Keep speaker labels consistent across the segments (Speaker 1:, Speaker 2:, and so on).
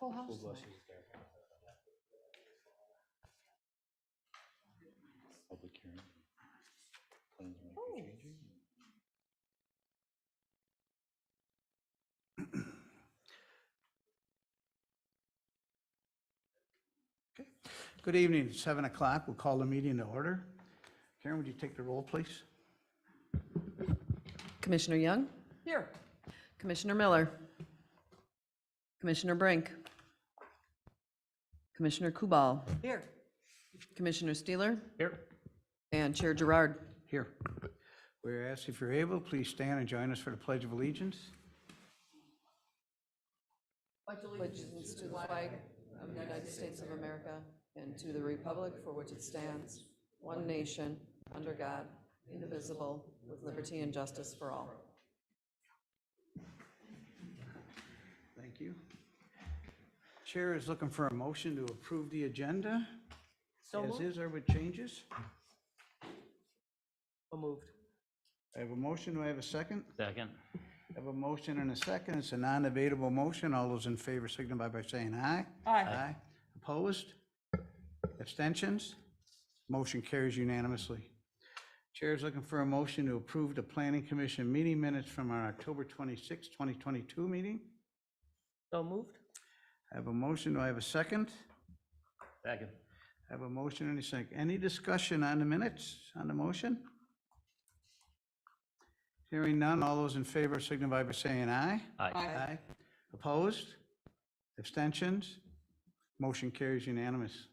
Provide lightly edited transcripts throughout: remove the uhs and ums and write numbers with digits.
Speaker 1: full house
Speaker 2: School
Speaker 1: tonight.
Speaker 2: buses there. Public hearing. Plans might be changing.
Speaker 3: Good evening, it's 7 o'clock. We'll call the meeting to order. Karen, would you take the roll, please?
Speaker 4: Commissioner Young,
Speaker 1: Here.
Speaker 4: Commissioner Miller, Commissioner Brink, Commissioner Kubal,
Speaker 1: Here.
Speaker 4: Commissioner Steeler,
Speaker 2: Here.
Speaker 4: and Chair Gerard.
Speaker 3: Here. We're asked if you're able, please stand and join us for the Pledge of Allegiance.
Speaker 4: Allegiance to the flag of the United States of America and to the republic for which it stands, one nation, under God, indivisible, with liberty and justice for all.
Speaker 3: Thank you. Chair is looking for a motion to approve the agenda as is or with changes.
Speaker 1: So moved.
Speaker 3: I have a motion. Do I have a second?
Speaker 2: Second.
Speaker 3: I have a motion and a second. It's a non-debatable motion. All those in favor signify by saying aye.
Speaker 1: Aye.
Speaker 3: Opposed? Abstentions? Motion carries unanimously. Chair is looking for a motion to approve the Planning Commission meeting minutes from our October 26, 2022 meeting.
Speaker 1: So moved.
Speaker 3: I have a motion. Do I have a second?
Speaker 2: Second.
Speaker 3: I have a motion and a second. Any discussion on the minutes, on the motion? Hearing none, all those in favor signify by saying aye.
Speaker 1: Aye.
Speaker 3: Opposed? Abstentions? Motion carries unanimous.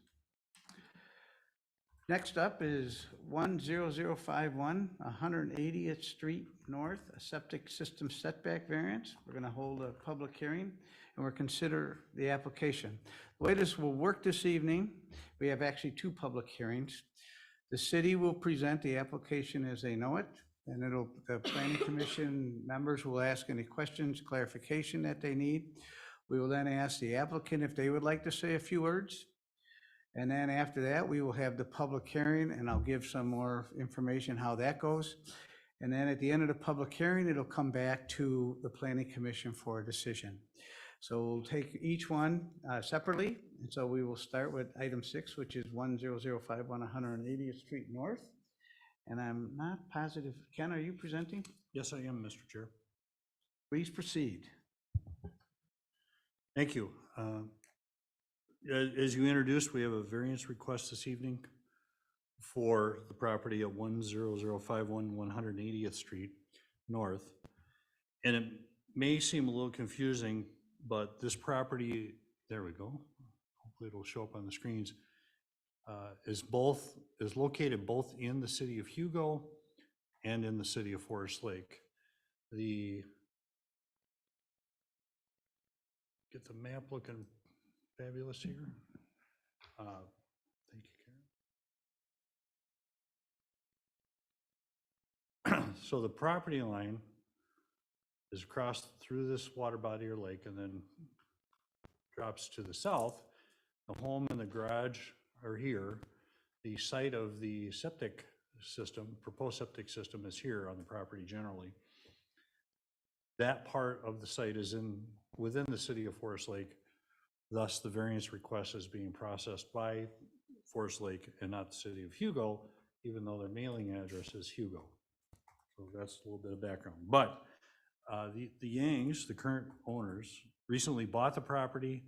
Speaker 3: Next up is 10051, 180th Street North, a septic system setback variance. We're going to hold a public hearing and we'll consider the application. The way this will work this evening, we have actually two public hearings. The city will present the application as they know it, and the Planning Commission members will ask any questions, clarification that they need. We will then ask the applicant if they would like to say a few words. And then after that, we will have the public hearing, and I'll give some more information how that goes. And then at the end of the public hearing, it'll come back to the Planning Commission for a decision. So we'll take each one separately. And so we will start with item 6, which is 10051 180th Street North. And I'm not positive, Ken, are you presenting?
Speaker 5: Yes, I am, Mr. Chair.
Speaker 3: Please proceed.
Speaker 5: Thank you. As you introduced, we have a variance request this evening for the property at 10051 180th Street North. And it may seem a little confusing, but this property, there we go, hopefully it'll show up on the screens, is located both in the city of Hugo and in the city of Forest Lake. Get the map looking fabulous here. Thank you, Karen. So the property line is across through this water body or lake and then drops to the south. The home and the garage are here. The site of the septic system, proposed septic system, is here on the property generally. That part of the site is within the city of Forest Lake. Thus, the variance request is being processed by Forest Lake and not the city of Hugo, even though their mailing address is Hugo. So that's a little bit of background. But the Yangs, the current owners, recently bought the property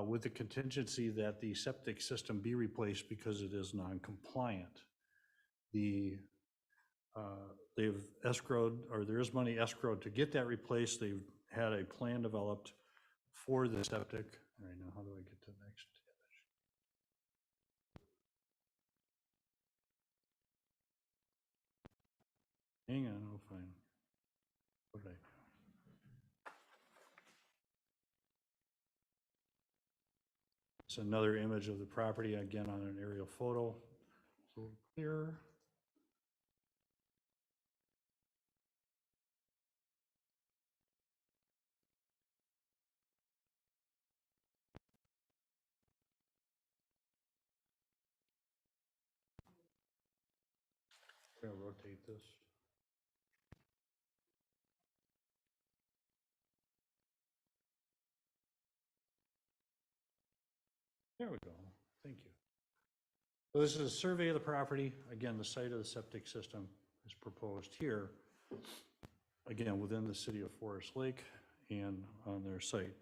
Speaker 5: with the contingency that the septic system be replaced because it is non-compliant. They've escrowed, or there is money escrowed to get that replaced. They've had a plan developed for the septic. All right, now how do I get to the next image? Hang on, I'll find. What did I do? It's another image of the property, again on an aerial photo. So clear. I'm gonna rotate this. There we go. Thank you. So this is a survey of the property. Again, the site of the septic system is proposed here, again, within the city of Forest Lake and on their site.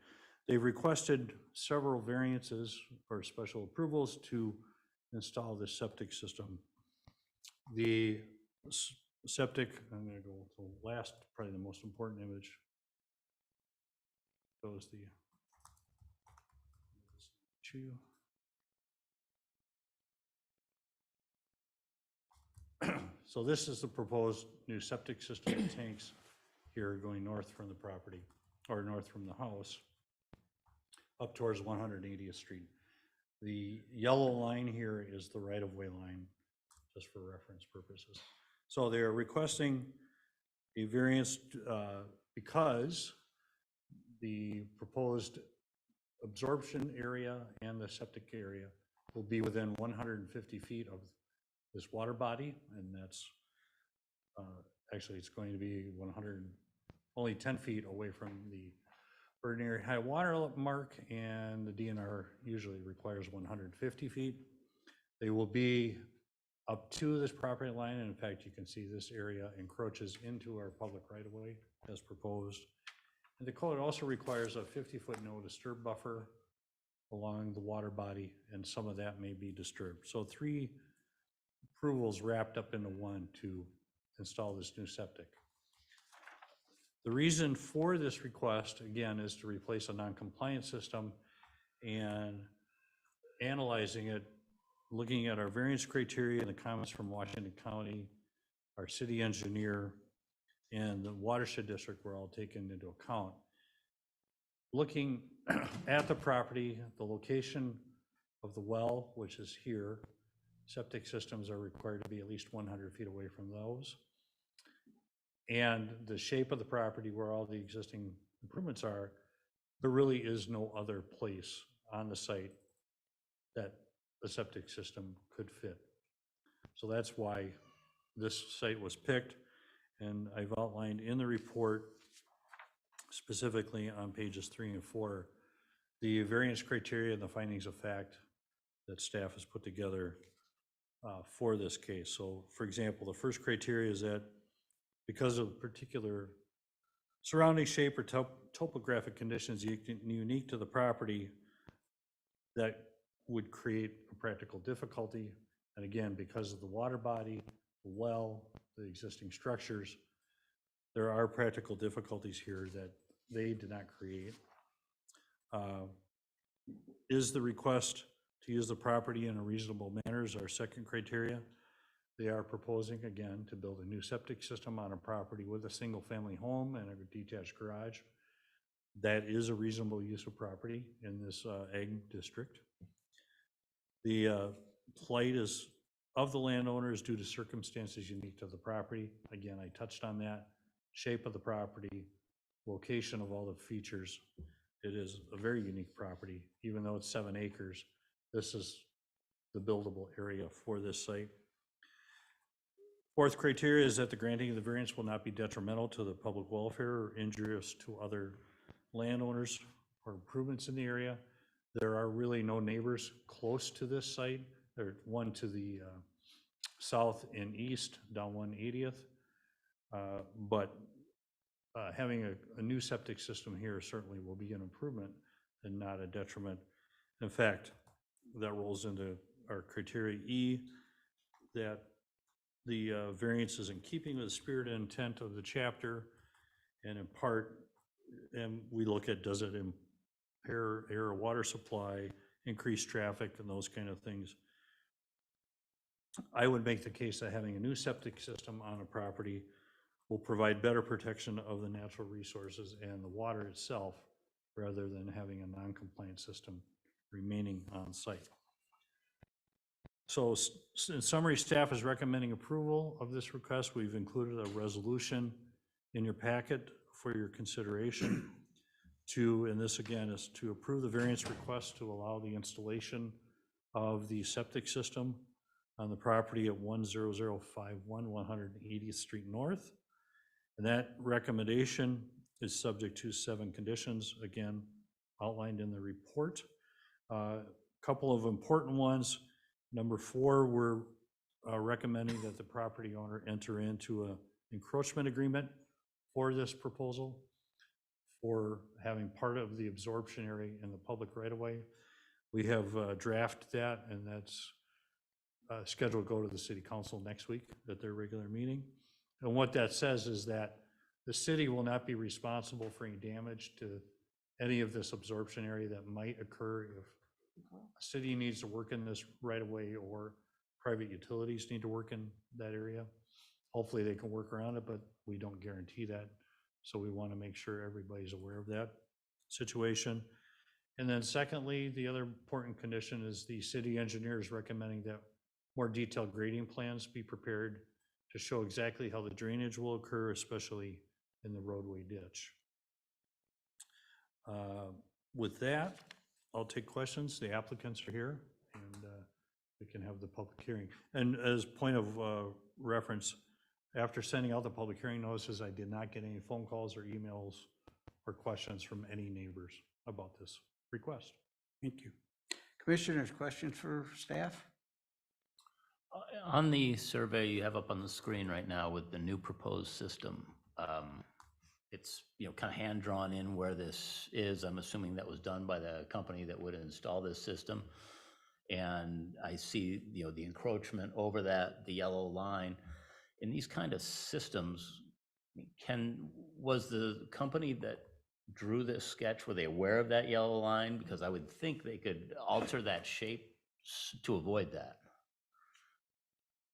Speaker 5: They've requested several variances or special approvals to install this septic system. The septic, I'm going to go to the last, probably the most important image. Shows the So this is the proposed new septic system and tanks here going north from the property, or north from the house, up towards 180th Street. The yellow line here is the right-of-way line, just for reference purposes. So they are requesting a variance because the proposed absorption area and the septic area will be within 150 feet of this water body, and that's actually it's going to be only 10 feet away from the ordinary high water mark, and the DNR usually requires 150 feet. They will be up to this property line, and in fact, you can see this area encroaches into our public right-of-way as proposed. And the code also requires a 50-foot no disturb buffer along the water body, and some of that may be disturbed. So 3 approvals wrapped up into one to install this new septic. The reason for this request, again, is to replace a non-compliant system, and analyzing it, looking at our variance criteria and the comments from Washington County, our city engineer, and the watershed district were all taken into account. Looking at the property, the location of the well, which is here, septic systems are required to be at least 100 feet away from those. And the shape of the property where all the existing improvements are, there really is no other place on the site that the septic system could fit. So that's why this site was picked, and I've outlined in the report, specifically on pages 3 and 4, the variance criteria and the findings of fact that staff has put together for this case. So, for example, the first criteria is that because of particular surrounding shape or topographic conditions unique to the property, that would create a practical difficulty. And again, because of the water body, the well, the existing structures, there are practical difficulties here that they did not create. Is the request to use the property in a reasonable manner is our second criteria. They are proposing, again, to build a new septic system on a property with a single-family home and a detached garage. That is a reasonable use of property in this ag district. The plight is of the landowner is due to circumstances unique to the property. Again, I touched on that. Shape of the property, location of all the features. It is a very unique property. Even though it's 7 acres, this is the buildable area for this site. Fourth criteria is that the granting of the variance will not be detrimental to the public welfare or injurious to other landowners or improvements in the area. There are really no neighbors close to this site. There's one to the south and east down 180th. But having a new septic system here certainly will be an improvement and not a detriment. In fact, that rolls into our criteria E, that the variance is in keeping with the spirit and intent of the chapter, and in part, and we look at, does it impair air or water supply, increase traffic, and those kind of things. I would make the case that having a new septic system on a property will provide better protection of the natural resources and the water itself, rather than having a non-compliant system remaining on site. So in summary, staff is recommending approval of this request. We've included a resolution in your packet for your consideration and this again is to approve the variance request to allow the installation of the septic system on the property at 10051 180th Street North. And that recommendation is subject to 7 conditions, again, outlined in the report. couple of important ones. Number 4, we're recommending that the property owner enter into an encroachment agreement for this proposal for having part of the absorption area in the public right-of-way. We have drafted that, and that's scheduled to go to the city council next week at their regular meeting. And what that says is that the city will not be responsible for any damage to any of this absorption area that might occur if a city needs to work in this right-of-way or private utilities need to work in that area. Hopefully they can work around it, but we don't guarantee that. So we want to make sure everybody's aware of that situation. And then secondly, the other important condition is the city engineer is recommending that more detailed grading plans be prepared to show exactly how the drainage will occur, especially in the roadway ditch. With that, I'll take questions. The applicants are here, and we can have the public hearing. And as point of reference, after sending out the public hearing notices, I did not get any phone calls or emails or questions from any neighbors about this request.
Speaker 3: Thank you. Commissioners, questions for staff?
Speaker 6: On the survey you have up on the screen right now with the new proposed system, it's, kind of hand-drawn in where this is. I'm assuming that was done by the company that would install this system. And I see, the encroachment over that, the yellow line. In these kind of systems, was the company that drew this sketch, were they aware of that yellow line? Because I would think they could alter that shape to avoid that.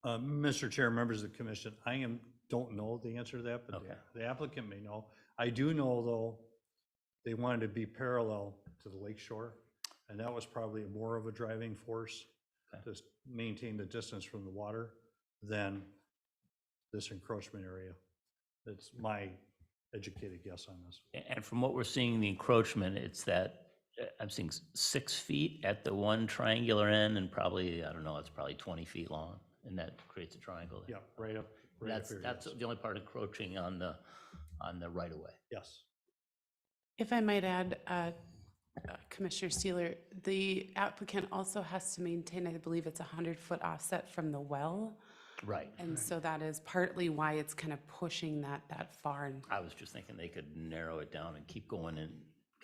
Speaker 5: Mr. Chair, members of the commission, don't know the answer to that, but
Speaker 6: Okay.
Speaker 5: the applicant may know. I do know, though, they wanted to be parallel to the lake shore, and that was probably more of a driving force to maintain the distance from the water than this encroachment area. That's my educated guess on this.
Speaker 6: And from what we're seeing, the encroachment, it's that, I'm seeing 6 feet at the one triangular end and probably, I don't know, it's probably 20 feet long, and that creates a triangle there.
Speaker 5: Yeah, right up
Speaker 6: That's
Speaker 5: here,
Speaker 6: that's
Speaker 5: yes.
Speaker 6: the only part encroaching on the right of way.
Speaker 5: Yes.
Speaker 7: If I might add, Commissioner Steeler, the applicant also has to maintain, I believe it's a 100-foot offset from the well.
Speaker 6: Right.
Speaker 7: And so that is partly why it's kind of pushing that far. And
Speaker 6: I was just thinking they could narrow it down and keep going and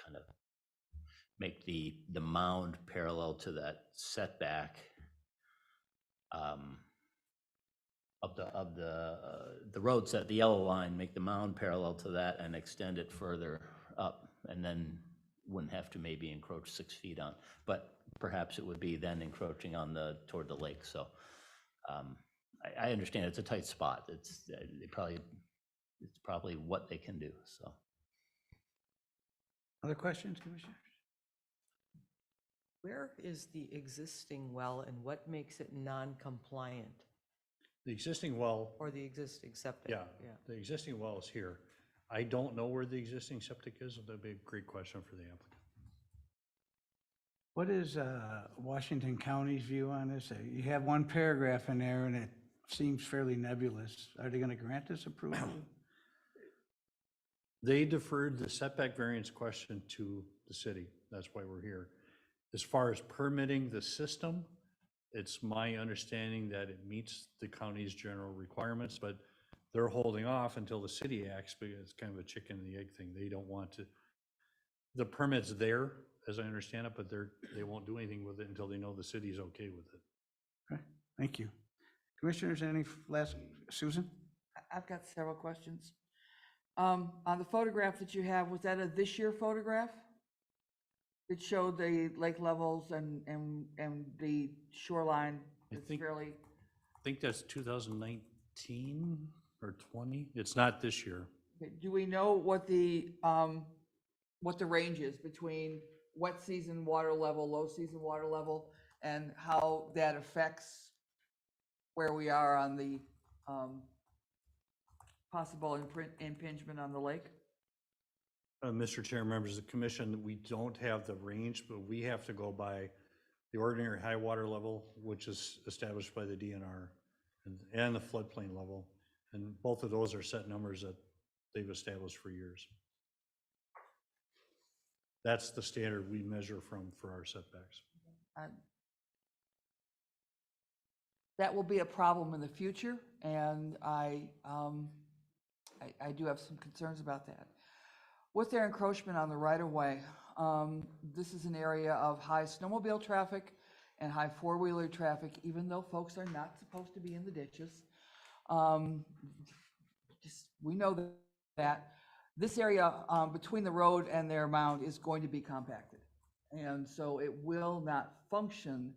Speaker 6: kind of make the mound parallel to that setback of the road set, the yellow line, make the mound parallel to that and extend it further up, and then wouldn't have to maybe encroach 6 feet on, but perhaps it would be then encroaching on toward the lake. So I understand it's a tight spot. It's probably what they can do, so.
Speaker 3: Other questions, Commissioners?
Speaker 1: Where is the existing well and what makes it non-compliant?
Speaker 5: The existing well,
Speaker 1: Or the existing septic?
Speaker 5: yeah, the existing well is here. I don't know where the existing septic is. That'd be a great question for the applicant.
Speaker 3: What is Washington County's view on this? You have one paragraph in there, and it seems fairly nebulous. Are they going to grant this approval?
Speaker 5: They deferred the setback variance question to the city. That's why we're here. As far as permitting the system, it's my understanding that it meets the county's general requirements, but they're holding off until the city acts because it's kind of a chicken and the egg thing. They don't want to, the permit's there, as I understand it, but they won't do anything with it until they know the city's okay with it.
Speaker 3: Okay, thank you. Commissioners, any last, Susan?
Speaker 8: I've got several questions. On the photograph that you have, was that a this year photograph? It showed the lake levels and the shoreline.
Speaker 5: I
Speaker 8: It's
Speaker 5: think-
Speaker 8: fairly,
Speaker 5: I think that's 2019 or 20. It's not this year.
Speaker 8: okay, do we know what the range is between wet season water level, low season water level, and how that affects where we are on the possible impingement on the lake?
Speaker 5: Mr. Chair, members of the commission, we don't have the range, but we have to go by the ordinary high water level, which is established by the DNR, and the floodplain level. And both of those are set numbers that they've established for years. That's the standard we measure from for our setbacks.
Speaker 8: that will be a problem in the future, and I do have some concerns about that. With their encroachment on the right-of-way, this is an area of high snowmobile traffic and high four-wheeler traffic, even though folks are not supposed to be in the ditches. We know that. This area between the road and their mound is going to be compacted. And so it will not function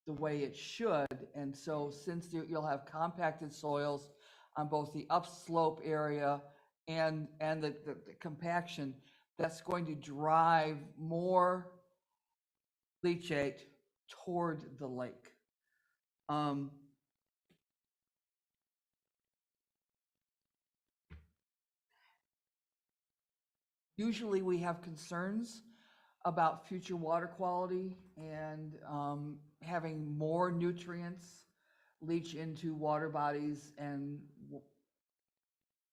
Speaker 8: the way it should. And so since you'll have compacted soils on both the upslope area and the compaction, that's going to drive more leachate toward the lake. Usually we have concerns about future water quality and having more nutrients leach into water bodies and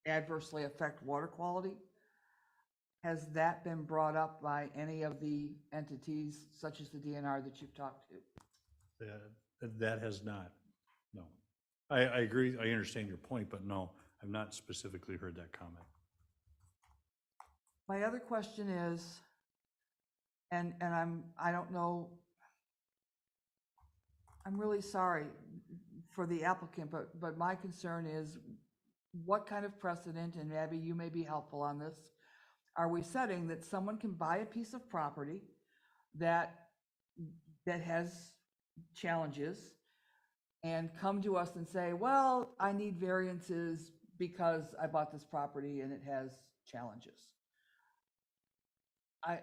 Speaker 8: adversely affect water quality. Has that been brought up by any of the entities such as the DNR that you've talked to?
Speaker 5: That has not, no. I agree, I understand your point, but no, I've not specifically heard that comment.
Speaker 8: My other question is, and I don't know, I'm really sorry for the applicant, but my concern is what kind of precedent, and Abby, you may be helpful on this, are we setting that someone can buy a piece of property that has challenges and come to us and say, well, I need variances because I bought this property and it has challenges?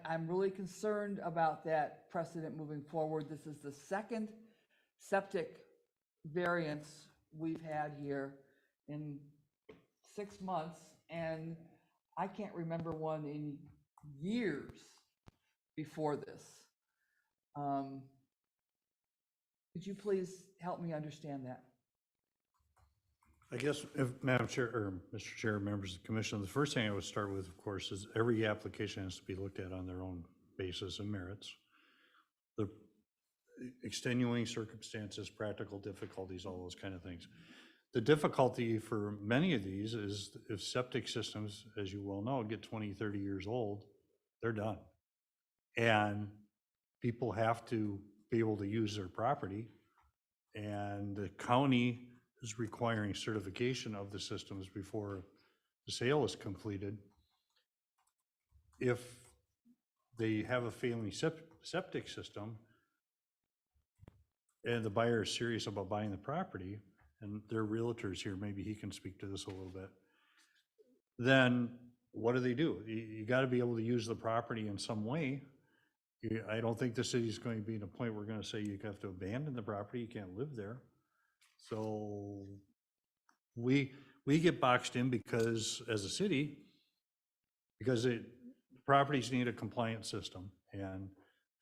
Speaker 8: I'm really concerned about that precedent moving forward. This is the second septic variance we've had here in 6 months, and I can't remember one in years before this. Could you please help me understand that?
Speaker 5: I guess if Madam Chair, or Mr. Chair, members of the commission, the first thing I would start with, of course, is every application has to be looked at on their own basis and merits. The extenuating circumstances, practical difficulties, all those kind of things. The difficulty for many of these is if septic systems, as you well know, get 20, 30 years old, they're done. And people have to be able to use their property, and the county is requiring certification of the systems before the sale is completed. If they have a failing septic system and the buyer is serious about buying the property, and their realtors here, maybe he can speak to this a little bit, then what do? You got to be able to use the property in some way. I don't think the city's going to be in a point where we're going to say you have to abandon the property, you can't live there. So we get boxed in because, as a city, because properties need a compliant system, and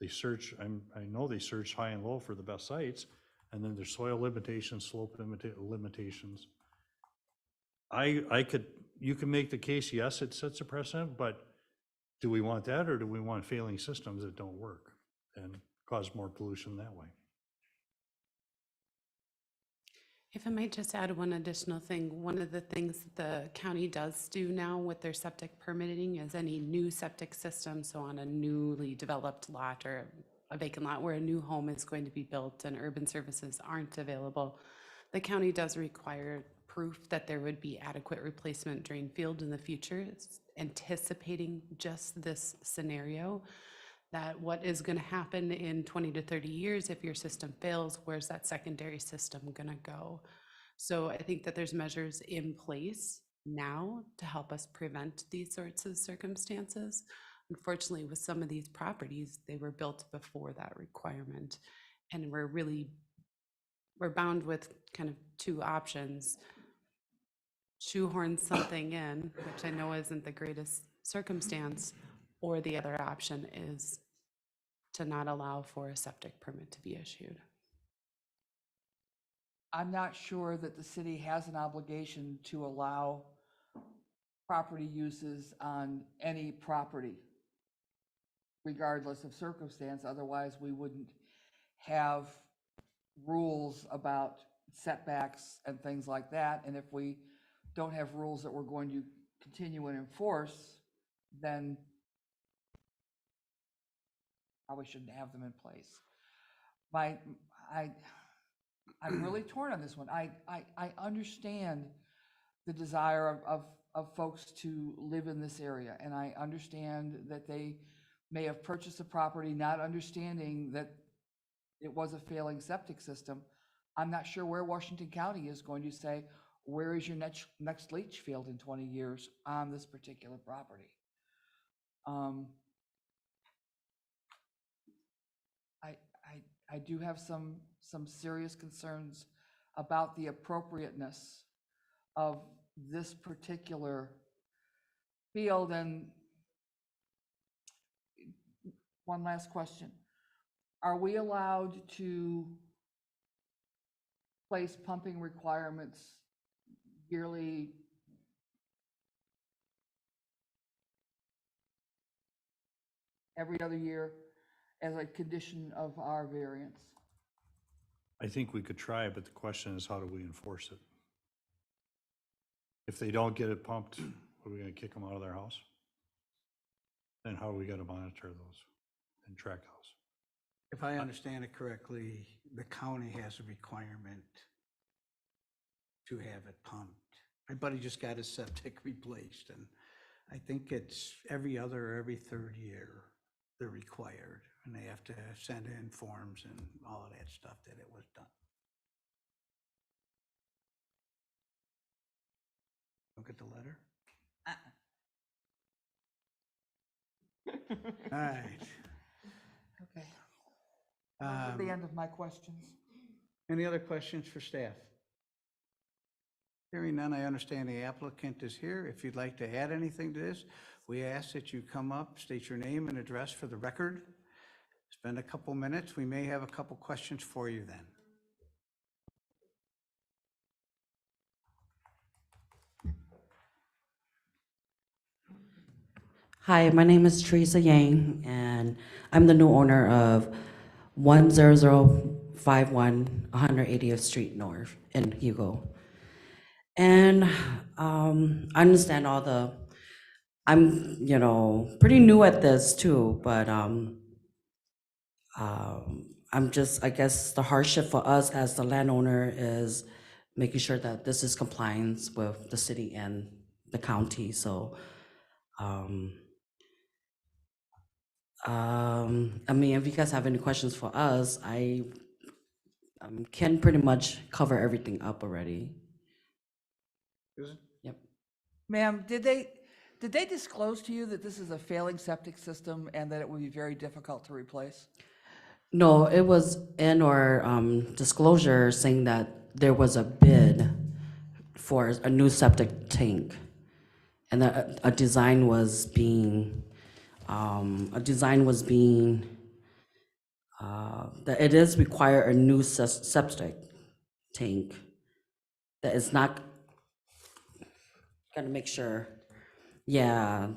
Speaker 5: they search, I know they search high and low for the best sites, and then there's soil limitations, slope limitations. You can make the case, yes, it sets a precedent, but do we want that, or do we want failing systems that don't work and cause more pollution that way?
Speaker 7: If I might just add one additional thing, one of the things that the county does do now with their septic permitting is any new septic system, so on a newly developed lot or a vacant lot where a new home is going to be built and urban services aren't available, the county does require proof that there would be adequate replacement drain field in the future. It's anticipating just this scenario, that what is going to happen in 20 to 30 years if your system fails, where's that secondary system going to go? So I think that there's measures in place now to help us prevent these sorts of circumstances. Unfortunately, with some of these properties, they were built before that requirement, and we're bound with kind of two options: shoehorn something in, which I know isn't the greatest circumstance, or the other option is to not allow for a septic permit to be issued.
Speaker 8: I'm not sure that the city has an obligation to allow property uses on any property, regardless of circumstance. Otherwise, we wouldn't have rules about setbacks and things like that. And if we don't have rules that we're going to continue and enforce, then probably shouldn't have them in place. I'm really torn on this one. I understand the desire of folks to live in this area, and I understand that they may have purchased a property not understanding that it was a failing septic system. I'm not sure where Washington County is going to say, where is your next leach field in 20 years on this particular property? I do have some serious concerns about the appropriateness of this particular field. And one last question. Are we allowed to place pumping requirements yearly? Every other year as a condition of our variance?
Speaker 5: I think we could try it, but the question is, how do we enforce it? If they don't get it pumped, are we gonna kick them out of their house? Then how are we gonna monitor those and track those?
Speaker 3: If I understand it correctly, the county has a requirement to have it pumped. My buddy just got his septic replaced, and I think it's every other or every third year they're required, and they have to send in forms and all of that stuff that it was done. Look at the letter. All right.
Speaker 8: Okay. Those are the end of my questions.
Speaker 3: Any other questions for staff? Hearing none, I understand the applicant is here. If you'd like to add anything to this, we ask that you come up, state your name and address for the record. Spend a couple minutes. We may have a couple questions for you then.
Speaker 9: Hi, my name is Teresa Yang, and I'm the new owner of 10051 180th Street North in Hugo. And I understand all the, I'm, pretty new at this too, but I'm just, I guess the hardship for us as the landowner is making sure that this is compliance with the city and the county. So, I mean, if you guys have any questions for us, I can pretty much cover everything up already. Yep.
Speaker 8: Ma'am, did they disclose to you that this is a failing septic system and that it would be very difficult to replace?
Speaker 9: No, it was in our disclosure saying that there was a bid for a new septic tank, and that a design was being that it is require a new septic tank. That is not, gotta make sure. Yeah.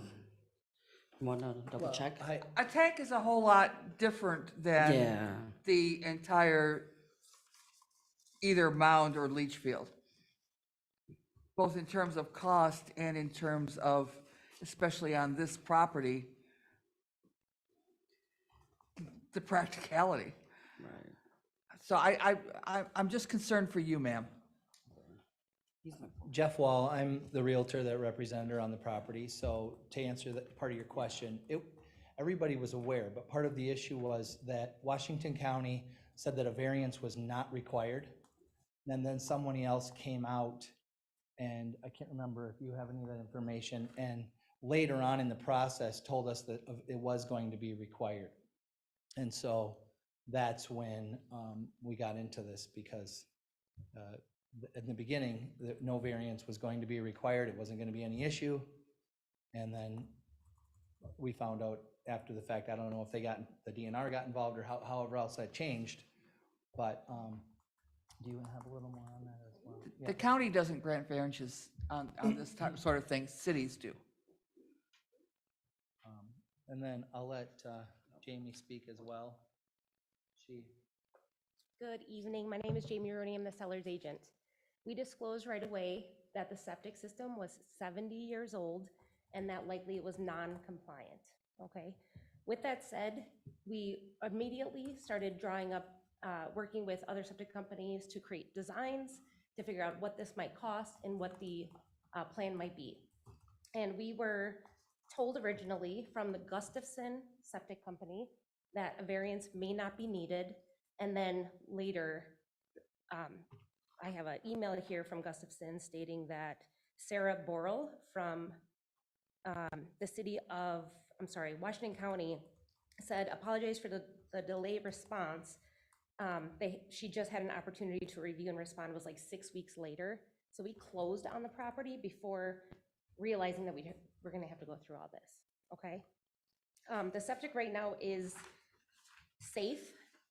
Speaker 9: You wanna double check?
Speaker 8: A tank is a whole lot different than
Speaker 9: Yeah.
Speaker 8: the entire either mound or leach field, both in terms of cost and in terms of, especially on this property, the practicality.
Speaker 9: Right.
Speaker 8: So I'm just concerned for you, ma'am.
Speaker 2: Jeff Wall, I'm the realtor that represented her on the property. So to answer that part of your question, everybody was aware, but part of the issue was that Washington County said that a variance was not required. And then someone else came out, and I can't remember if you have any of that information, and later on in the process told us that it was going to be required. And so that's when we got into this, because in the beginning, no variance was going to be required. It wasn't going to be any issue. And then we found out after the fact, I don't know if the DNR got involved or however else that changed. But do you have a little more on that as well? Yeah.
Speaker 8: The county doesn't grant variances on this sort of thing, cities do.
Speaker 2: And then I'll let Jamie speak as well.
Speaker 10: Good evening. My name is Jamie Rooney. I'm the seller's agent. We disclosed right away that the septic system was 70 years old and that likely it was non-compliant, okay? With that said, we immediately started drawing up, working with other septic companies to create designs to figure out what this might cost and what the plan might be. And we were told originally from the Gustafson Septic Company that a variance may not be needed. And then later, I have an email here from Gustafson stating that Sarah Borrell from the city of, Washington County said, apologize for the delayed response. She just had an opportunity to review and respond. It was like 6 weeks later. So we closed on the property before realizing that we're gonna have to go through all this, okay? The septic right now is safe,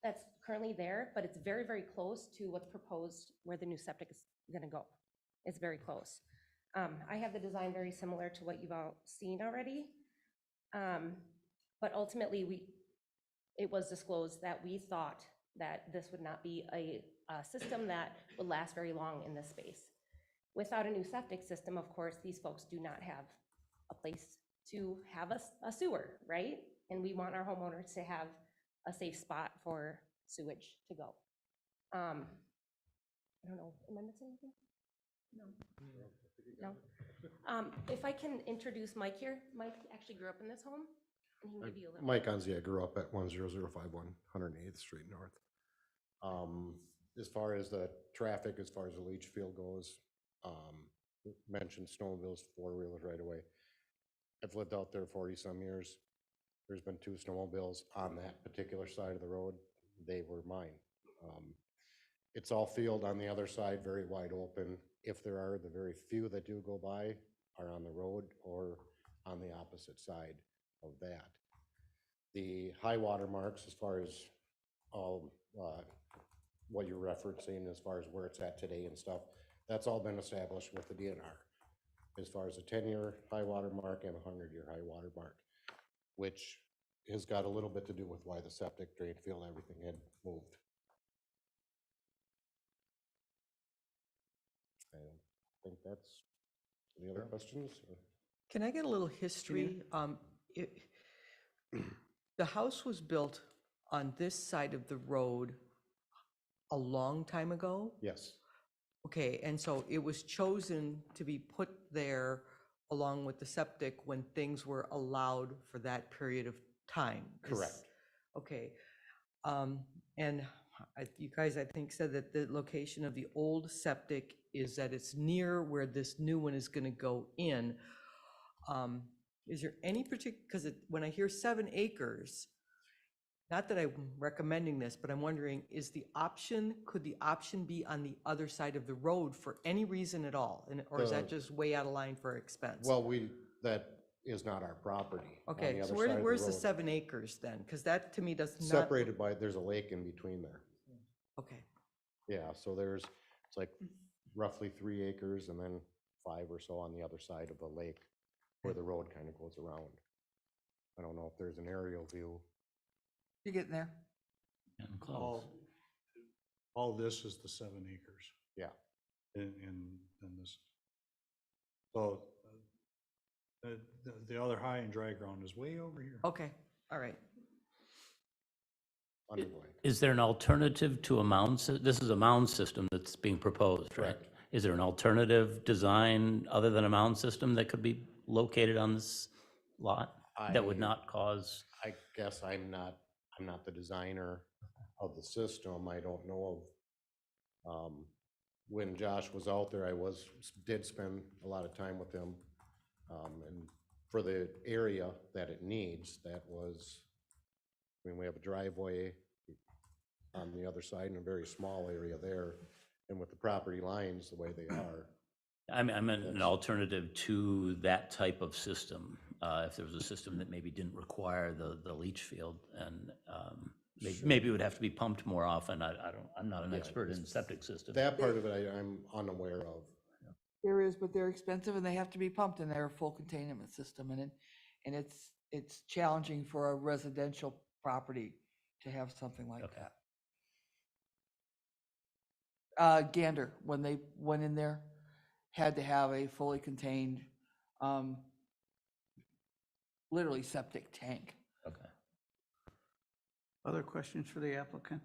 Speaker 10: that's currently there, but it's very, very close to what's proposed where the new septic is gonna go. It's very close. I have the design very similar to what you've all seen already. But ultimately, it was disclosed that we thought that this would not be a system that would last very long in this space. Without a new septic system, of course, these folks do not have a place to have a sewer, right? And we want our homeowners to have a safe spot for sewage to go. I don't know, am I missing anything? No. No? If I can introduce Mike here. Mike actually grew up in this home, and he can give you a little.
Speaker 11: Mike Onzia grew up at 10051 108th Street North. As far as the traffic, as far as the leach field goes, mentioned snowmobiles, four-wheelers right away. I've lived out there 40-some years. There's been 2 snowmobiles on that particular side of the road. They were mine. It's all field on the other side, very wide open. If there are, the very few that do go by are on the road or on the opposite side of that. The high water marks, as far as all what you're referencing, as far as where it's at today and stuff, that's all been established with the DNR. As far as a 10-year high water mark and a 100-year high water mark, which has got a little bit to do with why the septic drain field, everything had moved. I think that's, any other questions?
Speaker 1: Can I get a little history? The house was built on this side of the road a long time ago?
Speaker 11: Yes,
Speaker 1: Okay, and so it was chosen to be put there along with the septic when things were allowed for that period of time?
Speaker 11: correct.
Speaker 1: Okay. And you guys, I think, said that the location of the old septic is that it's near where this new one is going to go in. Is there any particular, because when I hear 7 acres, not that I'm recommending this, but I'm wondering, could the option be on the other side of the road for any reason at all? Or is that just way out of line for expense?
Speaker 11: Well, that is not our property. On the
Speaker 1: Okay, so
Speaker 11: other side of the
Speaker 1: where's the
Speaker 11: road.
Speaker 1: 7 acres then? Because that to me does not.
Speaker 11: Separated by, there's a lake in between there.
Speaker 1: Okay,
Speaker 11: Yeah, so it's like roughly 3 acres and then 5 or so on the other side of the lake where the road kind of goes around. I don't know if there's an aerial view.
Speaker 8: You're getting there.
Speaker 6: And close.
Speaker 5: All this is the 7 acres.
Speaker 11: Yeah.
Speaker 5: And this. So the other high and dry ground is way over here.
Speaker 1: okay, all right.
Speaker 11: Underway.
Speaker 6: Is there an alternative to a mound? This is a mound system that's being proposed, right?
Speaker 11: Correct.
Speaker 6: Is there an alternative design other than a mound system that could be located on this lot that would not cause?
Speaker 11: I guess I'm not the designer of the system. I don't know of, when Josh was out there, did spend a lot of time with him. And for the area that it needs, we have a driveway on the other side and a very small area there. And with the property lines the way they are,
Speaker 6: I meant an alternative to that type of system. If there was a system that maybe didn't require the leach field, and maybe it would have to be pumped more often. I'm not an expert in septic systems.
Speaker 11: that part of it I'm unaware of.
Speaker 8: There is, but they're expensive and they have to be pumped and they're a full containment system and it's challenging for a residential property to have something like
Speaker 6: Okay.
Speaker 8: that. Gander, when they went in there, had to have a fully contained, literally septic tank.
Speaker 6: Okay.
Speaker 3: Other questions for the applicant?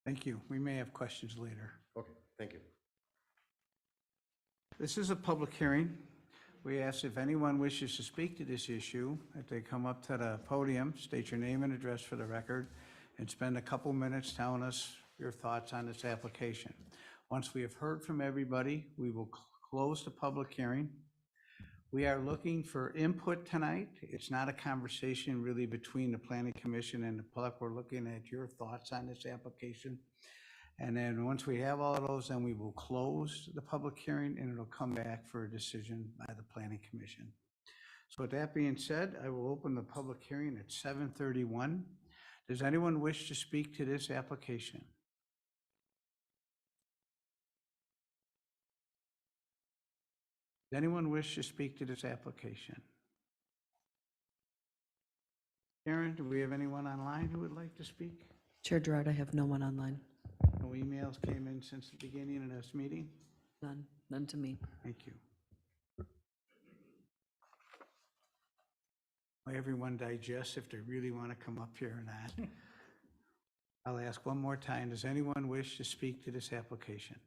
Speaker 3: Thank you. We may have questions later.
Speaker 11: Okay, thank you.
Speaker 3: This is a public hearing. We ask if anyone wishes to speak to this issue, that they come up to the podium, state your name and address for the record, and spend a couple minutes telling us your thoughts on this application. Once we have heard from everybody, we will close the public hearing. We are looking for input tonight. It's not a conversation really between the planning commission and the public. We're looking at your thoughts on this application. And then once we have all of those, then we will close the public hearing and it'll come back for a decision by the planning commission. So with that being said, I will open the public hearing at 7:31. Does anyone wish to speak to this application? Does anyone wish to speak to this application? Karen, do we have anyone online who would like to speak?
Speaker 4: Chair Gerard, I have no one online.
Speaker 3: No emails came in since the beginning of this meeting?
Speaker 4: None to me.
Speaker 3: Thank you. Let everyone digest if they really want to come up here or not. I'll ask one more time. Does anyone wish to speak to this application?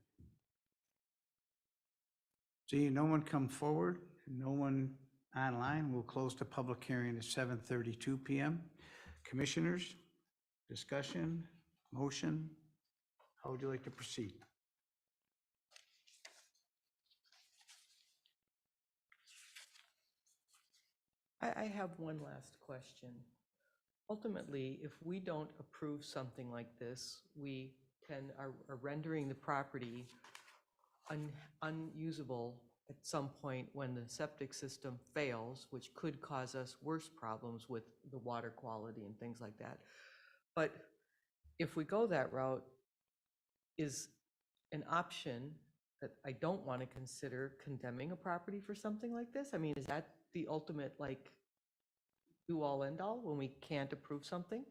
Speaker 3: See, no one come forward, no one online. We'll close the public hearing at 7:32 p.m. Commissioners, discussion, motion, how would you like to proceed?
Speaker 1: I have one last question. Ultimately, if we don't approve something like this, we are rendering the property unusable at some point when the septic system fails, which could cause us worse problems with the water quality and things like that. But if we go that route, is an option that I don't want to consider condemning a property for something like this? I mean, is that the ultimate, like, do all end all when we can't approve something?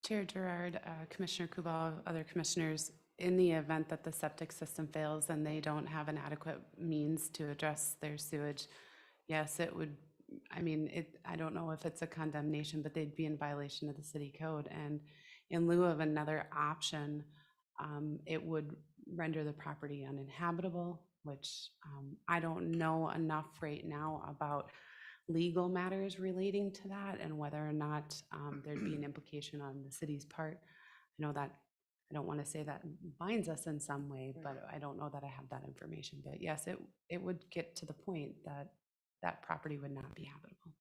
Speaker 7: Chair Gerard, Commissioner Kubal, other commissioners, in the event that the septic system fails and they don't have an adequate means to address their sewage, yes, it would, I mean, I don't know if it's a condemnation, but they'd be in violation of the city code. And in lieu of another option, it would render the property uninhabitable, which I don't know enough right now about legal matters relating to that and whether or not there'd be an implication on the city's part. I know that, I don't want to say that binds us in some way, but I don't know that I have that information. But yes, it would get to the point that that property would not be habitable.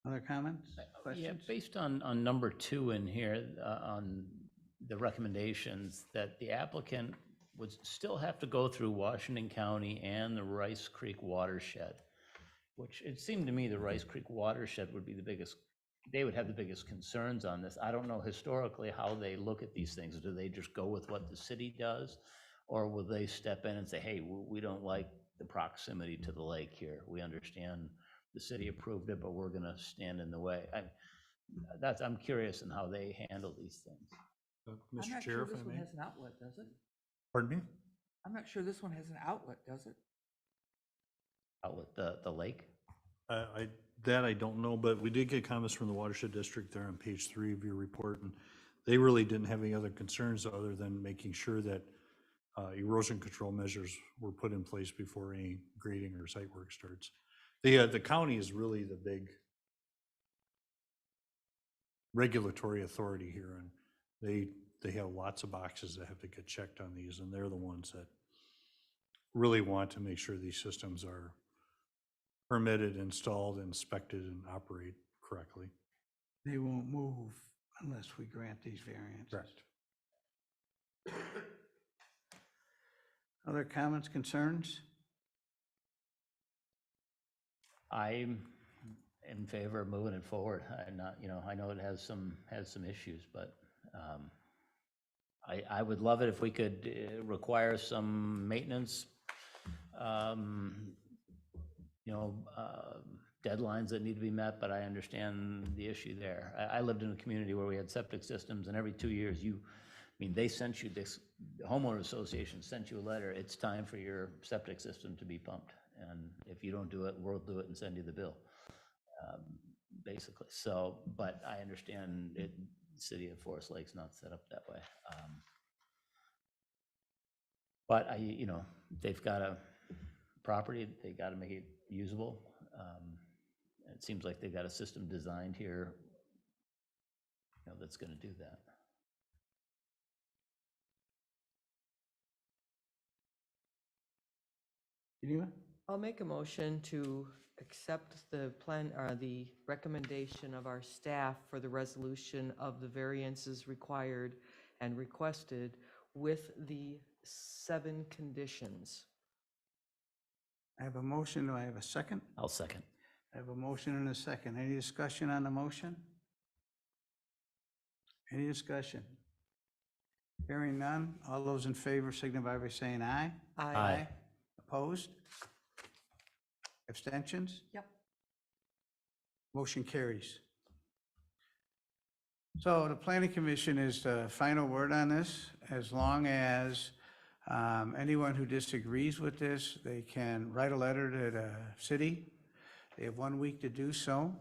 Speaker 3: Other comments,
Speaker 6: Yeah,
Speaker 3: questions?
Speaker 6: based on number 2 in here, on the recommendations, that the applicant would still have to go through Washington County and the Rice Creek watershed, which it seemed to me the Rice Creek watershed would be the biggest, they would have the biggest concerns on this. I don't know historically how they look at these things. Do they just go with what the city does? Or will they step in and say, hey, we don't like the proximity to the lake here. We understand the city approved it, but we're gonna stand in the way. I'm curious in how they handle these things.
Speaker 8: I'm
Speaker 5: Mr.
Speaker 8: not
Speaker 5: Chair,
Speaker 8: sure
Speaker 5: if
Speaker 8: this
Speaker 5: I
Speaker 8: one
Speaker 5: may.
Speaker 8: has an outlet, does it?
Speaker 5: Pardon me?
Speaker 8: I'm not sure this one has an outlet, does it?
Speaker 6: Outlet, the lake?
Speaker 5: I don't know, but we did get comments from the Watershed District there on page 3 of your report, and they really didn't have any other concerns other than making sure that erosion control measures were put in place before any grading or site work starts. The county is really the big regulatory authority here, and they have lots of boxes that have to get checked on these, and they're the ones that really want to make sure these systems are permitted, installed, inspected, and operate correctly.
Speaker 3: They won't move unless we grant these variances.
Speaker 5: Correct.
Speaker 3: Other comments, concerns?
Speaker 6: I'm in favor of moving it forward. I'm not, I know it has some issues, but I would love it if we could require some maintenance, deadlines that need to be met, but I understand the issue there. I lived in a community where we had septic systems, and every 2 years, they sent you this, the homeowner association sent you a letter, it's time for your septic system to be pumped. And if you don't do it, we'll do it and send you the bill, basically. So, but I understand it, the city of Forest Lake's not set up that way. But they've got a property, they got to make it usable. It seems like they've got a system designed here, that's going to do that.
Speaker 3: Geneva?
Speaker 1: I'll make a motion to accept the plan, or the recommendation of our staff for the resolution of the variances required and requested with the 7 conditions.
Speaker 3: I have a motion. Do I have a second?
Speaker 6: I'll second.
Speaker 3: I have a motion and a second. Any discussion on the motion? Any discussion? Hearing none. All those in favor signify by saying aye.
Speaker 6: Aye.
Speaker 3: Opposed? Abstentions?
Speaker 1: Yep.
Speaker 3: Motion carries. So the planning commission is the final word on this. As long as anyone who disagrees with this, they can write a letter to the city. They have 1 week to do so.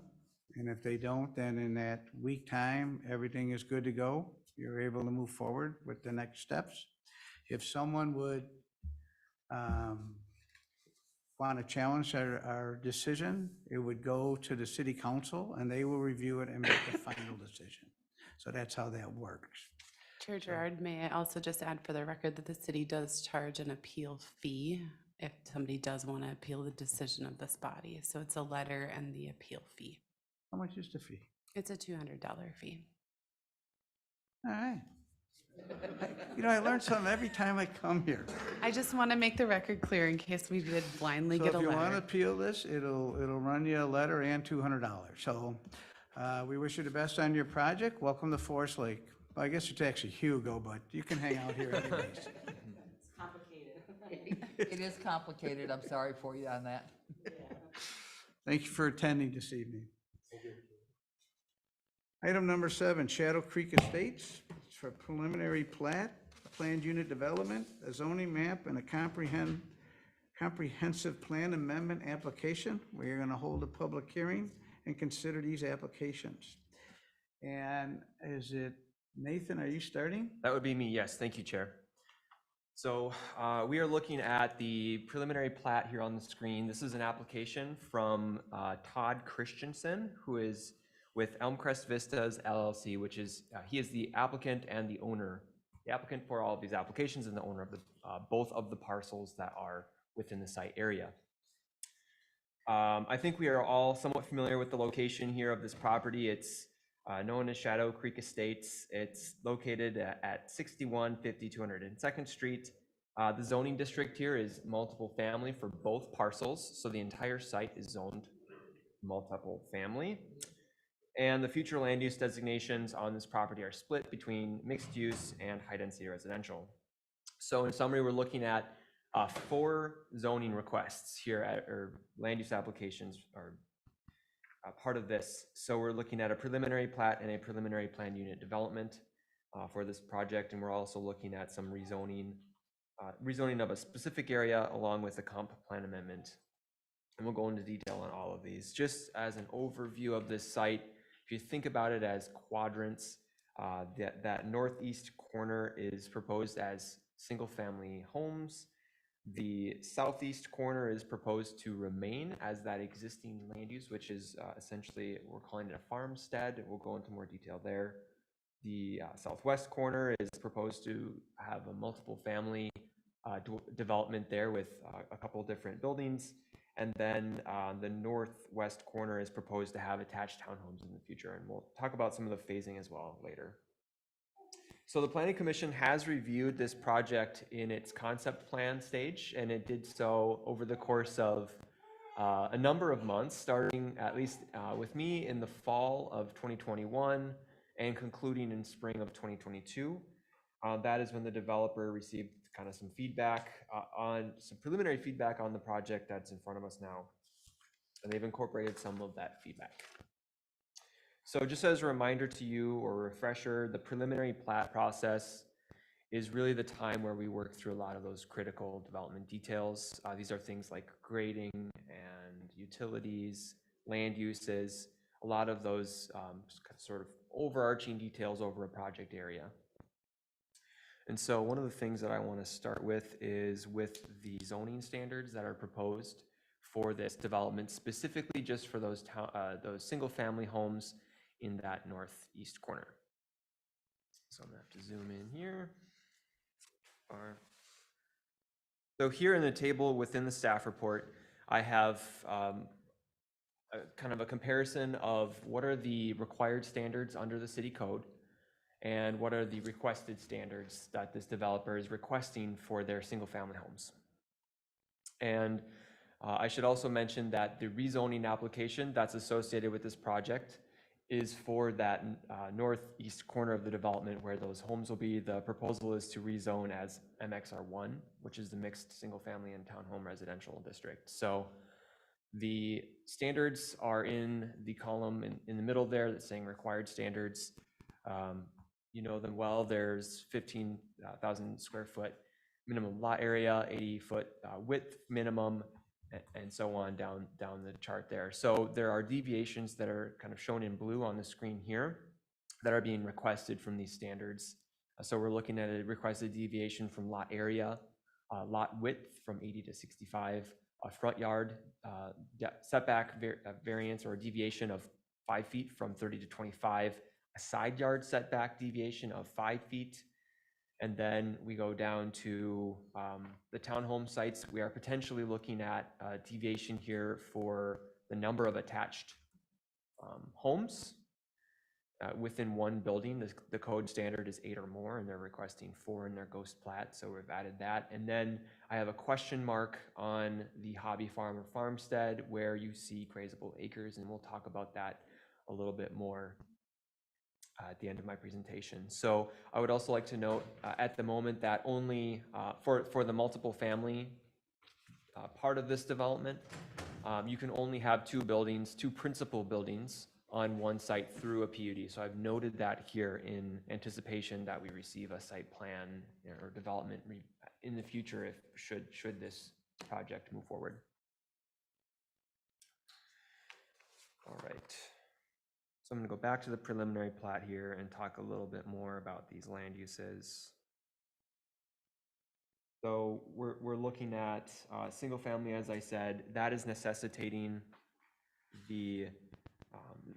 Speaker 3: And if they don't, then in that week time, everything is good to go. You're able to move forward with the next steps. If someone would want to challenge our decision, it would go to the city council and they will review it and make a final decision. So that's how that works.
Speaker 7: Chair Gerard, may I also just add for the record that the city does charge an appeal fee if somebody does want to appeal the decision of this body. So it's a letter and the appeal fee.
Speaker 3: How much is the fee?
Speaker 7: It's a $200 fee.
Speaker 3: All right. I learn something every time I come here.
Speaker 7: I just want to make the record clear in case we did blindly
Speaker 3: So
Speaker 7: get a
Speaker 3: if you want to
Speaker 7: letter.
Speaker 3: appeal this, it'll run you a letter and $200. So we wish you the best on your project. Welcome to Forest Lake. Well, I guess it's actually Hugo, but you can hang out here anyways.
Speaker 8: It is complicated. I'm sorry for you on that.
Speaker 3: Thank you for attending this evening. Item number 7, Shadow Creek Estates. It's for preliminary plat, planned unit development, a zoning map, and a comprehensive plan amendment application. We're going to hold a public hearing and consider these applications. And is it, Nathan, are you starting?
Speaker 12: That would be me, yes. Thank you, Chair. So we are looking at the preliminary plat here on the screen. This is an application from Todd Christensen, who is with Elmcrest Vistas LLC, which is, he is the applicant and the owner, the applicant for all of these applications and the owner of the both of the parcels that are within the site area. I think we are all somewhat familiar with the location here of this property. It's known as Shadow Creek Estates. It's located at 6150 202nd Street. The zoning district here is multiple family for both parcels, so the entire site is zoned multiple family. And the future land use designations on this property are split between mixed use and high density residential. So in summary, we're looking at 4 zoning requests here or land use applications are part of this. So we're looking at a preliminary plat and a preliminary planned unit development for this project. And we're also looking at some rezoning of a specific area along with a comp plan amendment. And we'll go into detail on all of these. Just as an overview of this site, if you think about it as quadrants, that northeast corner is proposed as single-family homes. The southeast corner is proposed to remain as that existing land use, which is essentially, we're calling it a farmstead. We'll go into more detail there. The southwest corner is proposed to have a multiple family development there with a couple different buildings. And then the northwest corner is proposed to have attached townhomes in the future. And we'll talk about some of the phasing as well later. So the Planning Commission has reviewed this project in its concept plan stage, and it did so over the course of a number of months, starting at least with me in the fall of 2021 and concluding in spring of 2022. That is when the developer received kind of some feedback on some preliminary feedback on the project that's in front of us now. and they've incorporated some of that feedback. So just as a reminder to you or refresher, the preliminary plat process is really the time where we work through a lot of those critical development details. These are things like grading and utilities, land uses, a lot of those sort of overarching details over a project area. And so one of the things that I want to start with is with the zoning standards that are proposed for this development, specifically just for those single-family homes in that northeast corner. So I'm gonna have to zoom in here. So here in the table within the staff report, I have kind of a comparison of what are the required standards under the city code and what are the requested standards that this developer is requesting for their single-family homes. And I should also mention that the rezoning application that's associated with this project is for that northeast corner of the development where those homes will be. The proposal is to rezone as MXR1, which is the mixed single-family and townhome residential district. So the standards are in the column in the middle there that's saying required standards. You know them well. There's 15,000 square foot minimum lot area, 80-foot width minimum, and so on down the chart there. So there are deviations that are kind of shown in blue on the screen here that are being requested from these standards. So we're looking at a requested deviation from lot area, lot width from 80 to 65, a front yard setback variance or a deviation of 5 feet from 30 to 25, a side yard setback deviation of 5 feet. And then we go down to the townhome sites. We are potentially looking at a deviation here for the number of attached homes within one building. The code standard is 8 or more, and they're requesting 4 in their ghost plat, so we've added that. And then I have a question mark on the hobby farm or farmstead where you see grazable acres, and we'll talk about that a little bit more at the end of my presentation. So I would also like to note at the moment that only for the multiple family part of this development, you can only have 2 principal buildings on one site through a PUD. So I've noted that here in anticipation that we receive a site plan or development in the future should this project move forward. All right. So I'm going to go back to the preliminary plat here and talk a little bit more about these land uses. So we're looking at single family, as I said, that is necessitating the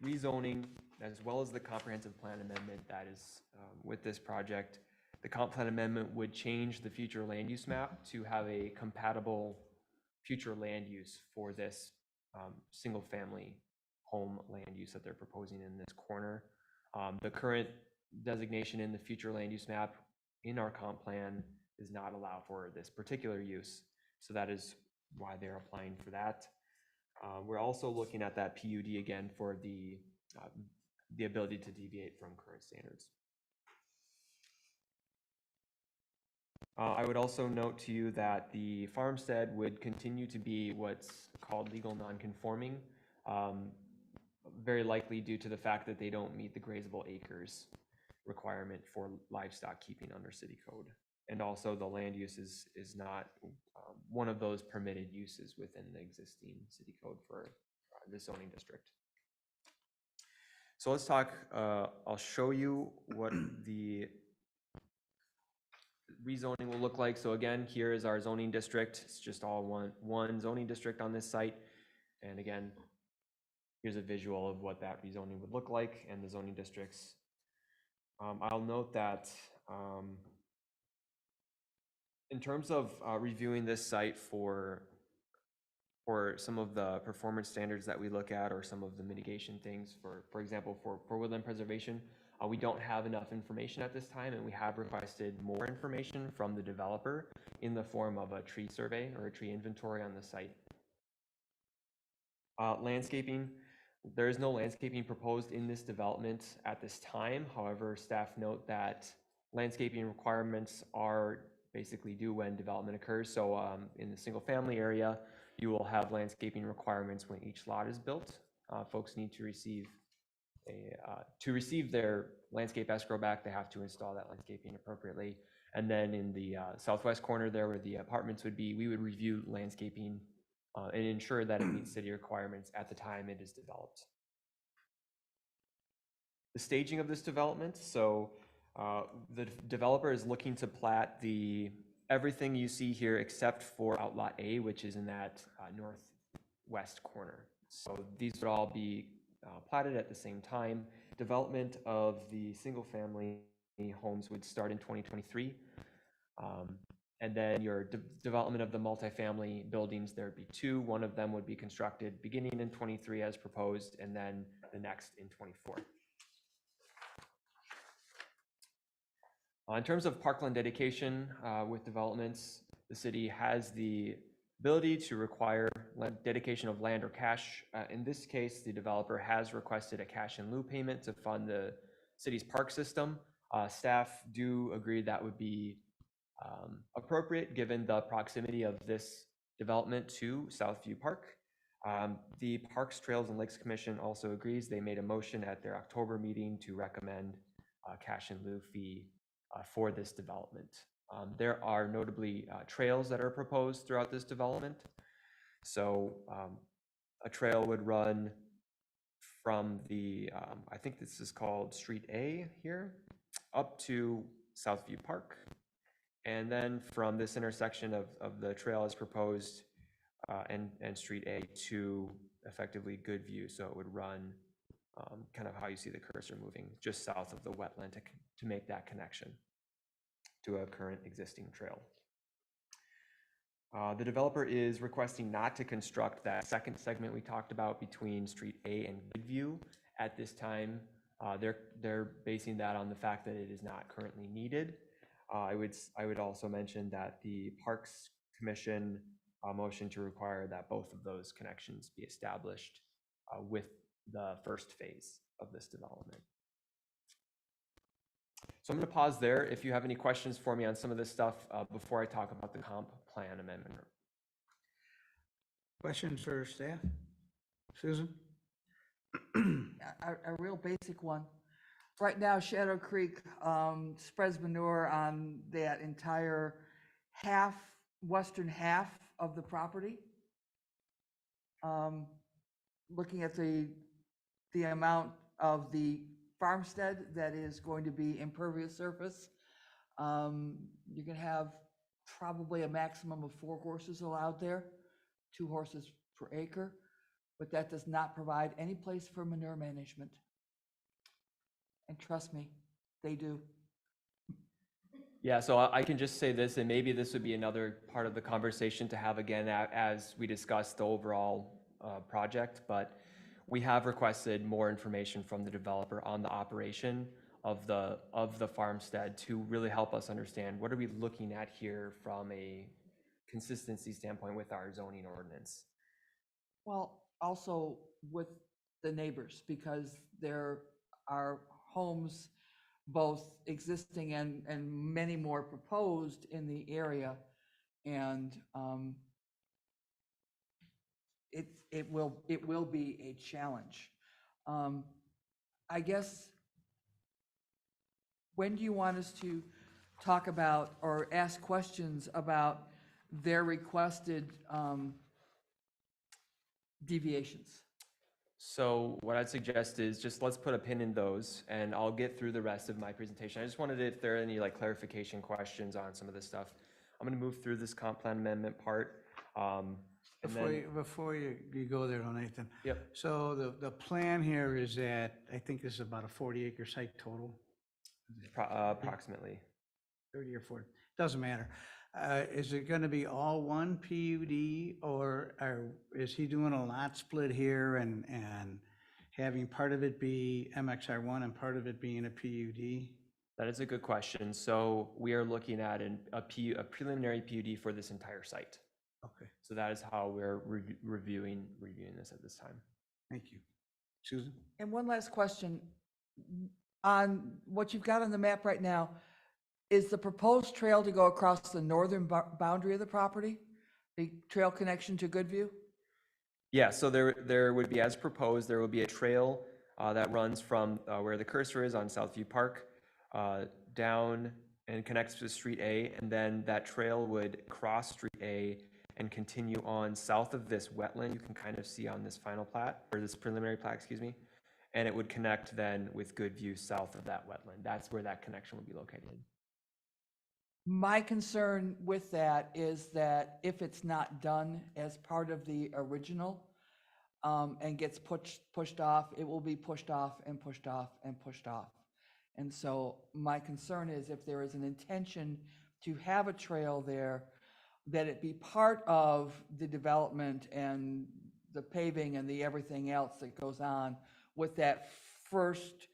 Speaker 12: rezoning as well as the comprehensive plan amendment that is with this project. The comp plan amendment would change the future land use map to have a compatible future land use for this single family home land use that they're proposing in this corner. The current designation in the future land use map in our comp plan does not allow for this particular use. So that is why they're applying for that. We're also looking at that PUD again for the ability to deviate from current standards. I would also note to you that the farmstead would continue to be what's called legal non-conforming. Very likely due to the fact that they don't meet the grazable acres requirement for livestock keeping under city code. And also the land use is not one of those permitted uses within the existing city code for the zoning district. So let's talk, I'll show you what the rezoning will look like. So again, here is our zoning district. It's just all one zoning district on this site. And again, here's a visual of what that rezoning would look like and the zoning districts. I'll note that in terms of reviewing this site for some of the performance standards that we look at or some of the mitigation things, for example, for woodland preservation, we don't have enough information at this time, and we have requested more information from the developer in the form of a tree survey or a tree inventory on the site. Landscaping. There is no landscaping proposed in this development at this time. However, staff note that landscaping requirements are basically due when development occurs. So in the single family area, you will have landscaping requirements when each lot is built. Folks need to receive to receive their landscape escrow back, they have to install that landscaping appropriately. And then in the southwest corner there where the apartments would be, we would review landscaping and ensure that it meets city requirements at the time it is developed. The staging of this development, so the developer is looking to plat everything you see here except for Outlot A, which is in that northwest corner. So these would all be platted at the same time. Development of the single-family homes would start in 2023. And then your development of the multifamily buildings, there'd be two. One of them would be constructed beginning in 23 as proposed, and then the next in 24. In terms of parkland dedication with developments, the city has the ability to require dedication of land or cash. In this case, the developer has requested a cash in lieu payment to fund the city's park system. Staff do agree that would be appropriate given the proximity of this development to Southview Park. The Parks, Trails, and Lakes Commission also agrees. They made a motion at their October meeting to recommend a cash in lieu fee for this development. There are notably trails that are proposed throughout this development. So a trail would run from the, I think this is called Street A here, up to Southview Park. And then from this intersection of the trail as proposed and Street A to effectively Goodview. So it would run kind of how you see the cursor moving just south of the wetland to make that connection to a current existing trail. The developer is requesting not to construct that second segment we talked about between Street A and Goodview at this time. They're basing that on the fact that it is not currently needed. I would also mention that the Parks Commission motion to require that both of those connections be established with the first phase of this development. So I'm going to pause there if you have any questions for me on some of this stuff before I talk about the comp plan amendment.
Speaker 3: Questions for staff? Susan?
Speaker 8: A real basic one. Right now, Shadow Creek spreads manure on that entire western half of the property. Looking at the amount of the farmstead that is going to be impervious surface, you can have probably a maximum of 4 horses allowed there, 2 horses per acre, but that does not provide any place for manure management. And trust me, they do.
Speaker 12: Yeah, so I can just say this, and maybe this would be another part of the conversation to have again as we discuss the overall project, but we have requested more information from the developer on the operation of the farmstead to really help us understand what are we looking at here from a consistency standpoint with our zoning ordinance.
Speaker 8: Well, also with the neighbors, because there are homes, both existing and many more proposed in the area. And it will be a challenge. I guess, when do you want us to talk about or ask questions about their requested deviations?
Speaker 12: So what I'd suggest is just let's put a pin in those and I'll get through the rest of my presentation. I just wanted if there are any clarification questions on some of this stuff. I'm going to move through this comp plan amendment part.
Speaker 3: Before you go there, Nathan.
Speaker 12: Yep.
Speaker 3: So the plan here is that, I think this is about a 40-acre site total.
Speaker 12: Approximately.
Speaker 3: 30 or 40, doesn't matter. Is it going to be all one PUD, or is he doing a lot split here and having part of it be MXR1 and part of it being a PUD?
Speaker 12: That is a good question. So we are looking at a preliminary PUD for this entire site.
Speaker 3: Okay.
Speaker 12: So that is how we're reviewing this at this time.
Speaker 3: Thank you. Susan?
Speaker 8: And one last question. On what you've got on the map right now, is the proposed trail to go across the northern boundary of the property? A trail connection to Goodview?
Speaker 12: Yeah, so there would be, as proposed, there will be a trail that runs from where the cursor is on Southview Park down and connects to Street A, and then that trail would cross Street A and continue on south of this wetland you can kind of see on this final plat, or this preliminary plat, excuse me, and it would connect then with Goodview south of that wetland. That's where that connection would be located.
Speaker 8: My concern with that is that if it's not done as part of the original, and gets pushed off, it will be pushed off and pushed off and pushed off. And so my concern is if there is an intention to have a trail there, that it be part of the development and the paving and the everything else that goes on with that first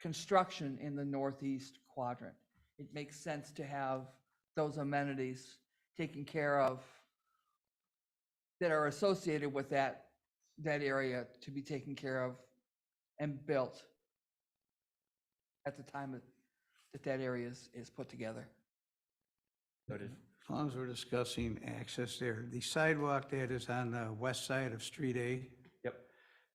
Speaker 8: construction in the northeast quadrant. It makes sense to have those amenities taken care of that are associated with that area to be taken care of and built at the time that area is put together.
Speaker 12: Noted.
Speaker 3: As long as we're discussing access there, the sidewalk that is on the west side of Street A,
Speaker 12: Yep.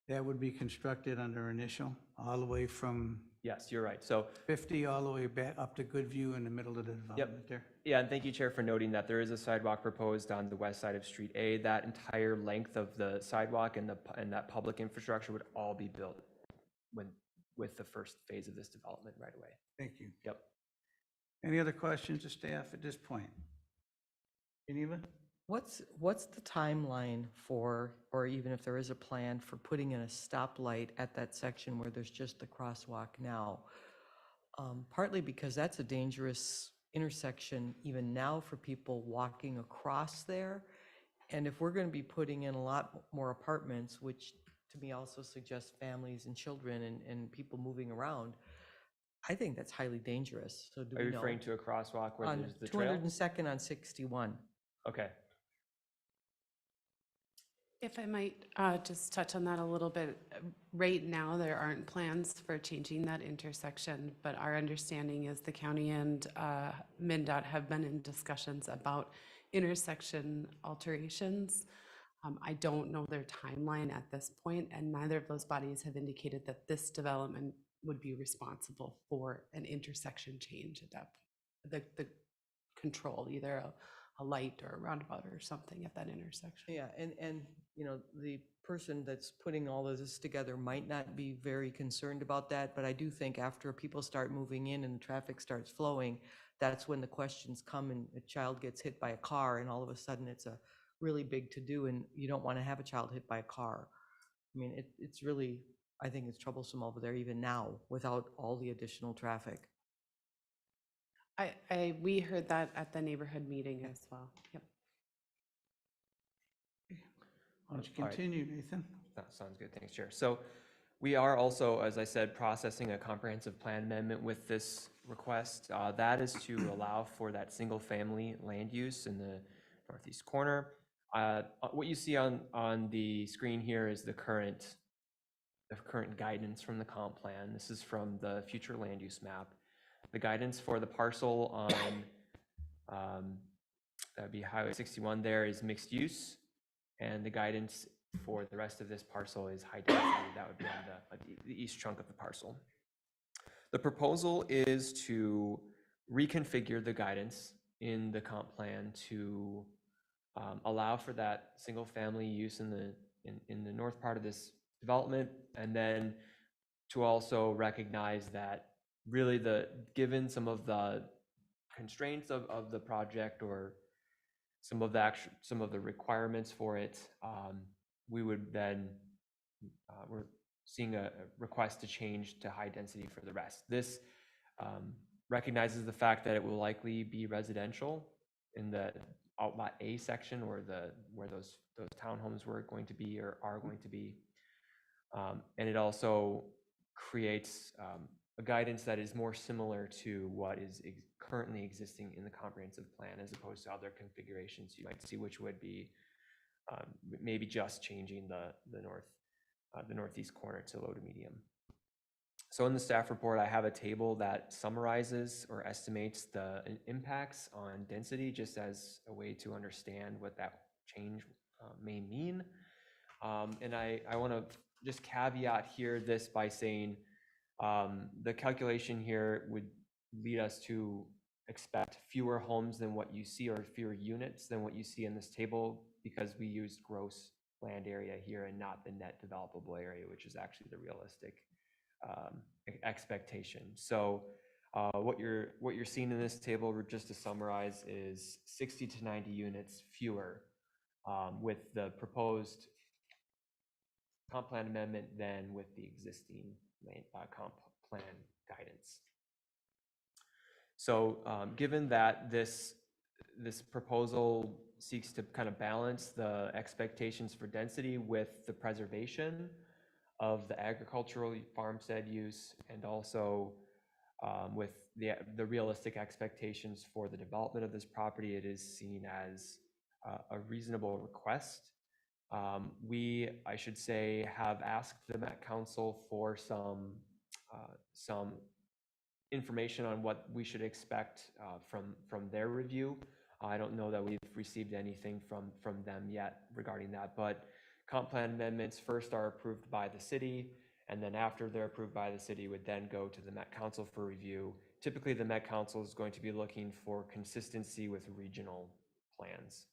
Speaker 3: that would be constructed under initial, all the way from
Speaker 12: Yes, you're right. So
Speaker 3: 50 all the way back up to Goodview in the middle of the development there.
Speaker 12: yeah, and thank you, Chair, for noting that there is a sidewalk proposed on the west side of Street A. That entire length of the sidewalk and that public infrastructure would all be built with the first phase of this development right away.
Speaker 3: Thank you.
Speaker 12: Yep.
Speaker 3: Any other questions of staff at this point? Geneva?
Speaker 1: What's the timeline for, or even if there is a plan for putting in a stoplight at that section where there's just the crosswalk now? Partly because that's a dangerous intersection even now for people walking across there. And if we're going to be putting in a lot more apartments, which to me also suggests families and children and people moving around, I think that's highly dangerous. So do
Speaker 12: Are
Speaker 1: we
Speaker 12: you
Speaker 1: know?
Speaker 12: referring to a crosswalk where
Speaker 1: On
Speaker 12: there's the trail?
Speaker 1: 202nd on 61.
Speaker 12: Okay.
Speaker 7: If I might just touch on that a little bit. Right now, there aren't plans for changing that intersection, but our understanding is the county and MnDOT have been in discussions about intersection alterations. I don't know their timeline at this point, and neither of those bodies have indicated that this development would be responsible for an intersection change at that point. The control, either a light or a roundabout or something at that intersection.
Speaker 1: Yeah, and you know, the person that's putting all of this together might not be very concerned about that, but I do think after people start moving in and the traffic starts flowing, that's when the questions come and a child gets hit by a car and all of a sudden it's a really big to-do and you don't want to have a child hit by a car. I mean, it's really, I think it's troublesome over there even now without all the additional traffic.
Speaker 7: We heard that at the neighborhood meeting as well. Yep.
Speaker 3: Why don't you
Speaker 12: All right.
Speaker 3: continue, Nathan?
Speaker 12: That sounds good. Thanks, Chair. So we are also, as I said, processing a comprehensive plan amendment with this request. That is to allow for that single-family land use in the northeast corner. What you see on the screen here is the current guidance from the comp plan. This is from the future land use map. The guidance for the parcel on that'd be Highway 61 there is mixed use, and the guidance for the rest of this parcel is high density. That would be on the east chunk of the parcel. The proposal is to reconfigure the guidance in the comp plan to allow for that single family use in the north part of this development, and then to also recognize that really given some of the constraints of the project or some of the requirements for it, we would then we're seeing a request to change to high density for the rest. This recognizes the fact that it will likely be residential in the Outlot A section, or where those townhomes were going to be or are going to be, and it also creates a guidance that is more similar to what is currently existing in the comprehensive plan, as opposed to other configurations you might see, which would be maybe just changing the northeast corner to low to medium. So in the staff report, I have a table that summarizes or estimates the impacts on density, just as a way to understand what that change may mean. And I want to just caveat here this by saying the calculation here would lead us to expect fewer homes than what you see, or fewer units than what you see in this table, because we used gross land area here and not the net developable area, which is actually the realistic expectation. So what you're seeing in this table, just to summarize, is 60 to 90 units fewer with the proposed comp plan amendment than with the existing comp plan guidance. So given that this proposal seeks to kind of balance the expectations for density with the preservation of the agricultural farmstead use, and also with the realistic expectations for the development of this property, it is seen as a reasonable request. I should say, have asked the Met Council for some information on what we should expect from their review. I don't know that we've received anything from them yet regarding that, but comp plan amendments first are approved by the city, and then after they're approved by the city, would then go to the Met Council for review. Typically, the Met Council is going to be looking for consistency with regional plans.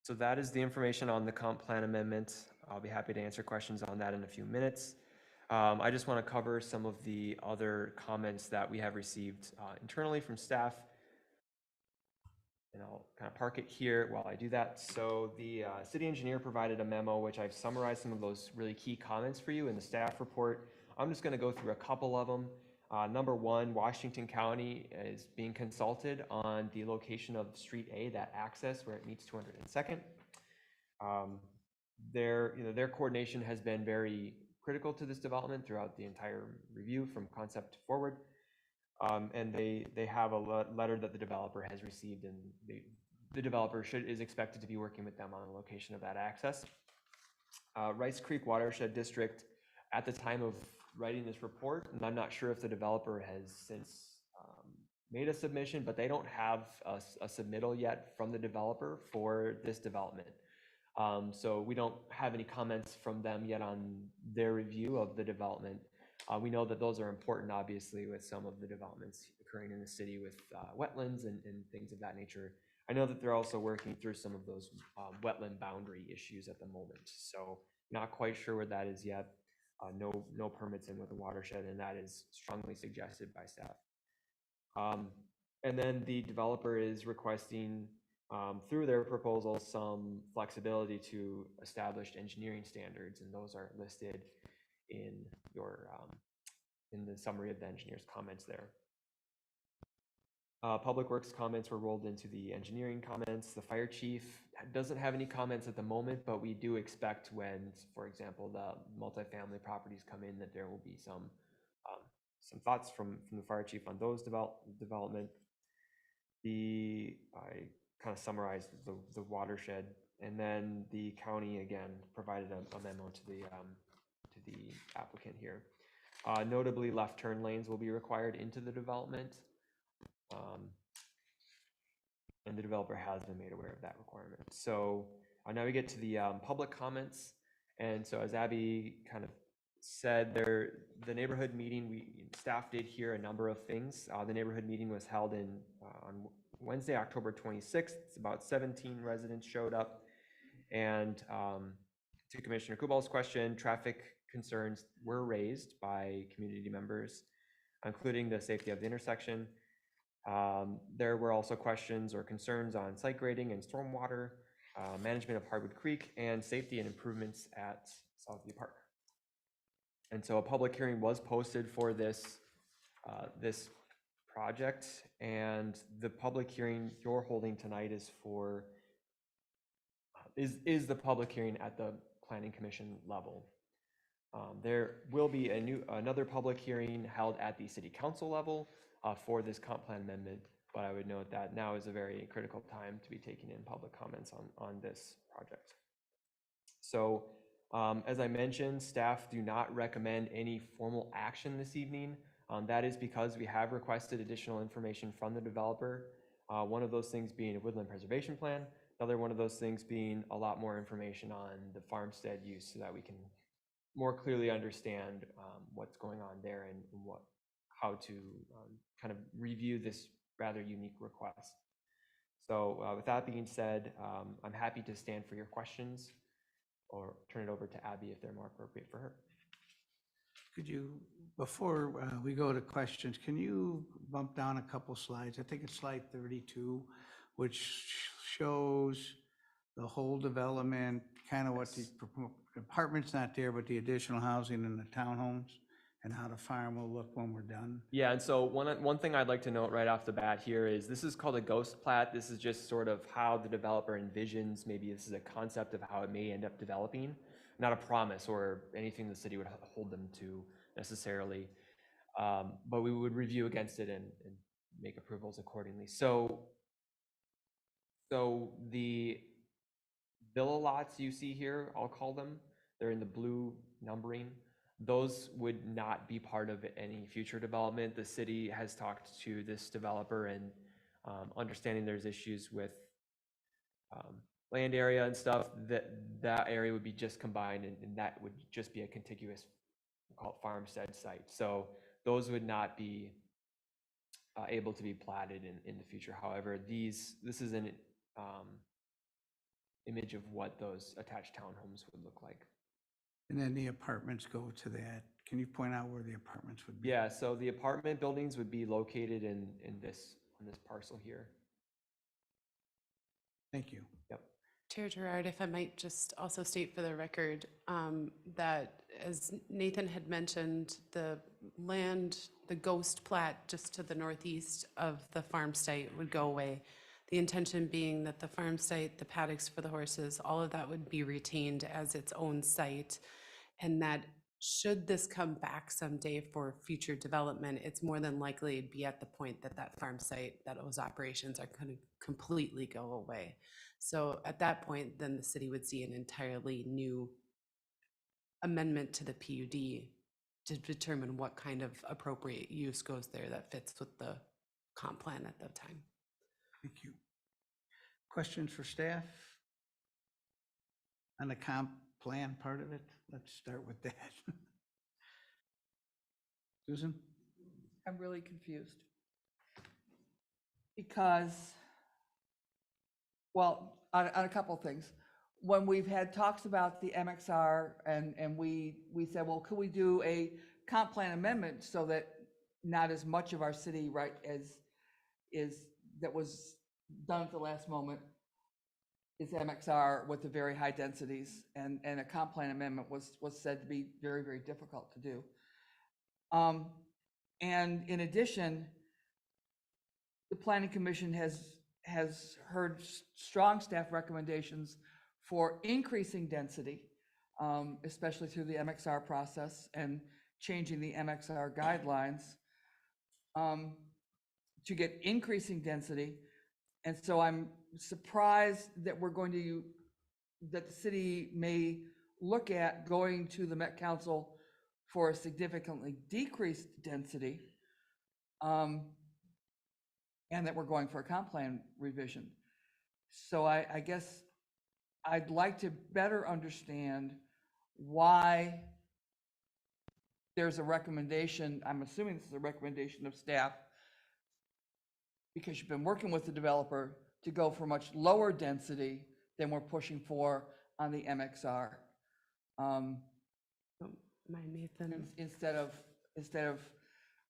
Speaker 12: So that is the information on the comp plan amendment. I'll be happy to answer questions on that in a few minutes. I just want to cover some of the other comments that we have received internally from staff. And I'll kind of park it here while I do that. So the city engineer provided a memo, which I've summarized some of those really key comments for you in the staff report. I'm just going to go through a couple of them. Number one, Washington County is being consulted on the location of Street A, that access where it meets 202nd. Their coordination has been very critical to this development throughout the entire review from concept forward. And they have a letter that the developer has received, and the developer is expected to be working with them on the location of that access. Rice Creek Watershed District, at the time of writing this report, and I'm not sure if the developer has since made a submission, but they don't have a submittal yet from the developer for this development. So we don't have any comments from them yet on their review of the development. We know that those are important, obviously, with some of the developments occurring in the city with wetlands and things of that nature. I know that they're also working through some of those wetland boundary issues at the moment. So not quite sure where that is yet. No permits in with the watershed, and that is strongly suggested by staff. And then the developer is requesting, through their proposal, some flexibility to established engineering standards, and those are listed in your in the summary of the engineer's comments there. Public Works comments were rolled into the engineering comments. The fire chief doesn't have any comments at the moment, but we do expect when, for example, the multifamily properties come in, that there will be some thoughts from the fire chief on those development. I kind of summarized the watershed, and then the county again provided a memo to the applicant here. Notably, left turn lanes will be required into the development. And the developer has been made aware of that requirement. So now we get to the public comments. And so as Abby kind of said, the neighborhood meeting, staff did hear a number of things. The neighborhood meeting was held on Wednesday, October 26th. About 17 residents showed up. And to Commissioner Kubal's question, traffic concerns were raised by community members, including the safety of the intersection. There were also questions or concerns on site grading and stormwater, management of Hardwood Creek, and safety and improvements at Southview Park. And so a public hearing was posted for this project, and the public hearing you're holding tonight is the public hearing at the Planning Commission level. There will be another public hearing held at the City Council level for this comp plan amendment, but I would note that now is a very critical time to be taking in public comments on this project. So as I mentioned, staff do not recommend any formal action this evening. That is because we have requested additional information from the developer. One of those things being a woodland preservation plan, another one of those things being a lot more information on the farmstead use so that we can more clearly understand what's going on there and how to kind of review this rather unique request. So with that being said, I'm happy to stand for your questions or turn it over to Abby if they're more appropriate for her.
Speaker 3: Could you, before we go to questions, can you bump down a couple slides? I think it's slide 32, which shows the whole development, kind of what the apartment's not there, but the additional housing and the townhomes, and how the farm will look when we're done.
Speaker 12: Yeah, and so one thing I'd like to note right off the bat here is this is called a ghost plat. This is just sort of how the developer envisions, maybe this is a concept of how it may end up developing, not a promise or anything the city would hold them to necessarily. But we would review against it and make approvals accordingly. So the villa lots you see here, I'll call them, they're in the blue numbering. Those would not be part of any future development. The city has talked to this developer and understanding there's issues with land area and stuff, that area would be just combined and that would just be a contiguous, we'll call it farmstead site. So those would not be able to be platted in the future. However, this is an image of what those attached townhomes would look like.
Speaker 3: And then the apartments go to that. Can you point out where the apartments would be?
Speaker 12: Yeah, so the apartment buildings would be located on this parcel here.
Speaker 3: Thank you.
Speaker 12: Yep.
Speaker 7: Chair Gerard, if I might just also state for the record that as Nathan had mentioned, the ghost plat just to the northeast of the farm site would go away. The intention being that the farm site, the paddocks for the horses, all of that would be retained as its own site. And that should this come back someday for future development, it's more than likely to be at the point that that farm site, that those operations are going to completely go away. So at that point, then the city would see an entirely new amendment to the PUD to determine what kind of appropriate use goes there that fits with the comp plan at that time.
Speaker 3: Thank you. Questions for staff on the comp plan part of it? Let's start with that. Susan?
Speaker 8: I'm really confused. Because, well, on a couple of things. When we've had talks about the MXR and we said, well, could we do a comp plan amendment so that not as much of our city, right, as is that was done at the last moment is MXR with the very high densities, and a comp plan amendment was said to be very, very difficult to do. And in addition, the Planning Commission has heard strong staff recommendations for increasing density, especially through the MXR process and changing the MXR guidelines to get increasing density. And so I'm surprised that that the city may look at going to the Met Council for a significantly decreased density, and that we're going for a comp plan revision. So I guess I'd like to better understand why there's a recommendation, I'm assuming this is a recommendation of staff, because you've been working with the developer to go for much lower density than we're pushing for on the MXR.
Speaker 7: Nathan.
Speaker 8: Instead of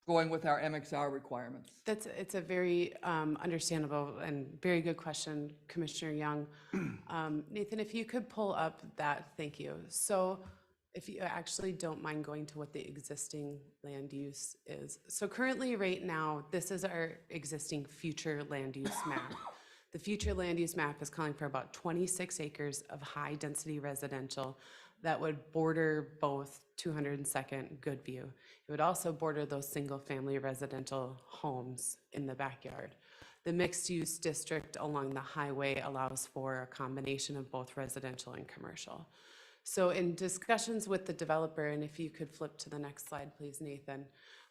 Speaker 8: going with our MXR requirements.
Speaker 7: It's a very understandable and very good question, Commissioner Young. Nathan, if you could pull up that, thank you. So if you actually don't mind going to what the existing land use is. So currently right now, this is our existing future land use map. The future land use map is calling for about 26 acres of high density residential that would border both 202nd Goodview. It would also border those single family residential homes in the backyard. The mixed use district along the highway allows for a combination of both residential and commercial. So in discussions with the developer, and if you could flip to the next slide, please, Nathan,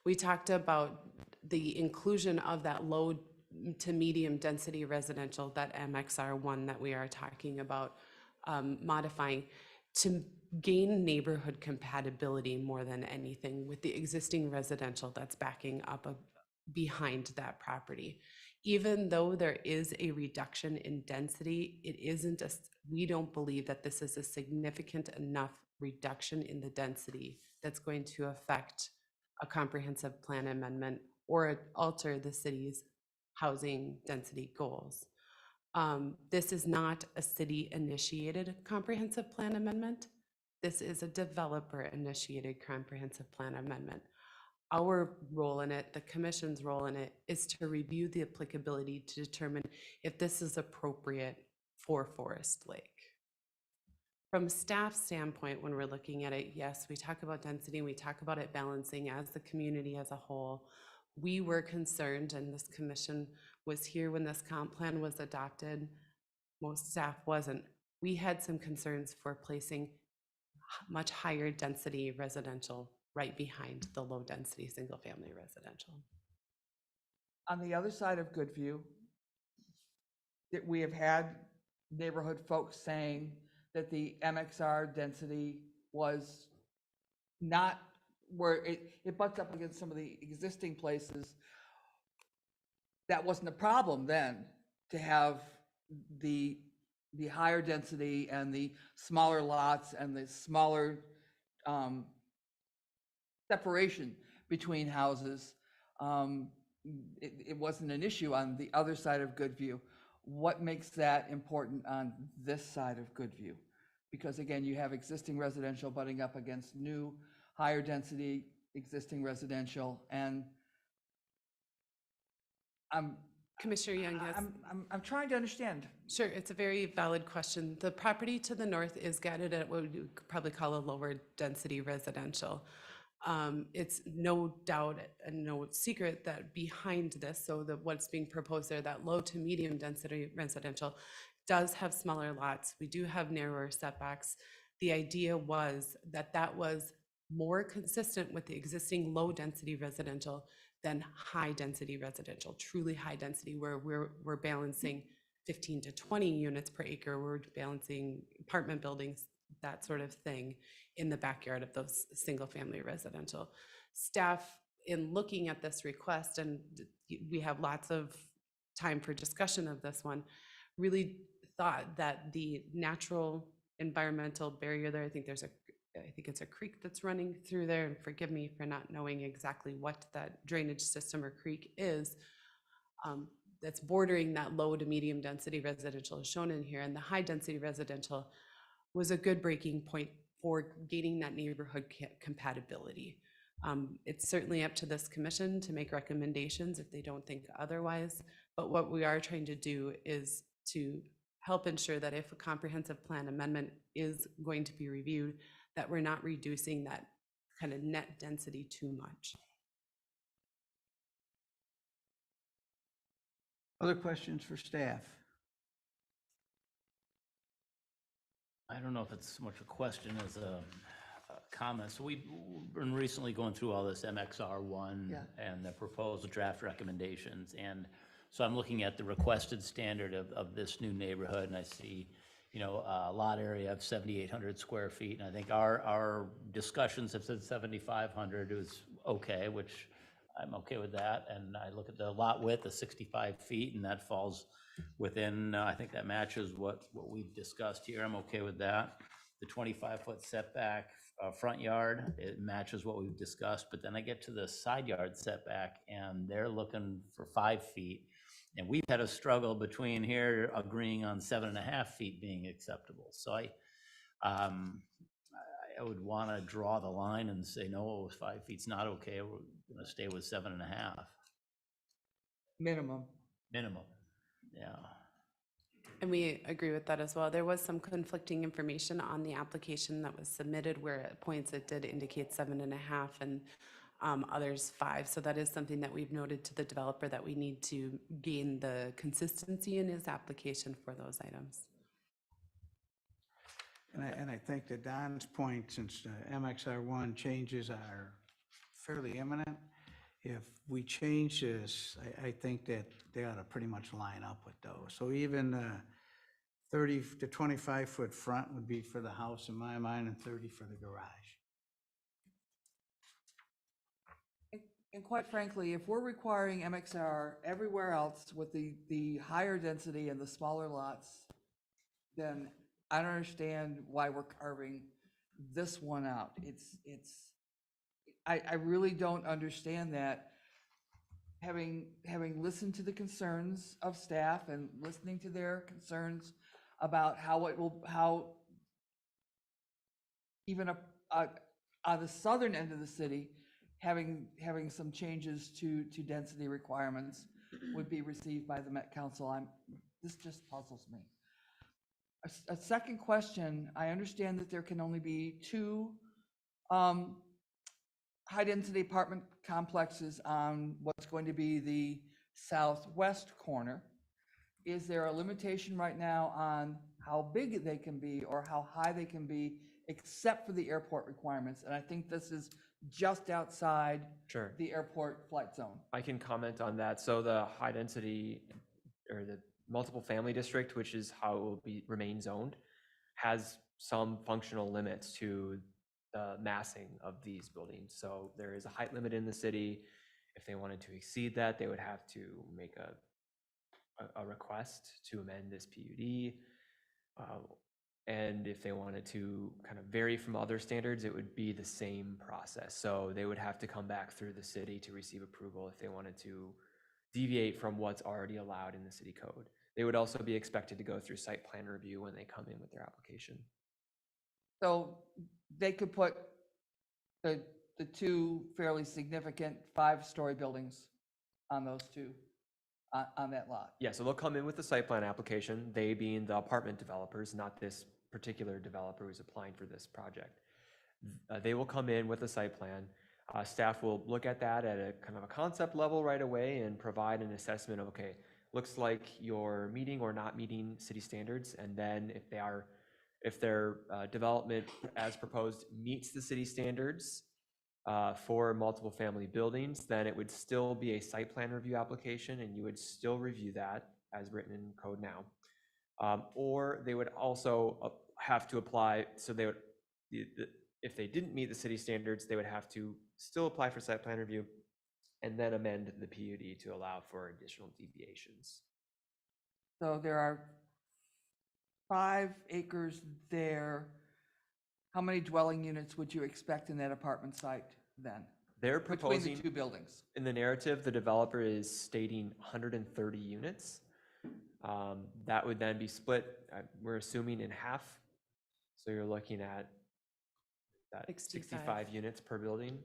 Speaker 7: we talked about the inclusion of that low to medium density residential, that MXR1 that we are talking about modifying, to gain neighborhood compatibility more than anything with the existing residential that's backing up behind that property. Even though there is a reduction in density, it isn't we don't believe that this is a significant enough reduction in the density that's going to affect a comprehensive plan amendment or alter the city's housing density goals. This is not a city-initiated comprehensive plan amendment. This is a developer-initiated comprehensive plan amendment. Our role in it, the commission's role in it, is to review the applicability to determine if this is appropriate for Forest Lake. From staff standpoint, when we're looking at it, yes, we talk about density and we talk about it balancing as the community as a whole. We were concerned, and this commission was here when this comp plan was adopted. Most staff wasn't. We had some concerns for placing much higher density residential right behind the low density single family residential.
Speaker 8: On the other side of Goodview, that we have had neighborhood folks saying that the MXR density was not where it butts up against some of the existing places. That wasn't a problem then, to have the higher density and the smaller lots and the smaller separation between houses. It wasn't an issue on the other side of Goodview. What makes that important on this side of Goodview? Because again, you have existing residential butting up against new, higher density existing residential, and
Speaker 7: Commissioner Young, yes.
Speaker 8: I'm trying to understand.
Speaker 7: Sure, it's a very valid question. The property to the north is guided at what we could probably call a lower density residential. It's no doubt and no secret that behind this, so what's being proposed there, that low to medium density residential does have smaller lots. We do have narrower setbacks. The idea was that that was more consistent with the existing low density residential than high density residential, truly high density, where we're balancing 15 to 20 units per acre. We're balancing apartment buildings, that sort of thing, in the backyard of those single family residential. Staff, in looking at this request, and we have lots of time for discussion of this one, really thought that the natural environmental barrier there, I think it's a creek that's running through there, and forgive me for not knowing exactly what that drainage system or creek is, that's bordering that low to medium density residential is shown in here, and the high density residential was a good breaking point for gaining that neighborhood compatibility. It's certainly up to this commission to make recommendations if they don't think otherwise, but what we are trying to do is to help ensure that if a comprehensive plan amendment is going to be reviewed, that we're not reducing that kind of net density too much.
Speaker 3: Other questions for staff?
Speaker 6: I don't know if it's so much a question as a comment. So we've been recently going through all this MXR1 and the proposed draft recommendations. And so I'm looking at the requested standard of this new neighborhood, and I see, a lot area of 7,800 square feet. And I think our discussions have said 7,500 is okay, which I'm okay with that. And I look at the lot width of 65 feet, and that falls within, I think that matches what we've discussed here. I'm okay with that. The 25-foot setback front yard, it matches what we've discussed. But then I get to the side yard setback, and they're looking for 5 feet. And we've had a struggle between here agreeing on 7.5 feet being acceptable. So I would want to draw the line and say, no, 5 feet's not okay. We're going to stay with 7.5.
Speaker 8: Minimum.
Speaker 6: Minimum, yeah.
Speaker 7: And we agree with that as well. There was some conflicting information on the application that was submitted where at points it did indicate 7.5 and others 5. So that is something that we've noted to the developer that we need to gain the consistency in his application for those items.
Speaker 3: And I think to Don's point, since MXR1 changes are fairly imminent, if we change this, I think that they ought to pretty much line up with those. So even 30 to 25-foot front would be for the house in my mind, and 30 for the garage.
Speaker 8: And quite frankly, if we're requiring MXR everywhere else with the higher density and the smaller lots, then I don't understand why we're carving this one out. I really don't understand that. Having listened to the concerns of staff and listening to their concerns about how even on the southern end of the city, having some changes to density requirements would be received by the Met Council. This just puzzles me. A second question, I understand that there can only be 2 high-density apartment complexes on what's going to be the southwest corner. Is there a limitation right now on how big they can be or how high they can be, except for the airport requirements? And I think this is just outside
Speaker 12: Sure.
Speaker 8: the airport flight zone.
Speaker 12: I can comment on that. So the high density or the multiple family district, which is how it will remain zoned, has some functional limits to the massing of these buildings. So there is a height limit in the city. If they wanted to exceed that, they would have to make a request to amend this PUD. And if they wanted to kind of vary from other standards, it would be the same process. So they would have to come back through the city to receive approval if they wanted to deviate from what's already allowed in the city code. They would also be expected to go through site plan review when they come in with their application.
Speaker 8: So they could put the 2 fairly significant 5-story buildings on those 2, on that lot.
Speaker 12: Yeah, so they'll come in with the site plan application, they being the apartment developers, not this particular developer who's applying for this project. They will come in with a site plan. Staff will look at that at a kind of a concept level right away and provide an assessment of, okay, looks like you're meeting or not meeting city standards. And then if their development as proposed meets the city standards for multiple family buildings, then it would still be a site plan review application and you would still review that as written in code now. Or they would also have to apply, so they would, if they didn't meet the city standards, they would have to still apply for site plan review and then amend the PUD to allow for additional deviations.
Speaker 8: So there are 5 acres there. How many dwelling units would you expect in that apartment site then?
Speaker 12: They're
Speaker 8: Between
Speaker 12: proposing,
Speaker 8: the 2 buildings?
Speaker 12: in the narrative, the developer is stating 130 units. That would then be split, we're assuming, in half. So you're looking at that 65 units per building.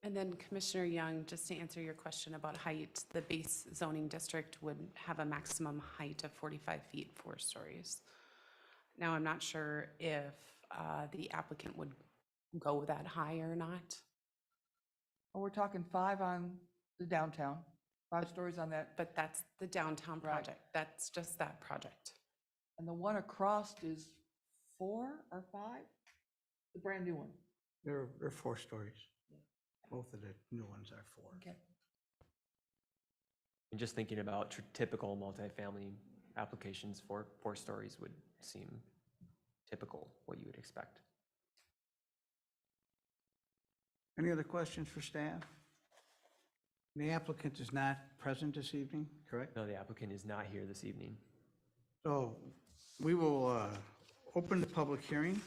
Speaker 7: And then Commissioner Young, just to answer your question about height, the base zoning district would have a maximum height of 45 feet, 4 stories. Now, I'm not sure if the applicant would go that high or not.
Speaker 8: Well, we're talking 5 on the downtown, 5 stories on that.
Speaker 7: But that's the downtown
Speaker 8: Right.
Speaker 7: project. That's just that project.
Speaker 8: And the one across is 4 or 5? The brand new one.
Speaker 3: They're 4 stories. Both of the new ones are 4.
Speaker 8: Okay.
Speaker 12: And just thinking about typical multifamily applications, 4 stories would seem typical, what you would expect.
Speaker 3: Any other questions for staff? The applicant is not present this evening, correct?
Speaker 12: No, the applicant is not here this evening.
Speaker 3: So we will open the public hearing.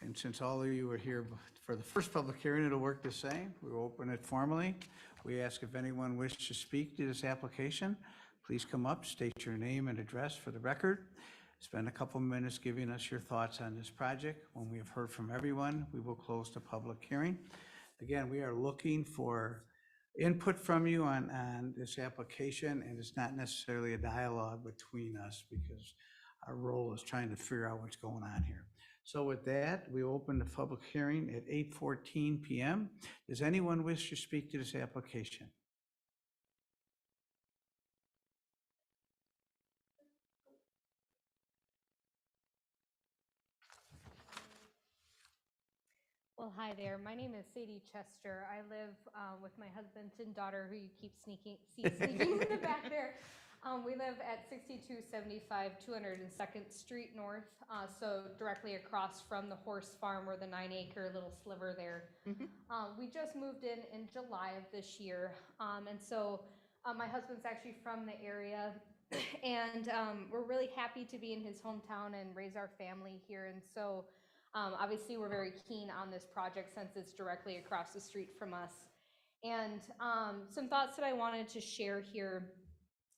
Speaker 3: And since all of you were here for the first public hearing, it'll work the same. We will open it formally. We ask if anyone wishes to speak to this application, please come up, state your name and address for the record. Spend a couple minutes giving us your thoughts on this project. When we have heard from everyone, we will close the public hearing. Again, we are looking for input from you on this application, and it's not necessarily a dialogue between us because our role is trying to figure out what's going on here. So with that, we open the public hearing at 8:14 p.m. Does anyone wish to speak to this application?
Speaker 13: Well, hi there. My name is Sadie Chester. I live with my husband and daughter, who you keep sneaking in the back there. We live at 6275 202nd Street North, so directly across from the horse farm or the 9-acre little sliver there. We just moved in July of this year, and so my husband's actually from the area, and we're really happy to be in his hometown and raise our family here. And so obviously we're very keen on this project since it's directly across the street from us. And some thoughts that I wanted to share here.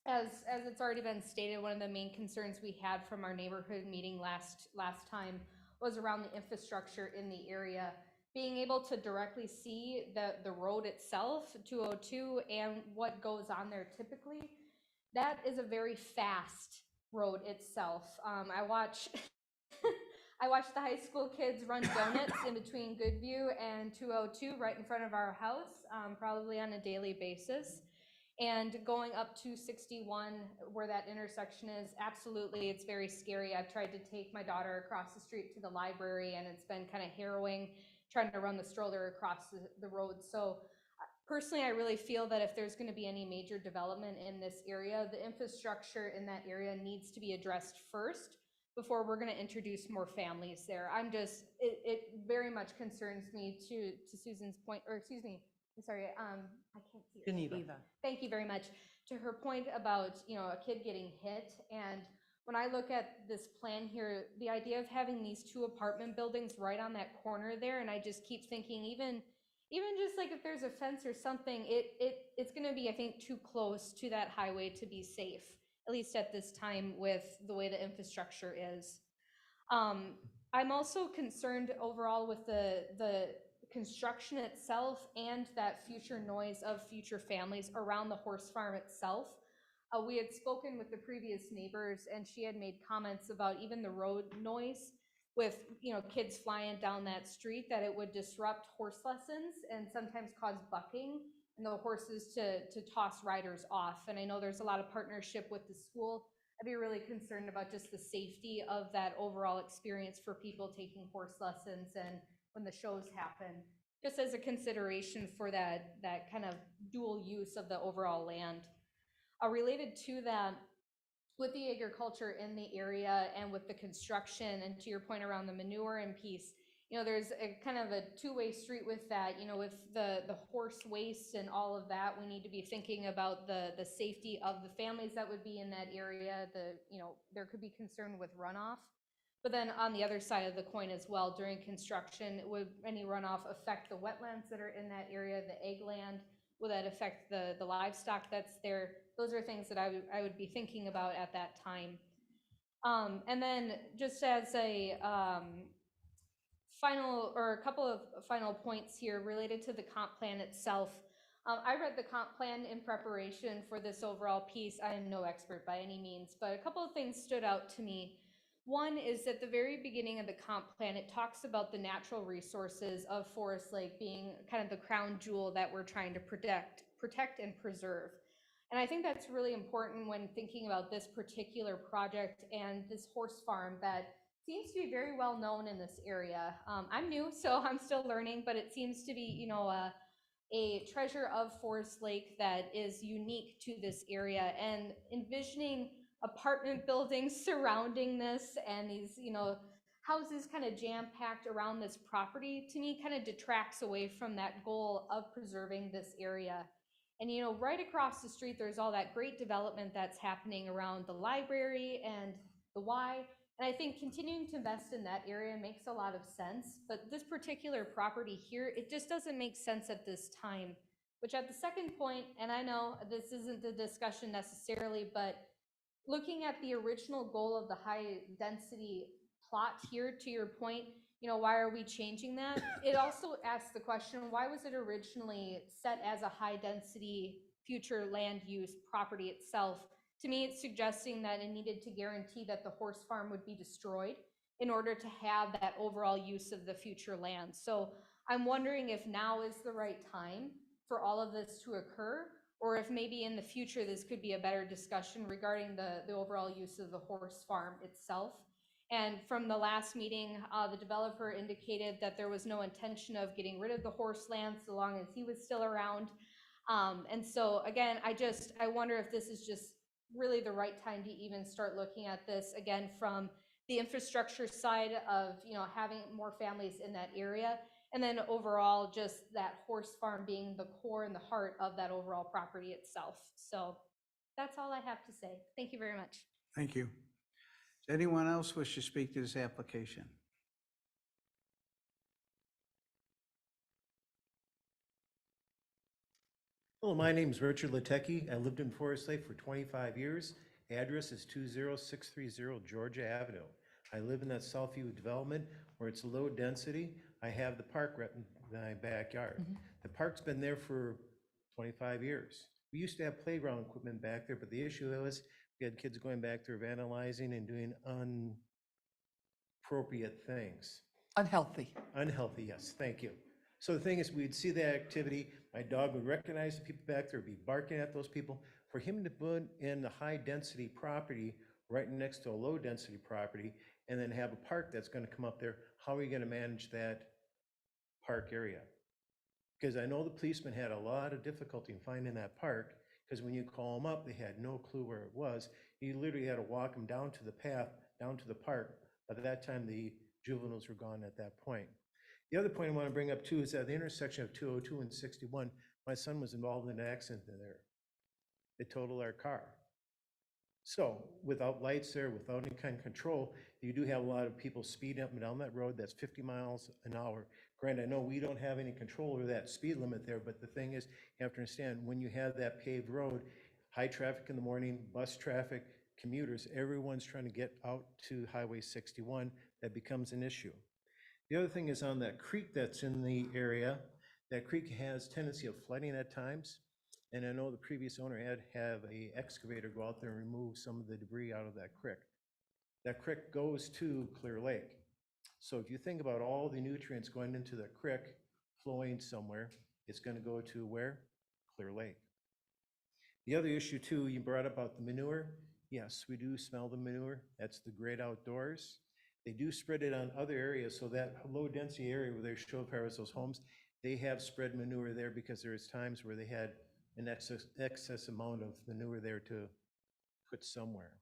Speaker 13: As it's already been stated, one of the main concerns we had from our neighborhood meeting last time was around the infrastructure in the area. Being able to directly see the road itself, 202, and what goes on there typically, that is a very fast road itself. I watch the high school kids run donuts in between Goodview and 202 right in front of our house, probably on a daily basis. And going up to 61, where that intersection is, absolutely, it's very scary. I've tried to take my daughter across the street to the library, and it's been kind of harrowing trying to run the stroller across the road. So personally, I really feel that if there's going to be any major development in this area, the infrastructure in that area needs to be addressed first before we're going to introduce more families there. It very much concerns me to Susan's point, or excuse me, I'm sorry, I can't see it.
Speaker 1: Geneva.
Speaker 13: Thank you very much. To her point about, a kid getting hit, and when I look at this plan here, the idea of having these 2 apartment buildings right on that corner there, and I just keep thinking, even just like if there's a fence or something, it's going to be, I think, too close to that highway to be safe, at least at this time with the way the infrastructure is. I'm also concerned overall with the construction itself and that future noise of future families around the horse farm itself. We had spoken with the previous neighbors, and she had made comments about even the road noise with kids flying down that street, that it would disrupt horse lessons and sometimes cause bucking and the horses to toss riders off. And I know there's a lot of partnership with the school. I'd be really concerned about just the safety of that overall experience for people taking horse lessons and when the shows happen, just as a consideration for that kind of dual use of the overall land. Related to that, with the agriculture in the area and with the construction, and to your point around the manure and piece, there's a kind of a two-way street with that. With the horse waste and all of that, we need to be thinking about the safety of the families that would be in that area. There could be concern with runoff. But then on the other side of the coin as well, during construction, would any runoff affect the wetlands that are in that area, the ag land? Will that affect the livestock that's there? Those are things that I would be thinking about at that time. And then just as a a couple of final points here related to the comp plan itself. I read the comp plan in preparation for this overall piece. I am no expert by any means, but a couple of things stood out to me. One is at the very beginning of the comp plan, it talks about the natural resources of Forest Lake being kind of the crown jewel that we're trying to protect and preserve. And I think that's really important when thinking about this particular project and this horse farm that seems to be very well known in this area. I'm new, so I'm still learning, but it seems to be, a treasure of Forest Lake that is unique to this area. And envisioning apartment buildings surrounding this and these, houses kind of jam-packed around this property, to me kind of detracts away from that goal of preserving this area. And right across the street, there's all that great development that's happening around the library and the Y. And I think continuing to invest in that area makes a lot of sense. But this particular property here, it just doesn't make sense at this time. Which at the second point, and I know this isn't the discussion necessarily, but looking at the original goal of the high density plot here, to your point, why are we changing that? It also asks the question, why was it originally set as a high density future land use property itself? To me, it's suggesting that it needed to guarantee that the horse farm would be destroyed in order to have that overall use of the future land. So I'm wondering if now is the right time for all of this to occur, or if maybe in the future this could be a better discussion regarding the overall use of the horse farm itself. And from the last meeting, the developer indicated that there was no intention of getting rid of the horse land so long as he was still around. And so again, I wonder if this is just really the right time to even start looking at this again from the infrastructure side of, having more families in that area. And then overall, just that horse farm being the core and the heart of that overall property itself. So that's all I have to say. Thank you very much.
Speaker 3: Thank you. Does anyone else wish to speak to this application?
Speaker 14: Hello, my name is Richard Latecki. I lived in Forest Lake for 25 years. Address is 20630 Georgia Avenue. I live in that Southview development where it's low density. I have the park right in my backyard. The park's been there for 25 years. We used to have playground equipment back there, but the issue was we had kids going back there vandalizing and doing inappropriate things.
Speaker 8: Unhealthy.
Speaker 14: Unhealthy, yes, thank you. So the thing is, we'd see that activity, my dog would recognize the people back there, be barking at those people. For him to put in the high-density property right next to a low-density property, and then have a park that's gonna come up there, how are you gonna manage that park area? Because I know the policemen had a lot of difficulty in finding that park, because when you call them up, they had no clue where it was. You literally had to walk them down to the path, down to the park. By that time, the juveniles were gone at that point. The other point I want to bring up too is at the intersection of 202 and 61, my son was involved in an accident there. It totaled our car. So without lights there, without any kind of control, you do have a lot of people speeding up and down that road that's 50 miles an hour. Granted, I know we don't have any control over that speed limit there, but the thing is, you have to understand, when you have that paved road, high traffic in the morning, bus traffic, commuters, everyone's trying to get out to Highway 61, that becomes an issue. The other thing is on that creek that's in the area, that creek has tendency of flooding at times. And I know the previous owner had have a excavator go out there and remove some of the debris out of that creek. That creek goes to Clear Lake. So if you think about all the nutrients going into the creek, flowing somewhere, it's gonna go to where? Clear Lake. The other issue too, you brought up about the manure. Yes, we do smell the manure. That's the great outdoors. They do spread it on other areas, so that low density area where they show as those homes, they have spread manure there because there's times where they had an excess amount of manure there to put somewhere.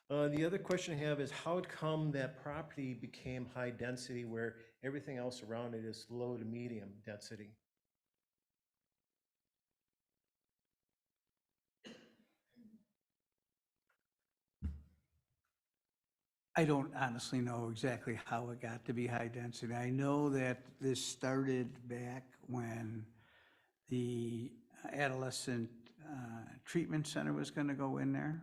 Speaker 14: The other question I have is how come that property became high density where everything else around it is low to medium density?
Speaker 3: I don't honestly know exactly how it got to be high density. I know that this started back when the adolescent treatment center was going to go in there.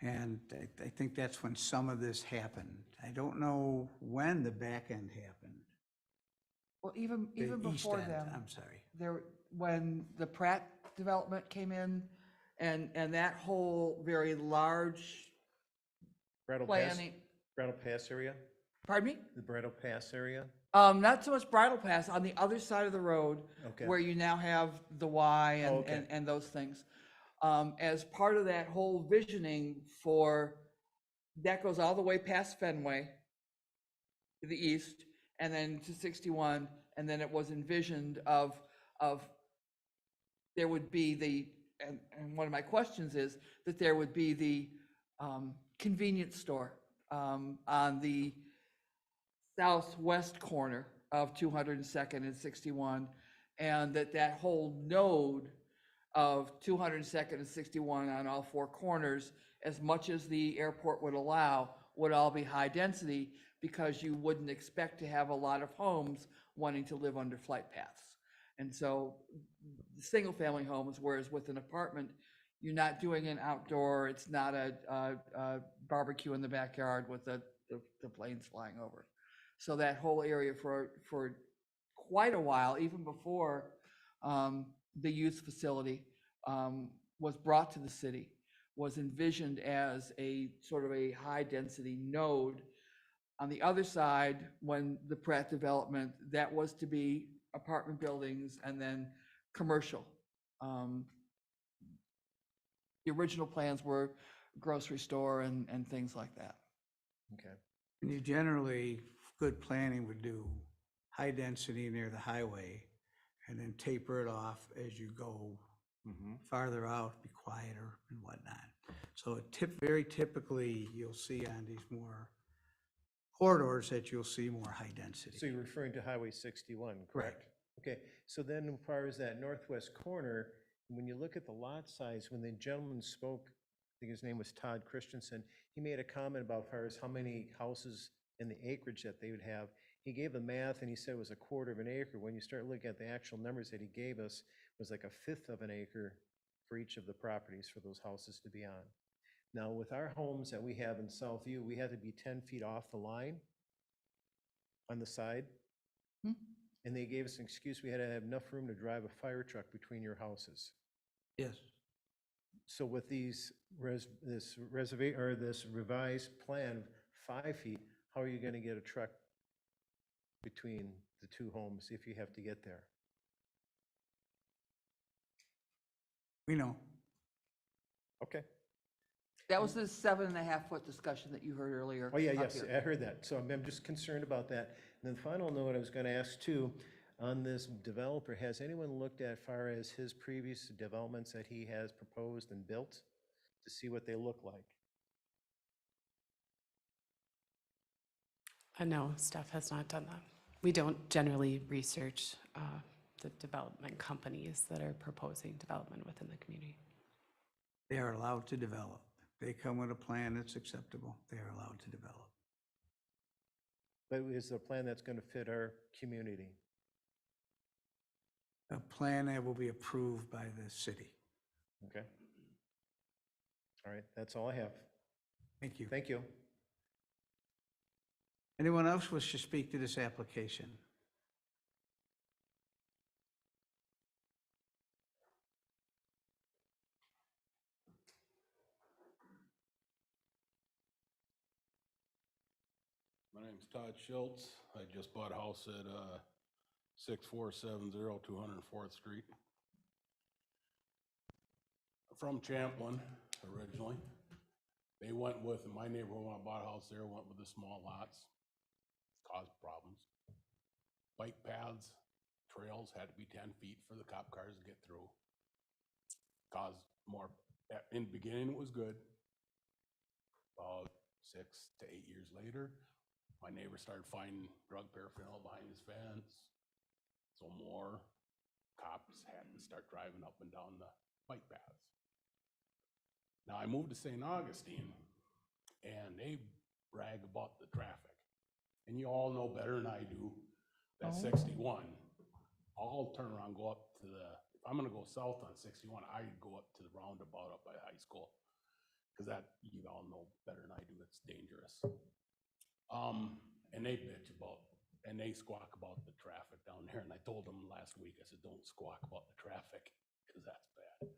Speaker 3: And I think that's when some of this happened. I don't know when the back end happened.
Speaker 8: Well, even
Speaker 3: The east
Speaker 8: before
Speaker 3: end,
Speaker 8: them,
Speaker 3: I'm sorry.
Speaker 8: when the Pratt development came in, and that whole very large
Speaker 14: Brattle Pass,
Speaker 8: planning,
Speaker 14: Brattle Pass area?
Speaker 8: pardon me?
Speaker 14: The Brattle Pass area?
Speaker 8: Not so much Bridle Pass, on the other side of the road,
Speaker 14: Okay.
Speaker 8: where you now have the Y
Speaker 14: Oh, okay.
Speaker 8: and those things. As part of that whole visioning that goes all the way past Fenway to the east, and then to 61, and then it was envisioned of there would be and one of my questions is that there would be the convenience store on the southwest corner of 202nd and 61, and that whole node of 202nd and 61 on all four corners, as much as the airport would allow, would all be high density, because you wouldn't expect to have a lot of homes wanting to live under flight paths. And so single family homes, whereas with an apartment, you're not doing an outdoor, it's not a barbecue in the backyard with the planes flying over. So that whole area for quite a while, even before the youth facility was brought to the city, was envisioned as a sort of a high density node. On the other side, when the Pratt development, that was to be apartment buildings and then commercial. The original plans were grocery store and things like that.
Speaker 14: Okay.
Speaker 3: And you generally, good planning would do high density near the highway and then taper it off as you go farther out, be quieter and whatnot. So very typically, you'll see on these more corridors that you'll see more high density.
Speaker 14: So you're referring to Highway 61, correct? Okay, so then as far as that northwest corner, when you look at the lot size, when the gentleman spoke, I think his name was Todd Christensen, he made a comment about as far as how many houses in the acreage that they would have. He gave the math and he said it was a quarter of an acre. When you start looking at the actual numbers that he gave us, it was like a fifth of an acre for each of the properties for those houses to be on. Now, with our homes that we have in Southview, we have to be 10 feet off the line on the side. And they gave us an excuse, we had to have enough room to drive a fire truck between your houses.
Speaker 3: Yes.
Speaker 14: So with this revised plan, 5 feet, how are you going to get a truck between the two homes if you have to get there?
Speaker 3: We know.
Speaker 14: Okay.
Speaker 8: That was the 7.5-foot discussion that you heard earlier.
Speaker 14: Oh, yeah,
Speaker 8: up
Speaker 14: yes,
Speaker 8: here.
Speaker 14: I heard that. So I'm just concerned about that. And then final note I was going to ask too, on this developer, has anyone looked at far as his previous developments that he has proposed and built to see what they look like?
Speaker 7: No, staff has not done that. We don't generally research the development companies that are proposing development within the community.
Speaker 3: They are allowed to develop. They come with a plan that's acceptable. They are allowed to develop.
Speaker 14: But is there a plan that's going to fit our community?
Speaker 3: A plan that will be approved by the city.
Speaker 14: Okay. All right, that's all I have.
Speaker 3: Thank you.
Speaker 14: Thank you.
Speaker 3: Anyone else wish to speak to this application?
Speaker 15: My name's Todd Schultz. I just bought a house at 6470 204th Street. From Champlin originally. They went with, in my neighborhood, when I bought a house there, went with the small lots. Caused problems. Bike paths, trails had to be 10 feet for the cop cars to get through. Caused more, in the beginning it was good. About 6 to 8 years later, my neighbor started finding drug paraphernalia behind his fence. So more cops had to start driving up and down the bike paths. Now I moved to St. Augustine and they brag about the traffic. And you all know better than I do, that 61, I'll turn around, go up to if I'm gonna go south on 61, I'd go up to the roundabout up by high school. Cause that, you all know better than I do, it's dangerous. And they bitch about, and they squawk about the traffic down there. And I told them last week, I said, don't squawk about the traffic, cause that's bad.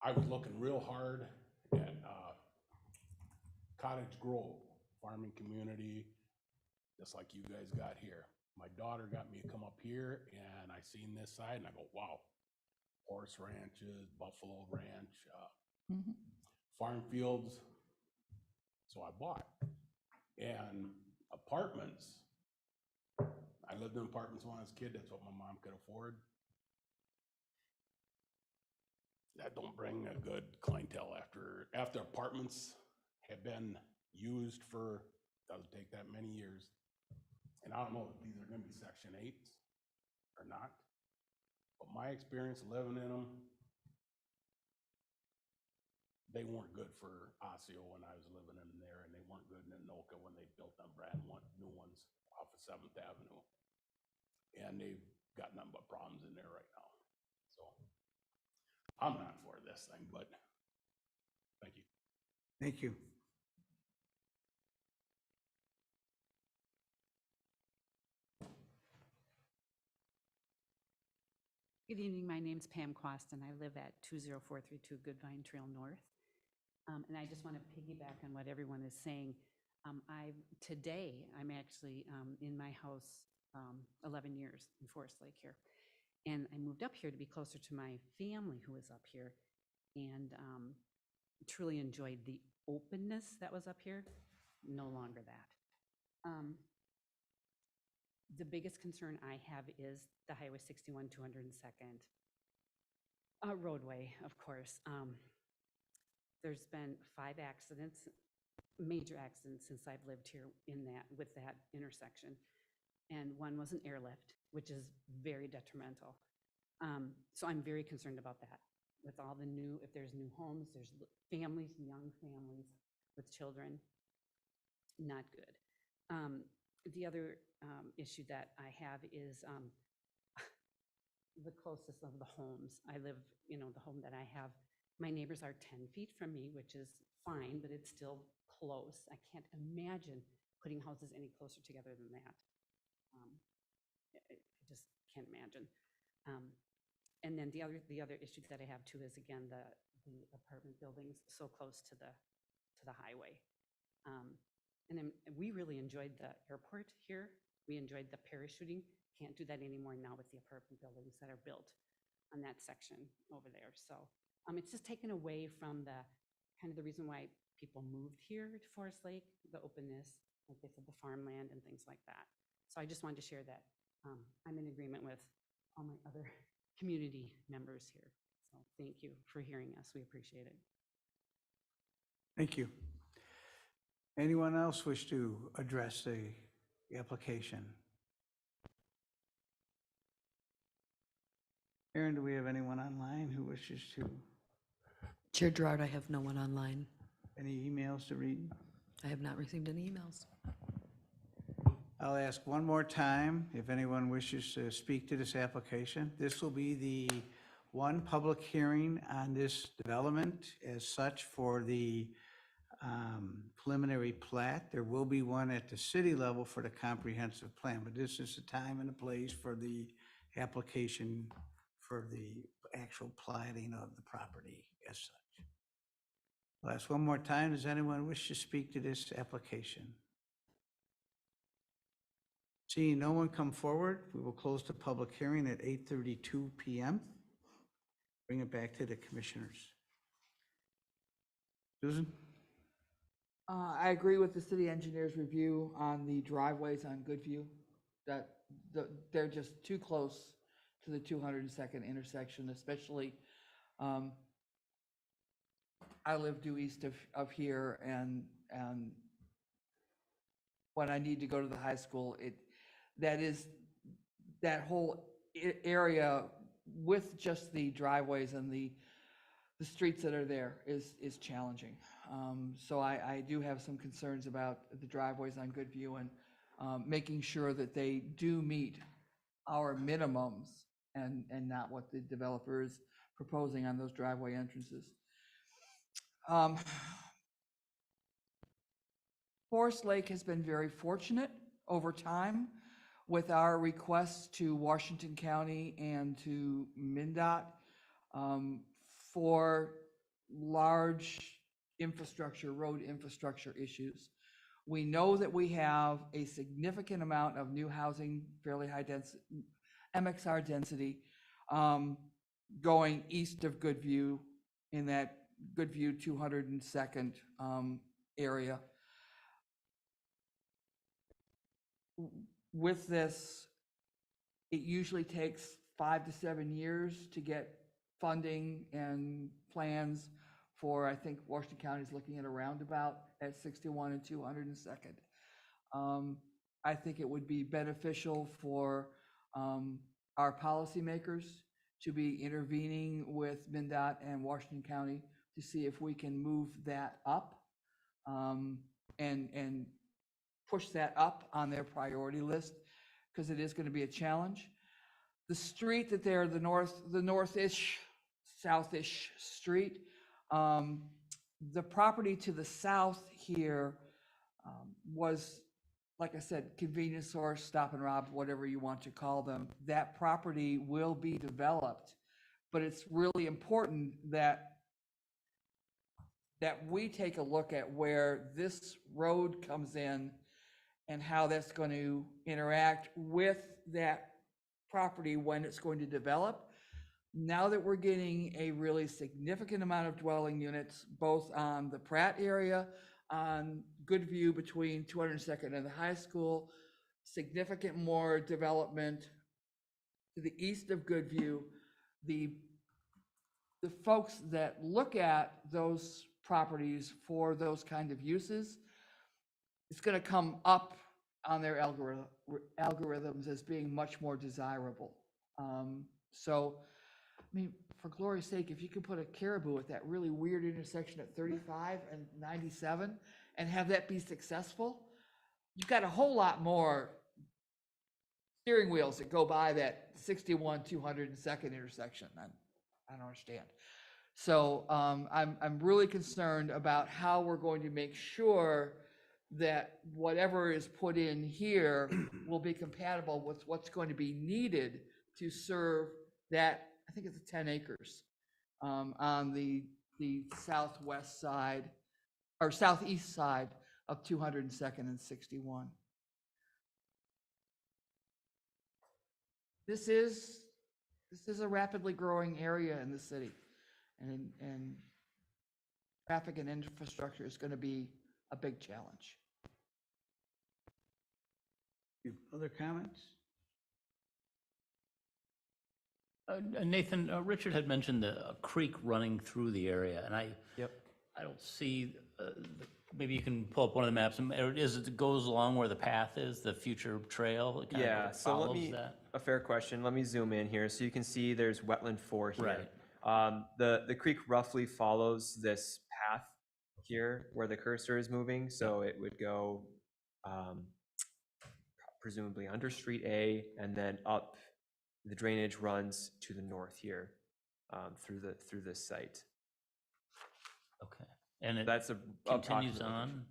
Speaker 15: I was looking real hard at Cottage Grove, farming community, just like you guys got here. My daughter got me to come up here and I seen this side and I go, wow. Horse ranches, buffalo ranch, farm fields. So I bought. And apartments, I lived in apartments when I was a kid, that's what my mom could afford. That don't bring a good clientele after apartments have been used for, doesn't take that many years. And I don't know if these are gonna be Section 8s or not, but my experience living in them, they weren't good for Osseo when I was living in there, and they weren't good in Anoka when they built them brand new ones off of 7th Avenue. And they've got nothing but problems in there right now. So I'm not for this thing, but thank you.
Speaker 3: Thank you.
Speaker 16: Good evening, my name's Pam Quaston. I live at 20432 Goodvine Trail North. And I just want to piggyback on what everyone is saying. Today, I'm actually in my house 11 years in Forest Lake here. And I moved up here to be closer to my family who is up here. And truly enjoyed the openness that was up here, no longer that. The biggest concern I have is the Highway 61 202nd roadway, of course. There's been 5 accidents, major accidents since I've lived here with that intersection. And one was an airlift, which is very detrimental. So I'm very concerned about that. With all the if there's new homes, there's families, young families with children, not good. The other issue that I have is the closest of the homes. I live, the home that I have, my neighbors are 10 feet from me, which is fine, but it's still close. I can't imagine putting houses any closer together than that. I just can't imagine. And then the other issue that I have too is, again, the apartment buildings so close to the highway. And then we really enjoyed the airport here. We enjoyed the parachuting. Can't do that anymore now with the apartment buildings that are built on that section over there. So it's just taken away from the kind of the reason why people moved here to Forest Lake, the openness, like they said, the farmland and things like that. So I just wanted to share that. I'm in agreement with all my other community members here. So thank you for hearing us. We appreciate it.
Speaker 3: Thank you. Anyone else wish to address the application? Aaron, do we have anyone online who wishes to?
Speaker 4: Chair Gerard, I have no one online.
Speaker 3: Any emails to read?
Speaker 4: I have not received any emails.
Speaker 3: I'll ask one more time if anyone wishes to speak to this application. This will be the one public hearing on this development as such for the preliminary plat. There will be one at the city level for the comprehensive plan, but this is the time and the place for the application for the actual platting of the property as such. I'll ask one more time, does anyone wish to speak to this application? Seeing no one come forward, we will close the public hearing at 8:32 p.m. Bring it back to the commissioners. Susan?
Speaker 8: I agree with the city engineer's review on the driveways on Goodview, that they're just too close to the 202nd intersection, especially, I live due east of here, and when I need to go to the high school, that whole area with just the driveways and the streets that are there is challenging. So I do have some concerns about the driveways on Goodview and making sure that they do meet our minimums and not what the developer is proposing on those driveway entrances. Forest Lake has been very fortunate over time with our requests to Washington County and to MnDOT for large infrastructure, road infrastructure issues. We know that we have a significant amount of new housing, fairly high density, MXR density, going east of Goodview in that Goodview 202nd area. With this, it usually takes 5 to 7 years to get funding and plans for, I think Washington County is looking at a roundabout at 61 and 202nd. I think it would be beneficial for our policymakers to be intervening with MnDOT and Washington County to see if we can move that up and push that up on their priority list, because it is going to be a challenge. The street that they're the northish, southish street, the property to the south here was, like I said, convenience store, stop and rob, whatever you want to call them. That property will be developed, but it's really important that we take a look at where this road comes in and how that's going to interact with that property when it's going to develop. now that we're getting a really significant amount of dwelling units, both on the Pratt area, on Goodview between 202nd and the high school, significant more development to the east of Goodview, the folks that look at those properties for those kind of uses, it's gonna come up on their algorithms as being much more desirable. So, I mean, for glory's sake, if you could put a Caribou at that really weird intersection at 35 and 97 and have that be successful, you've got a whole lot more steering wheels that go by that 61, 202nd intersection. I don't understand. So I'm really concerned about how we're going to make sure that whatever is put in here will be compatible with what's going to be needed to serve that, I think it's 10 acres on the southwest side, or southeast side of 202nd and 61. This is a rapidly growing area in the city, and traffic and infrastructure is going to be a big challenge.
Speaker 3: Other comments?
Speaker 6: Nathan, Richard had mentioned a creek running through the area, and I don't see, maybe you can pull up one of the maps, it goes along where the path is, the future trail? It kind of
Speaker 12: Yeah, so let
Speaker 6: follows
Speaker 12: me,
Speaker 6: that?
Speaker 12: a fair question. Let me zoom in here. So you can see there's wetland 4 here. Right. The creek roughly follows this path here where the cursor is moving. So it would go presumably under Street A and then up. The drainage runs to the north here through this site.
Speaker 6: Okay. And it
Speaker 12: That's a
Speaker 6: continues
Speaker 12: approximate
Speaker 6: on?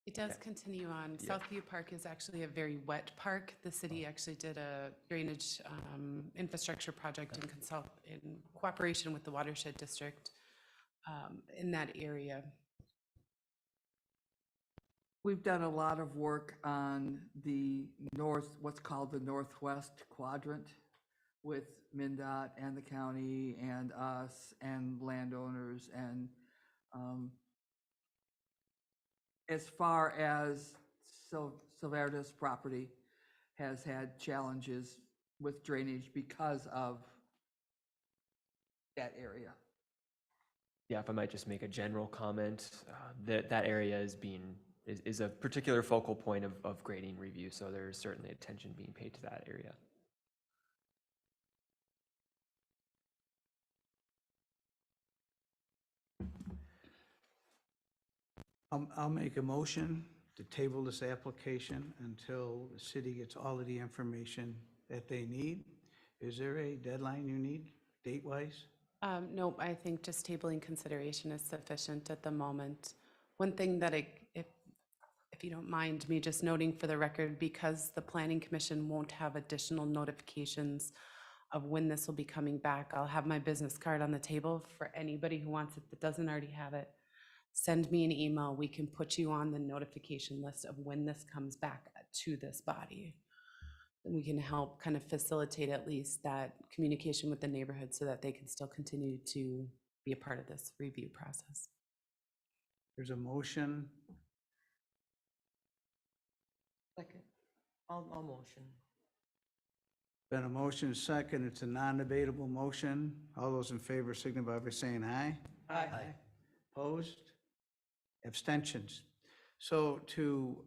Speaker 7: It does continue on. Southview Park is actually a very wet park. The city actually did a drainage infrastructure project in cooperation with the Watershed District in that area.
Speaker 8: We've done a lot of work on the what's called the northwest quadrant with MnDOT and the county and us and landowners, and as far as Silverda's property has had challenges with drainage because of that area.
Speaker 12: Yeah, if I might just make a general comment, that area is a particular focal point of grading review, so there's certainly attention being paid to that area.
Speaker 3: I'll make a motion to table this application until the city gets all of the information that they need. Is there a deadline you need, date-wise?
Speaker 7: No, I think just tabling consideration is sufficient at the moment. One thing that if you don't mind me just noting for the record, because the Planning Commission won't have additional notifications of when this will be coming back, I'll have my business card on the table for anybody who wants it that doesn't already have it. Send me an email. We can put you on the notification list of when this comes back to this body. And we can help kind of facilitate at least that communication with the neighborhood so that they can still continue to be a part of this review process.
Speaker 3: There's a motion.
Speaker 1: Second. I'll motion.
Speaker 3: Been a motion, second. It's a non-debatable motion. All those in favor signify by saying aye.
Speaker 1: Aye.
Speaker 3: Opposed? Abstentions. So to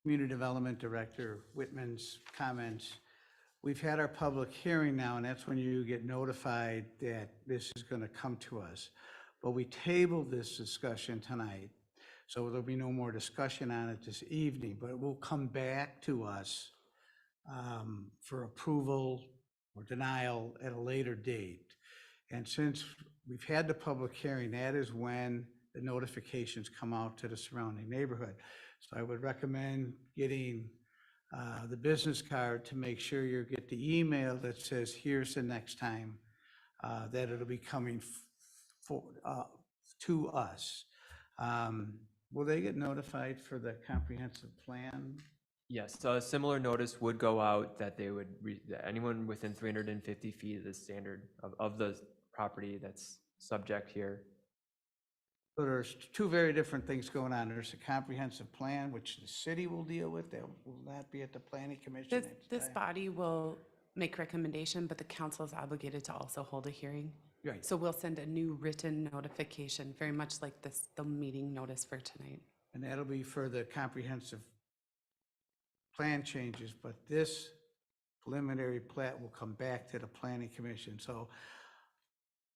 Speaker 3: Community Development Director Whitman's comments, we've had our public hearing now, and that's when you get notified that this is going to come to us. But we tabled this discussion tonight, so there'll be no more discussion on it this evening, but it will come back to us for approval or denial at a later date. And since we've had the public hearing, that is when the notifications come out to the surrounding neighborhood. So I would recommend getting the business card to make sure you get the email that says, here's the next time that it'll be coming to us. Will they get notified for the comprehensive plan?
Speaker 12: Yes, so a similar notice would go out that they would, that anyone within 350 feet of the standard of the property that's subject here.
Speaker 3: So there's two very different things going on. There's a comprehensive plan, which the city will deal with, that will not be at the planning commission.
Speaker 7: This body will make recommendation, but the council is obligated to also hold a hearing.
Speaker 3: Right.
Speaker 7: So we'll send a new written notification, very much like this, the meeting notice for tonight.
Speaker 3: And that'll be for the comprehensive plan changes, but this preliminary plat will come back to the planning commission. So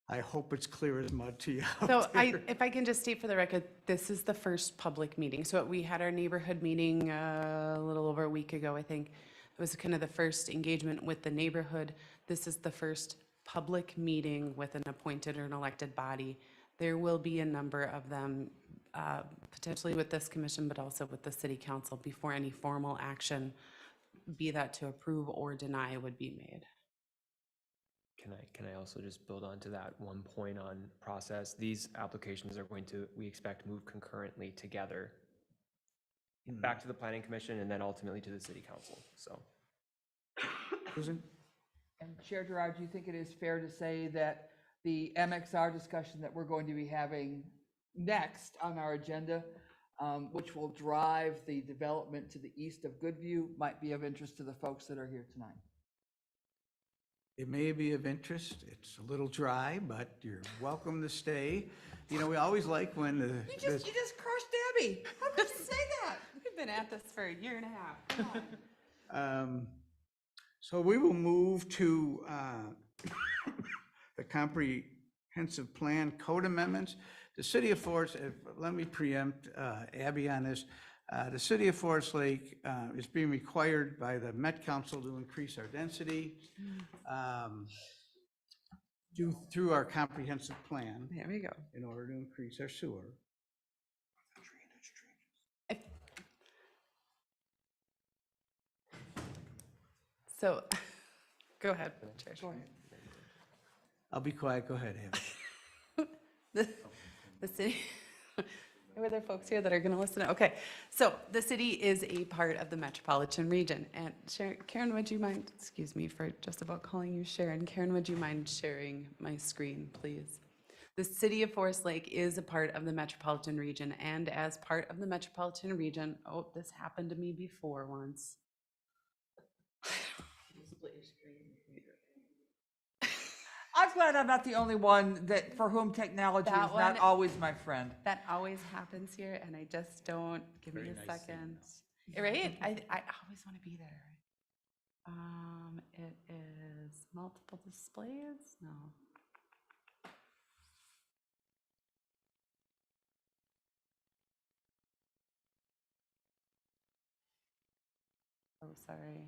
Speaker 3: I hope it's clear as mud to you out
Speaker 7: So
Speaker 3: there.
Speaker 7: if I can just state for the record, this is the first public meeting. So we had our neighborhood meeting a little over a week ago, I think. It was kind of the first engagement with the neighborhood. This is the first public meeting with an appointed or an elected body. There will be a number of them, potentially with this commission, but also with the city council before any formal action, be that to approve or deny, would be made.
Speaker 12: Can I also just build on to that one point on process? These applications are going to, we expect, move concurrently together back to the planning commission and then ultimately to the city council, so.
Speaker 3: Susan?
Speaker 8: And Chair Gerard, do you think it is fair to say that the MXR discussion that we're going to be having next on our agenda, which will drive the development to the east of Goodview, might be of interest to the folks that are here tonight?
Speaker 3: It may be of interest. It's a little dry, but you're welcome to stay. You know, we always like when the.
Speaker 8: You just crushed Debbie. How could you say that?
Speaker 7: We've been at this for a year and a half. Come on.
Speaker 3: So we will move to the comprehensive plan code amendments. The city of Forest, let me preempt Abby on this. The city of Forest Lake is being required by the Met Council to increase our density through our comprehensive plan.
Speaker 7: There we go.
Speaker 3: In order to increase our sewer.
Speaker 7: So, go ahead, Chair.
Speaker 8: Go ahead.
Speaker 3: I'll be quiet, go ahead, Abby.
Speaker 7: The city, are there folks here that are gonna listen? Okay, so the city is a part of the metropolitan region, and Karen, would you mind, excuse me for just about calling you Sharon, Karen, would you mind sharing my screen, please? The city of Forest Lake is a part of the metropolitan region, and as part of the metropolitan region, oh, this happened to me before once.
Speaker 8: I'm glad I'm not the only one that, for whom technology
Speaker 7: That
Speaker 8: is not
Speaker 7: one-
Speaker 8: always my friend.
Speaker 7: That always happens here, and I just don't, give me a second. Right, I always want to be there. It is multiple displays, no. Oh, sorry.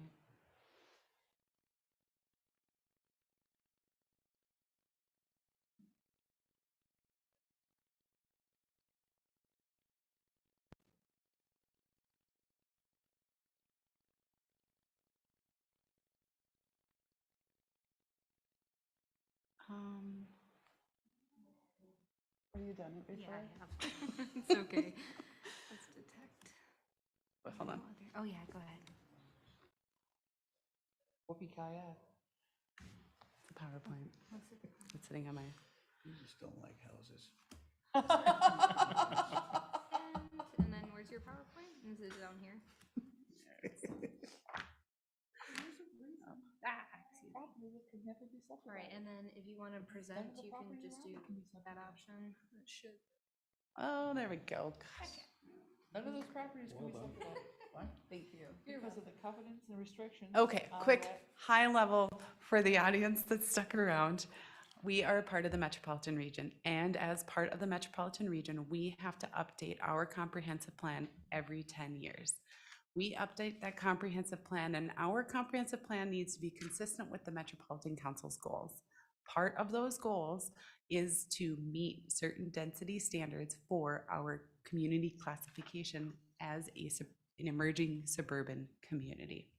Speaker 7: Have you done it before?
Speaker 13: Yeah, I have. It's okay. Let's detect.
Speaker 7: Wait, hold on.
Speaker 13: Oh, yeah, go ahead.
Speaker 8: Whoopie Kaya.
Speaker 7: It's a PowerPoint. It's sitting on my.
Speaker 3: You just don't like houses.
Speaker 13: And then where's your PowerPoint? Is it down here? All right, and then if you want to present, you can just do that option. It should.
Speaker 7: Oh, there we go.
Speaker 8: None of those properties can be subdivided. Thank you. Because of the covenants and restrictions.
Speaker 7: Okay,
Speaker 8: on
Speaker 7: quick,
Speaker 8: that.
Speaker 7: high level for the audience that stuck around. We are a part of the metropolitan region, and as part of the metropolitan region, we have to update our comprehensive plan every 10 years. We update that comprehensive plan, and our comprehensive plan needs to be consistent with the Metropolitan Council's goals. Part of those goals is to meet certain density standards for our community classification as an emerging suburban community.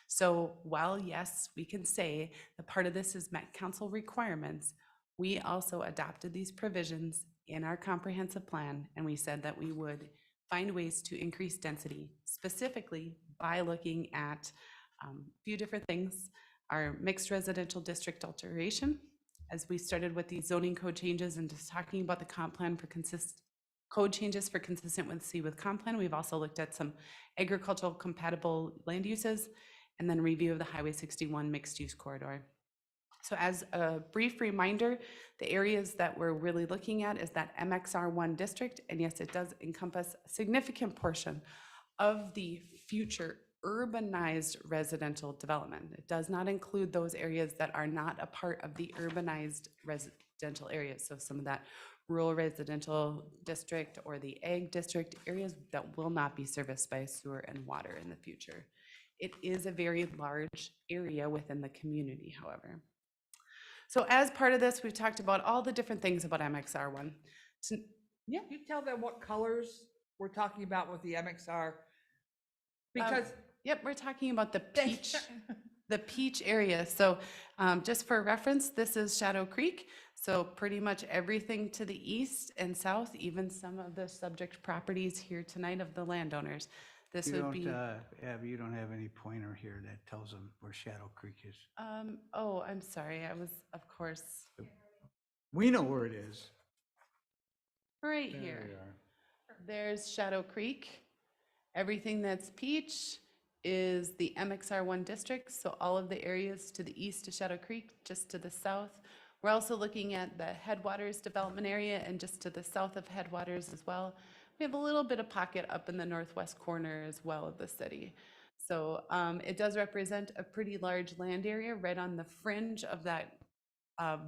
Speaker 7: So while yes, we can say that part of this is Met Council requirements, we also adopted these provisions in our comprehensive plan, and we said that we would find ways to increase density specifically by looking at a few different things. Our mixed residential district alteration, as we started with these zoning code changes and just talking about the comp plan for code changes for consistency with comp plan. We've also looked at some agricultural compatible land uses and then review of the Highway 61 mixed use corridor. So as a brief reminder, the areas that we're really looking at is that MXR1 district. And yes, it does encompass a significant portion of the future urbanized residential development. It does not include those areas that are not a part of the urbanized residential areas. So some of that rural residential district or the ag district areas that will not be serviced by sewer and water in the future. It is a very large area within the community, however. So as part of this, we've talked about all the different things about MXR1. So, yeah.
Speaker 8: Can you tell them what colors we're talking about with the MXR? Because
Speaker 7: Yep, we're talking about the peach area. So just for reference, this is Shadow Creek. So pretty much everything to the east and south, even some of the subject properties here tonight of the landowners. This would be.
Speaker 3: Abby, you don't have any pointer here that tells them where Shadow Creek is.
Speaker 7: Oh, I'm sorry. I was, of course,
Speaker 3: We know where it is.
Speaker 7: right
Speaker 5: There
Speaker 7: here.
Speaker 5: we are.
Speaker 7: There's Shadow Creek. Everything that's peach is the MXR1 district. So all of the areas to the east of Shadow Creek, just to the south. We're also looking at the Headwaters development area and just to the south of Headwaters as well. We have a little bit of pocket up in the northwest corner as well of the city. So it does represent a pretty large land area right on the fringe of that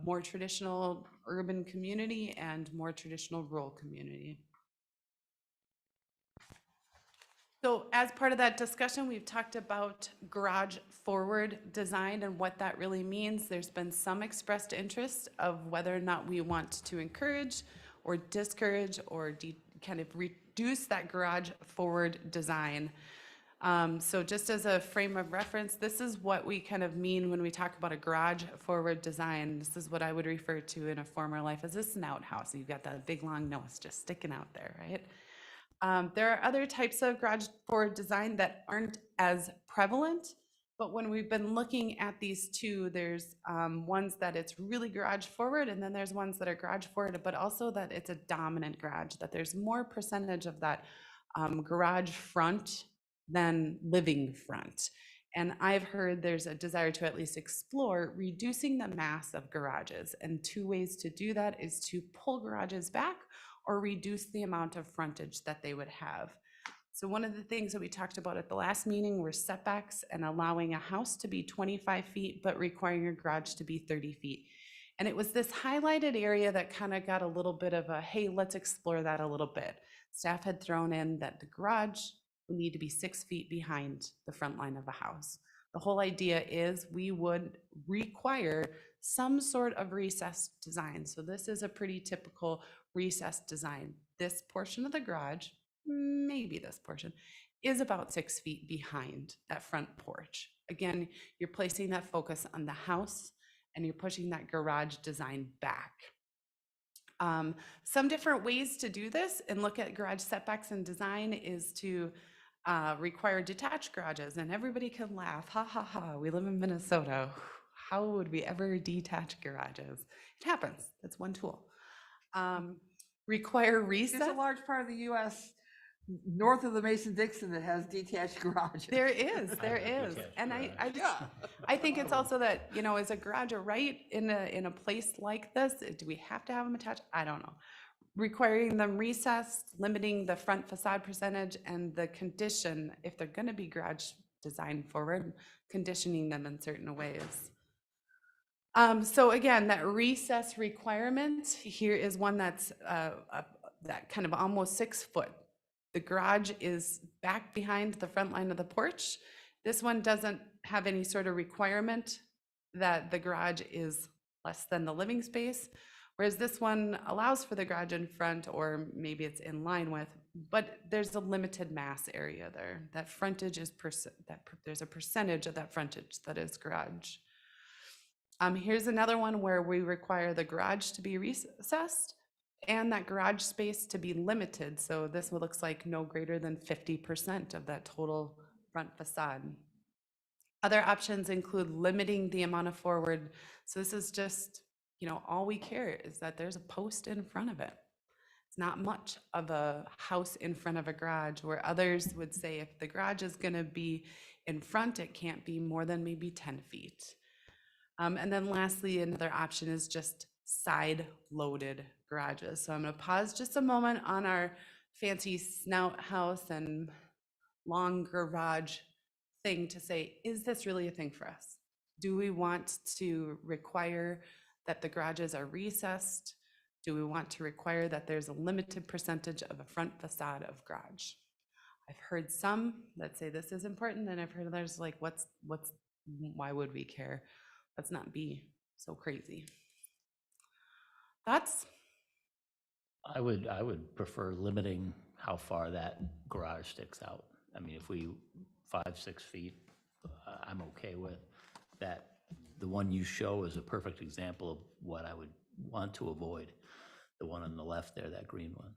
Speaker 7: more traditional urban community and more traditional rural community. So as part of that discussion, we've talked about garage forward design and what that really means. There's been some expressed interest of whether or not we want to encourage or discourage or kind of reduce that garage forward design. So just as a frame of reference, this is what we kind of mean when we talk about a garage forward design. This is what I would refer to in a former life as a snout house. You've got that big long nose just sticking out there, right? There are other types of garage forward design that aren't as prevalent, but when we've been looking at these two, there's ones that it's really garage forward, and then there's ones that are garage forward, but also that it's a dominant garage, that there's more percentage of that garage front than living front. And I've heard there's a desire to at least explore reducing the mass of garages. And two ways to do that is to pull garages back or reduce the amount of frontage that they would have. So one of the things that we talked about at the last meeting were setbacks and allowing a house to be 25 feet, but requiring your garage to be 30 feet. And it was this highlighted area that kind of got a little bit of a, hey, let's explore that a little bit. Staff had thrown in that the garage would need to be 6 feet behind the front line of the house. The whole idea is we would require some sort of recessed design. So this is a pretty typical recessed design. This portion of the garage, maybe this portion, is about 6 feet behind that front porch. Again, you're placing that focus on the house and you're pushing that garage design back. Some different ways to do this and look at garage setbacks and design is to require detached garages, and everybody can laugh, ha ha ha, we live in Minnesota. How would we ever detach garages? It happens, that's one tool. Require recess.
Speaker 8: there's a large part of the US north of the Mason-Dixon that has detached garages.
Speaker 7: There is. And I think it's also that, you know, is a garage a right in a place like this? Do we have to have them attached? I don't know. Requiring them recessed, limiting the front facade percentage and the condition, if they're gonna be garage design forward, conditioning them in certain ways. So again, that recess requirement here is one that's that kind of almost 6 foot. The garage is back behind the front line of the porch. This one doesn't have any sort of requirement that the garage is less than the living space, whereas this one allows for the garage in front, or maybe it's in line with, but there's a limited mass area there. That frontage is, there's a percentage of that frontage that is garage. Here's another one where we require the garage to be recessed and that garage space to be limited. So this looks like no greater than 50% of that total front facade. Other options include limiting the amount of forward. So this is just, all we care is that there's a post in front of it. It's not much of a house in front of a garage, where others would say if the garage is going to be in front, it can't be more than maybe 10 feet. And then lastly, another option is just side-loaded garages. So I'm going to pause just a moment on our fancy snout house and long garage thing to say, is this really a thing for us? Do we want to require that the garages are recessed? Do we want to require that there's a limited percentage of a front facade of garage? I've heard some that say this is important, and I've heard others like, why would we care? Let's not be so crazy. Thoughts?
Speaker 6: I would prefer limiting how far that garage sticks out. I mean, if we 5-6 feet, I'm okay with that. The one you show is a perfect example of what I would want to avoid. The one on the left there, that green one.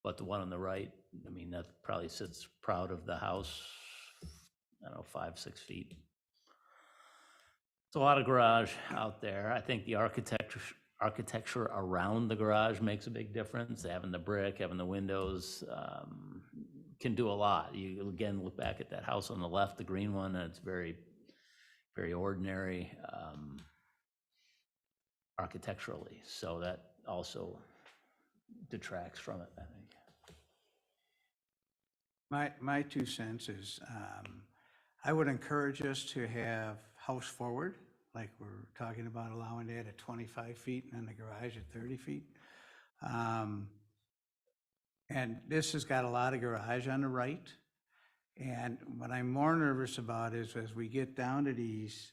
Speaker 6: But the one on the right, I mean, that probably sits proud of the house, I don't know, 5-6 feet. It's a lot of garage out there. I think the architecture around the garage makes a big difference. Having the brick, having the windows, can do a lot. You again look back at that house on the left, the green one, and it's very, very ordinary architecturally. So that also detracts from it, I think.
Speaker 3: My 2 cents is, I would encourage us to have house forward, like we're talking about allowing that at 25 feet and then the garage at 30 feet. And this has got a lot of garage on the right. And what I'm more nervous about is as we get down to these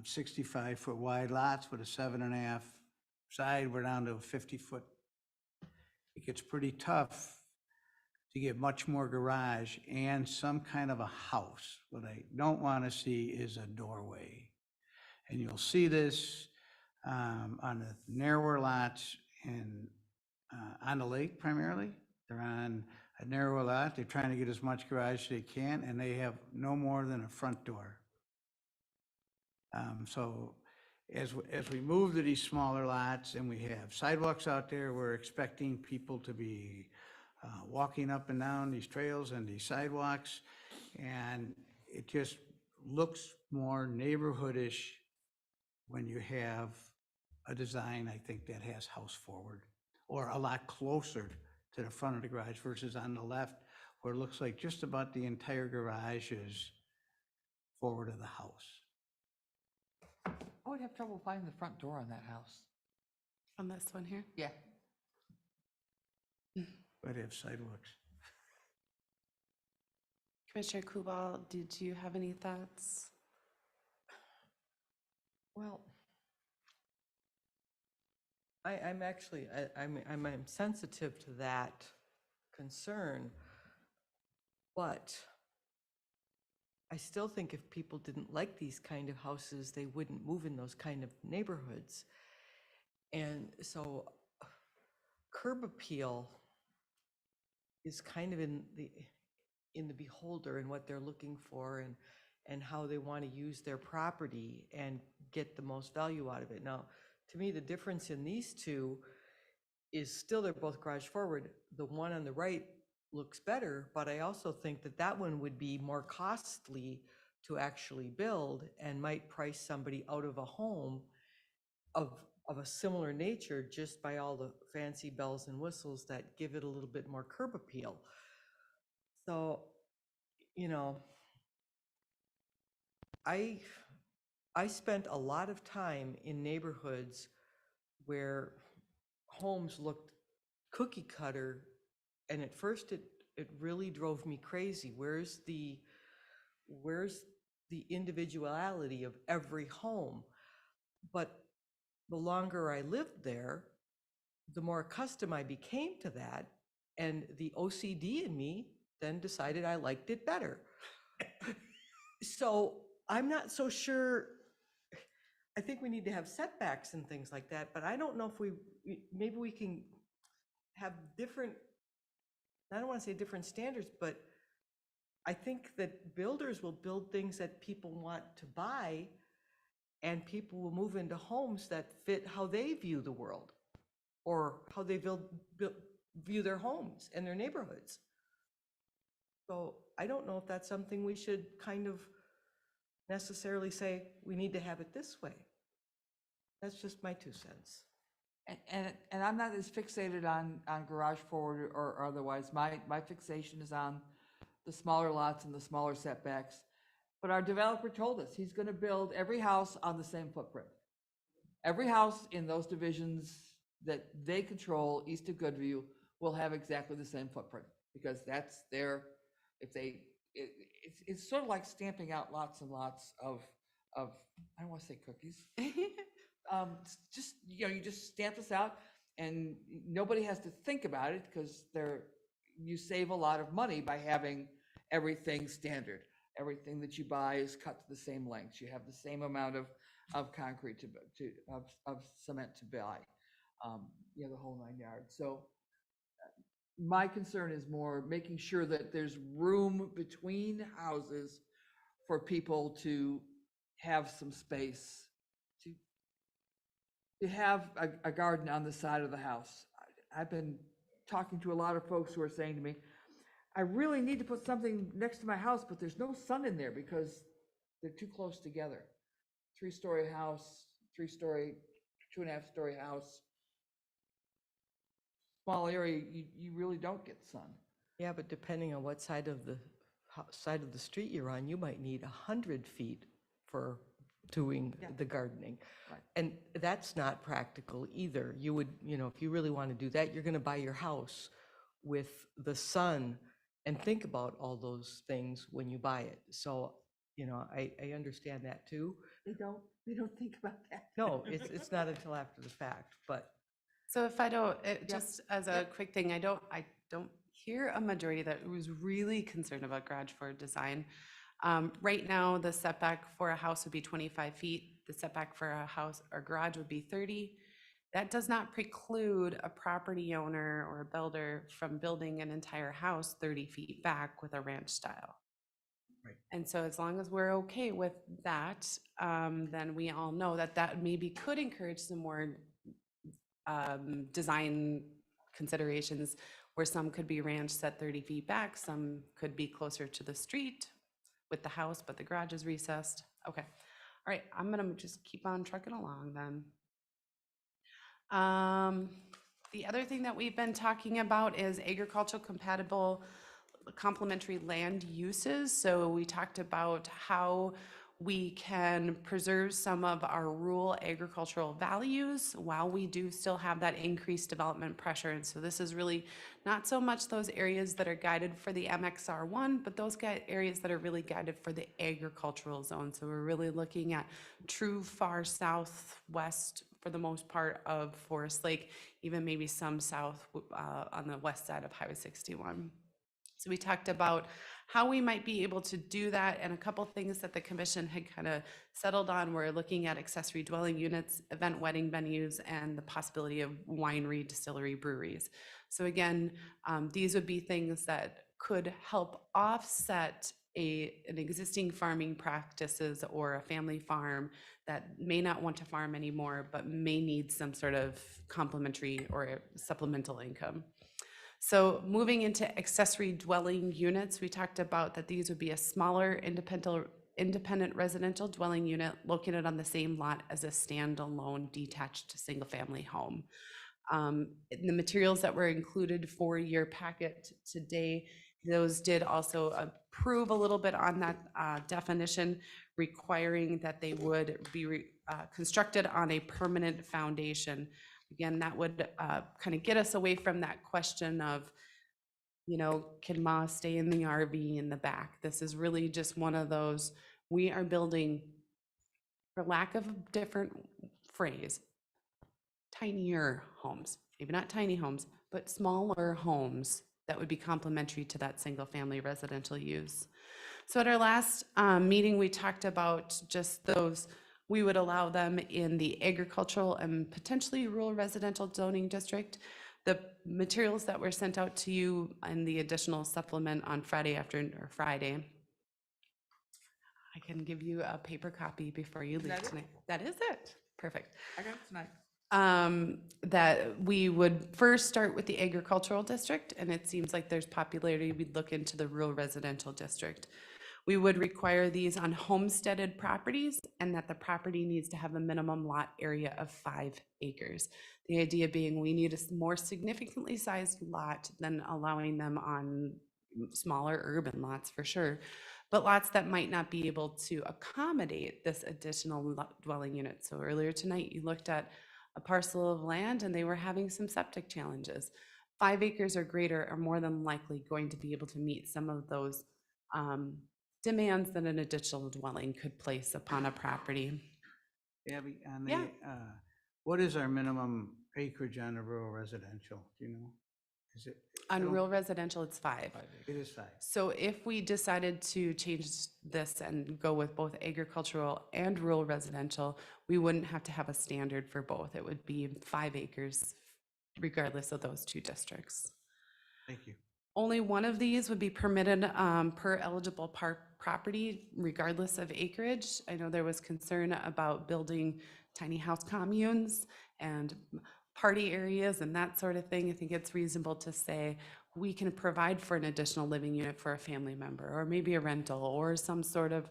Speaker 3: 65-foot wide lots with a 7.5 side, we're down to a 50-foot. It gets pretty tough to get much more garage and some kind of a house. What I don't want to see is a doorway. And you'll see this on the narrower lots and on the lake primarily. They're on a narrower lot. They're trying to get as much garage as they can, and they have no more than a front door. So as we move to these smaller lots and we have sidewalks out there, we're expecting people to be walking up and down these trails and these sidewalks, and it just looks more neighborhoodish when you have a design, I think, that has house forward or a lot closer to the front of the garage versus on the left where it looks like just about the entire garage is forward of the house.
Speaker 8: I would have trouble finding the front door on that house.
Speaker 7: On this one here?
Speaker 8: Yeah.
Speaker 3: But have sidewalks.
Speaker 7: Commissioner Kubal, did you have any thoughts?
Speaker 1: Well, I'm actually, I'm sensitive to that concern, but I still think if people didn't like these kind of houses, they wouldn't move in those kind of neighborhoods. And so curb appeal is kind of in the beholder and what they're looking for and how they want to use their property and get the most value out of it. Now, to me, the difference in these two is still they're both garage forward. The one on the right looks better, but I also think that that one would be more costly to actually build and might price somebody out of a home of a similar nature just by all the fancy bells and whistles that give it a little bit more curb appeal. So, you know, I spent a lot of time in neighborhoods where homes looked cookie cutter, and at first it really drove me crazy. Where's the individuality of every home? But the longer I lived there, the more accustomed I became to that, and the OCD in me then decided I liked it better. So I'm not so sure. I think we need to have setbacks and things like that, but I don't know if maybe we can have different, I don't want to say different standards, but I think that builders will build things that people want to buy, and people will move into homes that fit how they view the world, or how they view their homes and their neighborhoods. So I don't know if that's something we should kind of necessarily say, we need to have it this way. That's just my 2 cents.
Speaker 8: And I'm not as fixated on garage forward or otherwise. My fixation is on the smaller lots and the smaller setbacks. But our developer told us he's gonna build every house on the same footprint. Every house in those divisions that they control, east of Goodview, will have exactly the same footprint, because that's their, it's sort of like stamping out lots and lots of, I don't wanna say cookies. Just, you just stamp this out and nobody has to think about it, because you save a lot of money by having everything standard. Everything that you buy is cut to the same length. You have the same amount of concrete of cement to buy, the whole 9 yards. So my concern is more making sure that there's room between houses for people to have some space, to have a garden on the side of the house. I've been talking to a lot of folks who are saying to me, I really need to put something next to my house, but there's no sun in there because they're too close together. 3-story house, 3-story, 2.5-story house. Small area, you really don't get sun.
Speaker 1: Yeah, but depending on what side of the street you're on, you might need 100 feet for doing the gardening.
Speaker 8: Right.
Speaker 1: And that's not practical either. You would, if you really want to do that, you're going to buy your house with the sun, and think about all those things when you buy it. So, I understand that too.
Speaker 8: They don't think about that.
Speaker 1: No, it's not until after the fact, but.
Speaker 7: So if I don't, just as a quick thing, I don't hear a majority that was really concerned about garage forward design. Right now, the setback for a house would be 25 feet. The setback for a house or garage would be 30. That does not preclude a property owner or a builder from building an entire house 30 feet back with a ranch style.
Speaker 1: Right.
Speaker 7: And so as long as we're okay with that, then we all know that maybe could encourage some more design considerations, where some could be ranch set 30 feet back, some could be closer to the street with the house, but the garage is recessed. Okay. All right, I'm gonna just keep on trucking along then. The other thing that we've been talking about is agricultural compatible complementary land uses. So we talked about how we can preserve some of our rural agricultural values while we do still have that increased development pressure. And so this is really not so much those areas that are guided for the MXR1, but those areas that are really guided for the agricultural zone. So we're really looking at true far southwest, for the most part, of Forest Lake, even maybe some south on the west side of Highway 61. So we talked about how we might be able to do that, and a couple things that the commission had kind of settled on. We're looking at accessory dwelling units, event wedding venues, and the possibility of winery, distillery, breweries. So again, these would be things that could help offset an existing farming practices or a family farm that may not want to farm anymore, but may need some sort of complementary or supplemental income. So moving into accessory dwelling units, we talked about that these would be a smaller independent residential dwelling unit located on the same lot as a standalone detached single-family home. The materials that were included for your packet today, those did also improve a little bit on that definition, requiring that they would be constructed on a permanent foundation. Again, that would kind of get us away from that question of, can Ma stay in the RV in the back? This is really just one of those, we are building, for lack of a different phrase, tinier homes, maybe not tiny homes, but smaller homes that would be complementary to that single family residential use. So at our last meeting, we talked about just those We would allow them in the agricultural and potentially rural residential zoning district. The materials that were sent out to you and the additional supplement on Friday afternoon or Friday, I can give you a paper copy before you leave
Speaker 8: that it?
Speaker 7: tonight. That is it. Perfect.
Speaker 8: I got it tonight.
Speaker 7: That we would first start with the agricultural district, and it seems like there's popularity, we'd look into the rural residential district. We would require these on homesteaded properties, and that the property needs to have a minimum lot area of 5 acres. The idea being we need a more significantly sized lot than allowing them on smaller urban lots for sure, but lots that might not be able to accommodate this additional dwelling unit. So earlier tonight, you looked at a parcel of land and they were having some septic challenges. 5 acres or greater are more than likely going to be able to meet some of those demands that an additional dwelling could place upon a property.
Speaker 3: Abby, on
Speaker 7: Yeah.
Speaker 3: what is our minimum acreage on a rural residential, do you know? Is it? I
Speaker 7: On
Speaker 3: don't-
Speaker 7: rural residential, it's 5.
Speaker 3: It is 5.
Speaker 7: So if we decided to change this and go with both agricultural and rural residential, we wouldn't have to have a standard for both. It would be 5 acres regardless of those 2 districts.
Speaker 3: Thank you.
Speaker 7: Only one of these would be permitted per eligible property regardless of acreage. I know there was concern about building tiny house communes and party areas and that sort of thing. I think it's reasonable to say we can provide for an additional living unit for a family member, or maybe a rental, or some sort of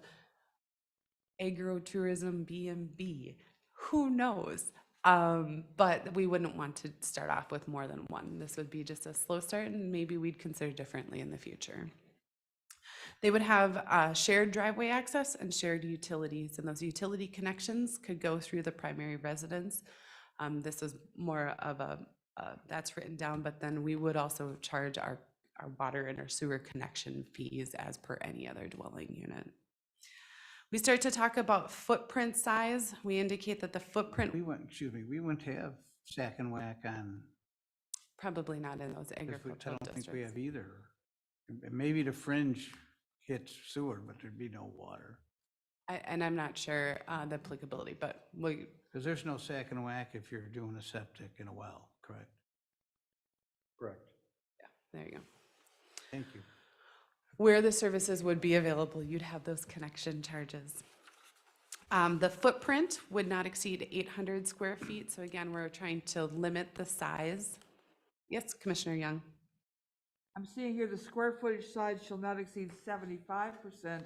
Speaker 7: agro-tourism B&B. Who knows? But we wouldn't want to start off with more than one. This would be just a slow start, and maybe we'd consider differently in the future. They would have shared driveway access and shared utilities, and those utility connections could go through the primary residence. This is more of that's written down, but then we would also charge our water and our sewer connection fees as per any other dwelling unit. We start to talk about footprint size. We indicate that the footprint,
Speaker 3: We wouldn't have sack and whack on,
Speaker 7: probably not in those
Speaker 3: I
Speaker 7: agricultural
Speaker 3: don't think we
Speaker 7: districts.
Speaker 3: have either. Maybe the fringe hits sewer, but there'd be no water.
Speaker 7: And I'm not sure the applicability, but we,
Speaker 3: Because there's no sack and whack if you're doing a septic in a well, correct?
Speaker 11: Correct.
Speaker 7: there you go.
Speaker 3: Thank you.
Speaker 7: Where the services would be available, you'd have those connection charges. The footprint would not exceed 800 square feet. So again, we're trying to limit the size. Yes, Commissioner Young.
Speaker 8: I'm seeing here the square footage size shall not exceed 75%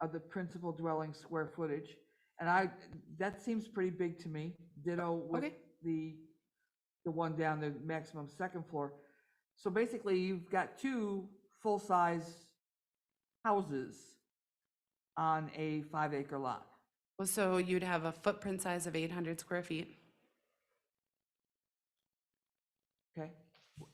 Speaker 8: of the principal dwelling square footage. And that seems pretty big to me. Ditto with
Speaker 7: Okay.
Speaker 8: the one down the maximum second floor. So basically, you've got 2 full-size houses on a 5-acre lot.
Speaker 7: Well, so you'd have a footprint size of 800 square feet,
Speaker 8: Okay?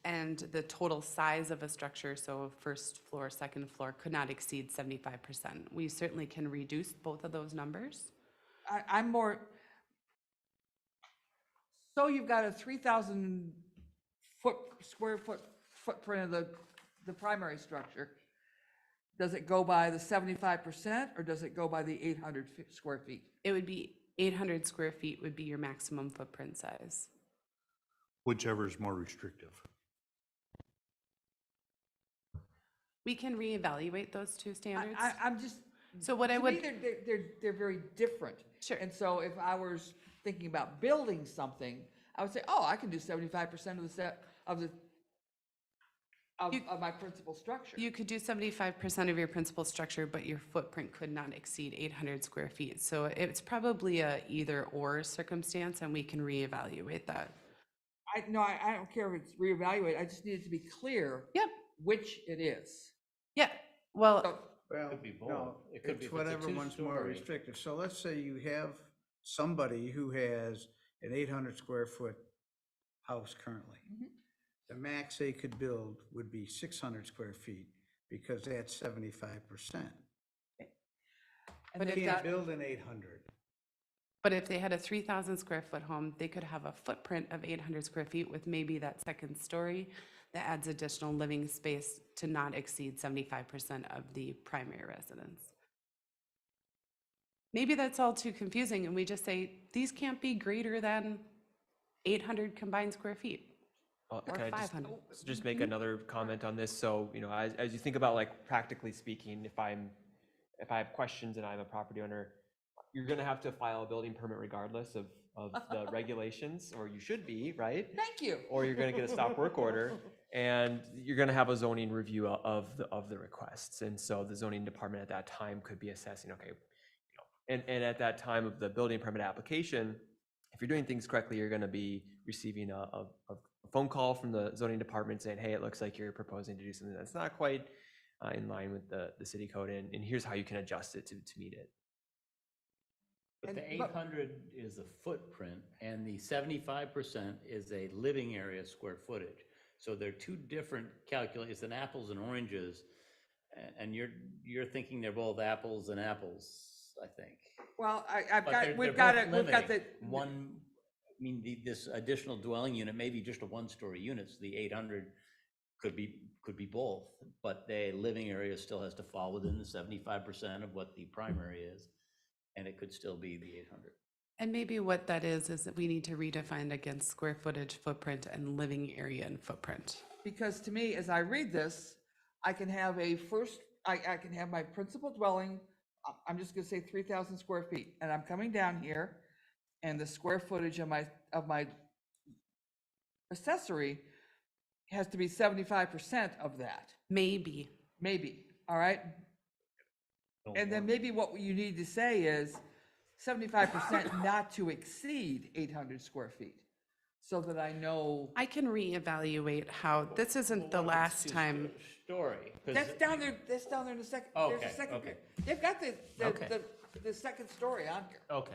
Speaker 7: and the total size of a structure, so first floor, second floor, could not exceed 75%. We certainly can reduce both of those numbers.
Speaker 8: I'm more, so you've got a 3,000 square foot footprint of the primary structure. Does it go by the 75% or does it go by the 800 square feet?
Speaker 7: It would be 800 square feet would be your maximum footprint size.
Speaker 5: Whichever is more restrictive.
Speaker 7: We can reevaluate those 2 standards.
Speaker 8: I'm just,
Speaker 7: So what I
Speaker 8: to
Speaker 7: would,
Speaker 8: me, they're very different.
Speaker 7: Sure.
Speaker 8: And so if I was thinking about building something, I would say, oh, I can do 75% of my principal structure.
Speaker 7: you could do 75% of your principal structure, but your footprint could not exceed 800 square feet. So it's probably a either or circumstance, and we can reevaluate that.
Speaker 8: I don't care if it's reevaluated, I just need it to be clear.
Speaker 7: Yep.
Speaker 8: Which it is.
Speaker 7: Yeah, well,
Speaker 8: So,
Speaker 3: Well,
Speaker 14: Could be both.
Speaker 3: no,
Speaker 14: It could be
Speaker 3: it's
Speaker 14: if it's a
Speaker 3: whatever one's more
Speaker 14: two-story.
Speaker 3: restricted. So let's say you have somebody who has an 800 square foot house currently.
Speaker 8: Mhm.
Speaker 3: The max they could build would be 600 square feet because that's 75%.
Speaker 8: and
Speaker 7: But
Speaker 3: They
Speaker 8: they've
Speaker 3: can't
Speaker 8: got-
Speaker 3: build an 800.
Speaker 7: but if they had a 3,000 square foot home, they could have a footprint of 800 square feet with maybe that second story that adds additional living space to not exceed 75% of the primary residence. maybe that's all too confusing and we just say, these can't be greater than 800 combined square feet.
Speaker 12: Can
Speaker 7: Or
Speaker 12: I
Speaker 7: 500.
Speaker 12: just make another comment on this? So, you know, as you think about like practically speaking, if I have questions and I'm a property owner, you're gonna have to file a building permit regardless of the regulations, or you should be, right?
Speaker 8: Thank you.
Speaker 12: Or you're gonna get a stop work order, and you're gonna have a zoning review of the requests. And so the zoning department at that time could be assessing, okay, you know, and at that time of the building permit application, if you're doing things correctly, you're gonna be receiving a phone call from the zoning department saying, hey, it looks like you're proposing to do something that's not quite in line with the city code, and here's how you can adjust it to meet it.
Speaker 6: But the
Speaker 8: And- but-
Speaker 6: 800 is a footprint, and the 75% is a living area square footage. So they're two different calculations, and apples and oranges, and you're thinking they're both apples and apples, I think.
Speaker 8: Well,
Speaker 6: But
Speaker 8: we've
Speaker 6: they're
Speaker 8: got
Speaker 6: both
Speaker 8: it, we've got the,
Speaker 6: limiting. One, I mean, this additional dwelling unit may be just a one-story unit, so the 800 could be both, but the living area still has to fall within the 75% of what the primary is, and it could still be the 800.
Speaker 7: And maybe what that is that we need to redefine against square footage, footprint, and living area and footprint.
Speaker 8: because to me, as I read this, I can have I can have my principal dwelling, I'm just gonna say 3,000 square feet, and I'm coming down here, and the square footage of my accessory has to be 75% of that,
Speaker 7: Maybe.
Speaker 8: maybe, all right? And then maybe what you need to say is 75% not to exceed 800 square feet, so that I know.
Speaker 7: I can reevaluate how, this isn't the last time.
Speaker 6: Story. 'cause
Speaker 8: That's down there in the second, there's
Speaker 6: Okay,
Speaker 8: a second,
Speaker 6: okay.
Speaker 8: they've got
Speaker 6: Okay.
Speaker 8: the second story on here.
Speaker 6: Okay.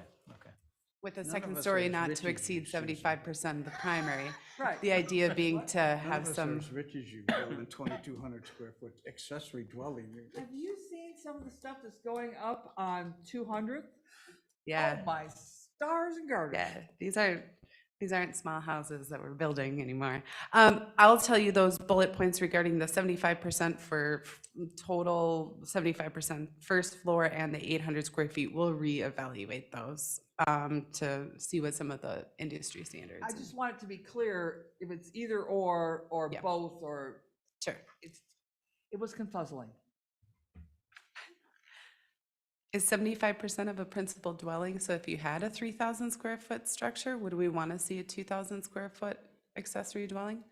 Speaker 7: With the
Speaker 3: None of
Speaker 7: second
Speaker 3: us are
Speaker 7: story
Speaker 3: as
Speaker 7: not
Speaker 3: rich
Speaker 7: to
Speaker 3: as
Speaker 7: exceed
Speaker 3: you, Susan.
Speaker 7: 75% of the primary.
Speaker 8: Right.
Speaker 7: The idea being to
Speaker 3: None
Speaker 7: have
Speaker 3: of us are
Speaker 7: some,
Speaker 3: as rich as you, building 2,200 square foot accessory dwelling.
Speaker 8: Have you seen some of the stuff that's going up on 200th?
Speaker 7: yeah,
Speaker 8: Oh, my stars and garters.
Speaker 7: yeah, these aren't small houses that we're building anymore. I'll tell you those bullet points regarding the 75% for total, 75% first floor and the 800 square feet. We'll reevaluate those to see what some of the industry standards.
Speaker 8: I just want it to be clear if it's either or
Speaker 7: Yeah.
Speaker 8: both, or
Speaker 7: Sure.
Speaker 8: it was confuzzling.
Speaker 7: Is 75% of a principal dwelling, so if you had a 3,000 square foot structure, would we want to see a 2,000 square foot accessory dwelling?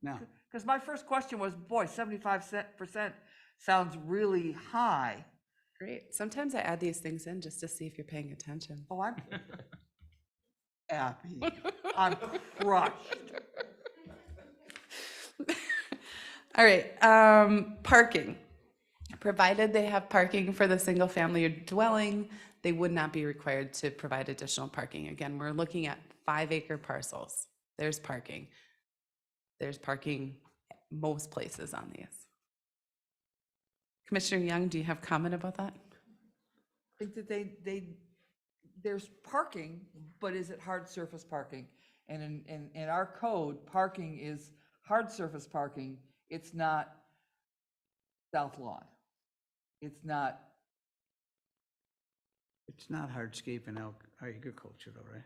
Speaker 3: No,
Speaker 8: Because my first question was, boy, 75% sounds really high.
Speaker 7: Great. Sometimes I add these things in just to see if you're paying attention.
Speaker 8: Oh, I'm happy. I'm crushed.
Speaker 7: All right, parking. Provided they have parking for the single family dwelling, they would not be required to provide additional parking. Again, we're looking at 5-acre parcels. There's parking. There's parking most places on these. Commissioner Young, do you have comment about that?
Speaker 8: I think that there's parking, but is it hard surface parking? And in our code, parking is hard surface parking. It's not south lawn. It's not,
Speaker 3: hardscape and agriculture though, right?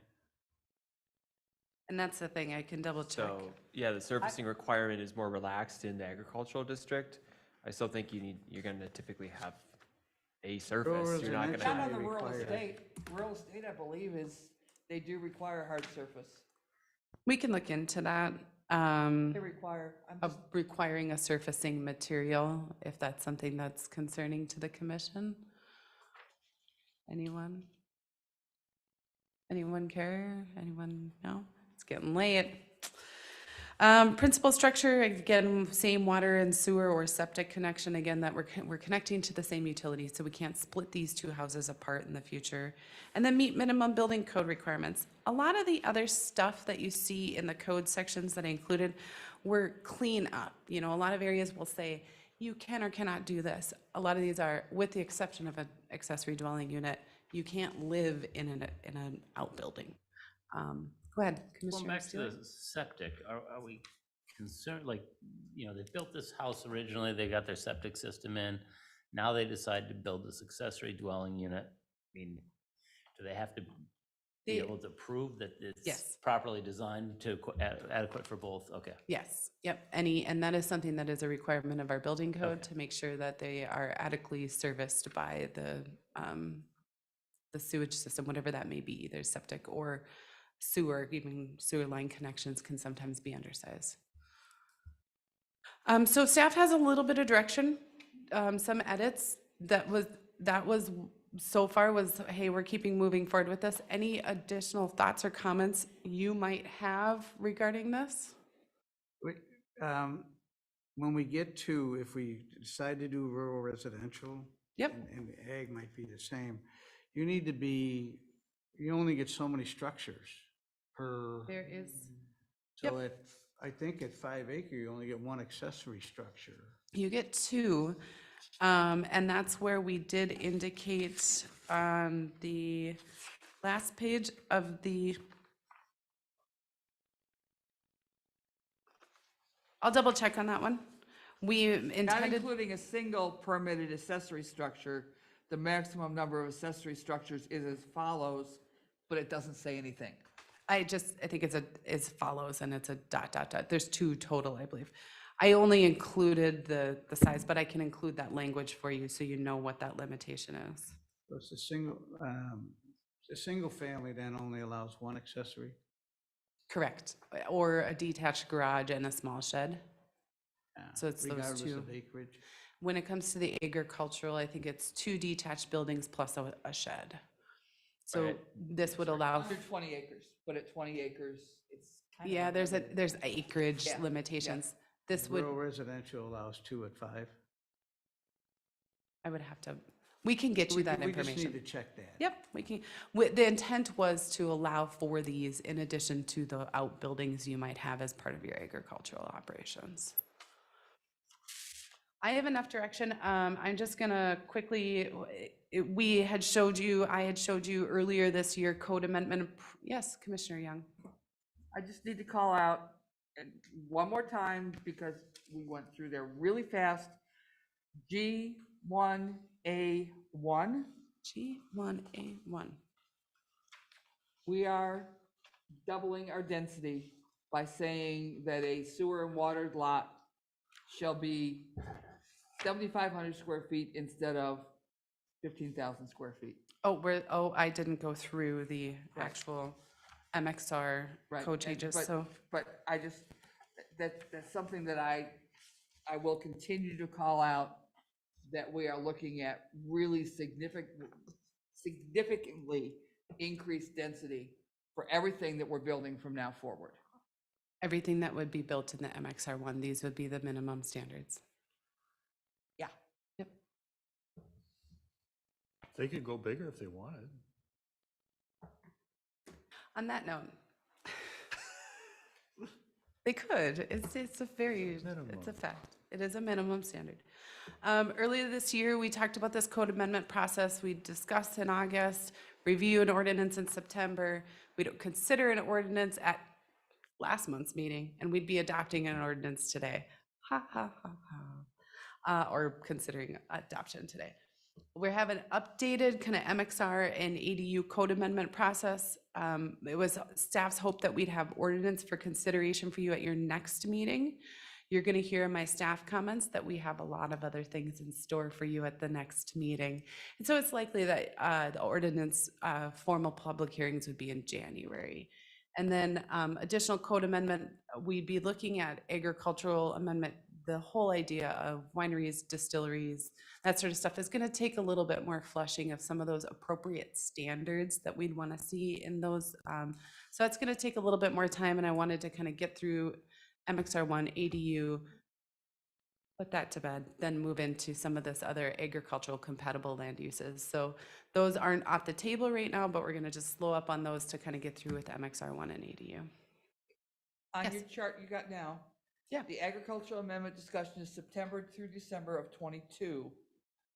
Speaker 7: And that's the thing, I can double check.
Speaker 12: So, yeah, the surfacing requirement is more relaxed in the agricultural district. I still think you're gonna typically have a surface, you're not
Speaker 8: not
Speaker 12: gonna,
Speaker 8: on the rural
Speaker 3: require-
Speaker 8: estate. Rural estate, I believe, they do require hard surface.
Speaker 7: We can look into that.
Speaker 8: They require,
Speaker 7: Of requiring a surfacing material, if that's something that's concerning to the commission. Anyone? Anyone care? Anyone? No? It's getting late. Principal structure, again, same water and sewer or septic connection, again, that we're connecting to the same utility, so we can't split these two houses apart in the future. And then meet minimum building code requirements. A lot of the other stuff that you see in the code sections that I included were clean up. You know, a lot of areas will say, you can or cannot do this. A lot of these are, with the exception of an accessory dwelling unit, you can't live in an outbuilding. Go ahead,
Speaker 6: Going
Speaker 7: Commissioner
Speaker 6: back to
Speaker 7: Stewart.
Speaker 6: the septic, are we concerned, like, you know, they built this house originally, they got their septic system in. Now they decide to build this accessory dwelling unit. mean, do they have to be
Speaker 7: They-
Speaker 6: able to prove that it's
Speaker 7: Yes.
Speaker 6: properly designed to adequate for both? Okay.
Speaker 7: Yes, yep, and that is something that is a requirement of our building code to make sure that they are adequately serviced by the sewage system, whatever that may be, either septic or sewer, even sewer line connections can sometimes be undersized. So staff has a little bit of direction, some edits that was so far was, hey, we're keeping moving forward with this. Any additional thoughts or comments you might have regarding this?
Speaker 3: When we get to, if we decide to do rural residential.
Speaker 7: Yep.
Speaker 3: And ag might be the same, you only get so many structures per.
Speaker 7: There is,
Speaker 3: So I think at 5 acre, you only get one accessory structure.
Speaker 7: you get two, and that's where we did indicate on the last page of the, I'll double check on that one. We
Speaker 8: Not
Speaker 7: intended,
Speaker 8: including a single permitted accessory structure, the maximum number of accessory structures is as follows, but it doesn't say anything.
Speaker 7: I think it's as follows, and it's a ... There's two total, I believe. I only included the size, but I can include that language for you so you know what that limitation is.
Speaker 3: So it's a single family then only allows one accessory?
Speaker 7: Correct, or a detached garage and a small shed. So it's those
Speaker 3: Regardless
Speaker 7: two.
Speaker 3: of acreage?
Speaker 7: When it comes to the agricultural, I think it's 2 detached buildings plus a shed. So
Speaker 6: Right.
Speaker 7: this would allow,
Speaker 8: Under 20 acres, but at 20 acres, it's kind of.
Speaker 7: yeah, there's acreage
Speaker 8: Yeah, yeah.
Speaker 7: limitations. This would,
Speaker 3: Rural residential allows 2 at 5?
Speaker 7: I would have to, we can get you that
Speaker 3: We just
Speaker 7: information.
Speaker 3: need to check that.
Speaker 7: Yep, we can, the intent was to allow for these in addition to the outbuildings you might have as part of your agricultural operations. I have enough direction. I'm just gonna quickly, I had showed you earlier this year code amendment. Yes, Commissioner Young.
Speaker 8: I just need to call out and one more time because we went through there really fast. G1A1.
Speaker 7: G1A1.
Speaker 8: We are doubling our density by saying that a sewer and watered lot shall be 7,500 square feet instead of 15,000 square feet.
Speaker 7: I didn't go through the actual MXR
Speaker 8: Right,
Speaker 7: code
Speaker 8: and-
Speaker 7: changes,
Speaker 8: but-
Speaker 7: so.
Speaker 8: But I just, that's something that I will continue to call out, that we are looking at really significantly increased density for everything that we're building from now forward.
Speaker 7: Everything that would be built in the MXR1, these would be the minimum standards.
Speaker 8: Yeah.
Speaker 7: Yep.
Speaker 5: They could go bigger if they wanted.
Speaker 7: On that note, they could. It's a fact. It is a minimum standard. Earlier this year, we talked about this code amendment process. We discussed in August, review an ordinance in September. We don't consider an ordinance at last month's meeting, and we'd be adopting an ordinance today. Ha, ha, ha, ha. Or considering adoption today. We have an updated kind of MXR and ADU code amendment process. It was staff's hope that we'd have ordinance for consideration for you at your next meeting. You're going to hear my staff comments that we have a lot of other things in store for you at the next meeting. And so it's likely that the ordinance formal public hearings would be in January. And then additional code amendment, we'd be looking at agricultural amendment. The whole idea of wineries, distilleries, that sort of stuff is going to take a little bit more flushing of some of those appropriate standards that we'd want to see in those. So that's going to take a little bit more time, and I wanted to kind of get through MXR1, ADU, put that to bed, then move into some of this other agricultural compatible land uses. So those aren't off the table right now, but we're going to just slow up on those to kind of get through with MXR1 and ADU.
Speaker 8: On
Speaker 7: Yes.
Speaker 8: your chart you got now.
Speaker 7: Yeah.
Speaker 8: The agricultural amendment discussion is September through December of '22.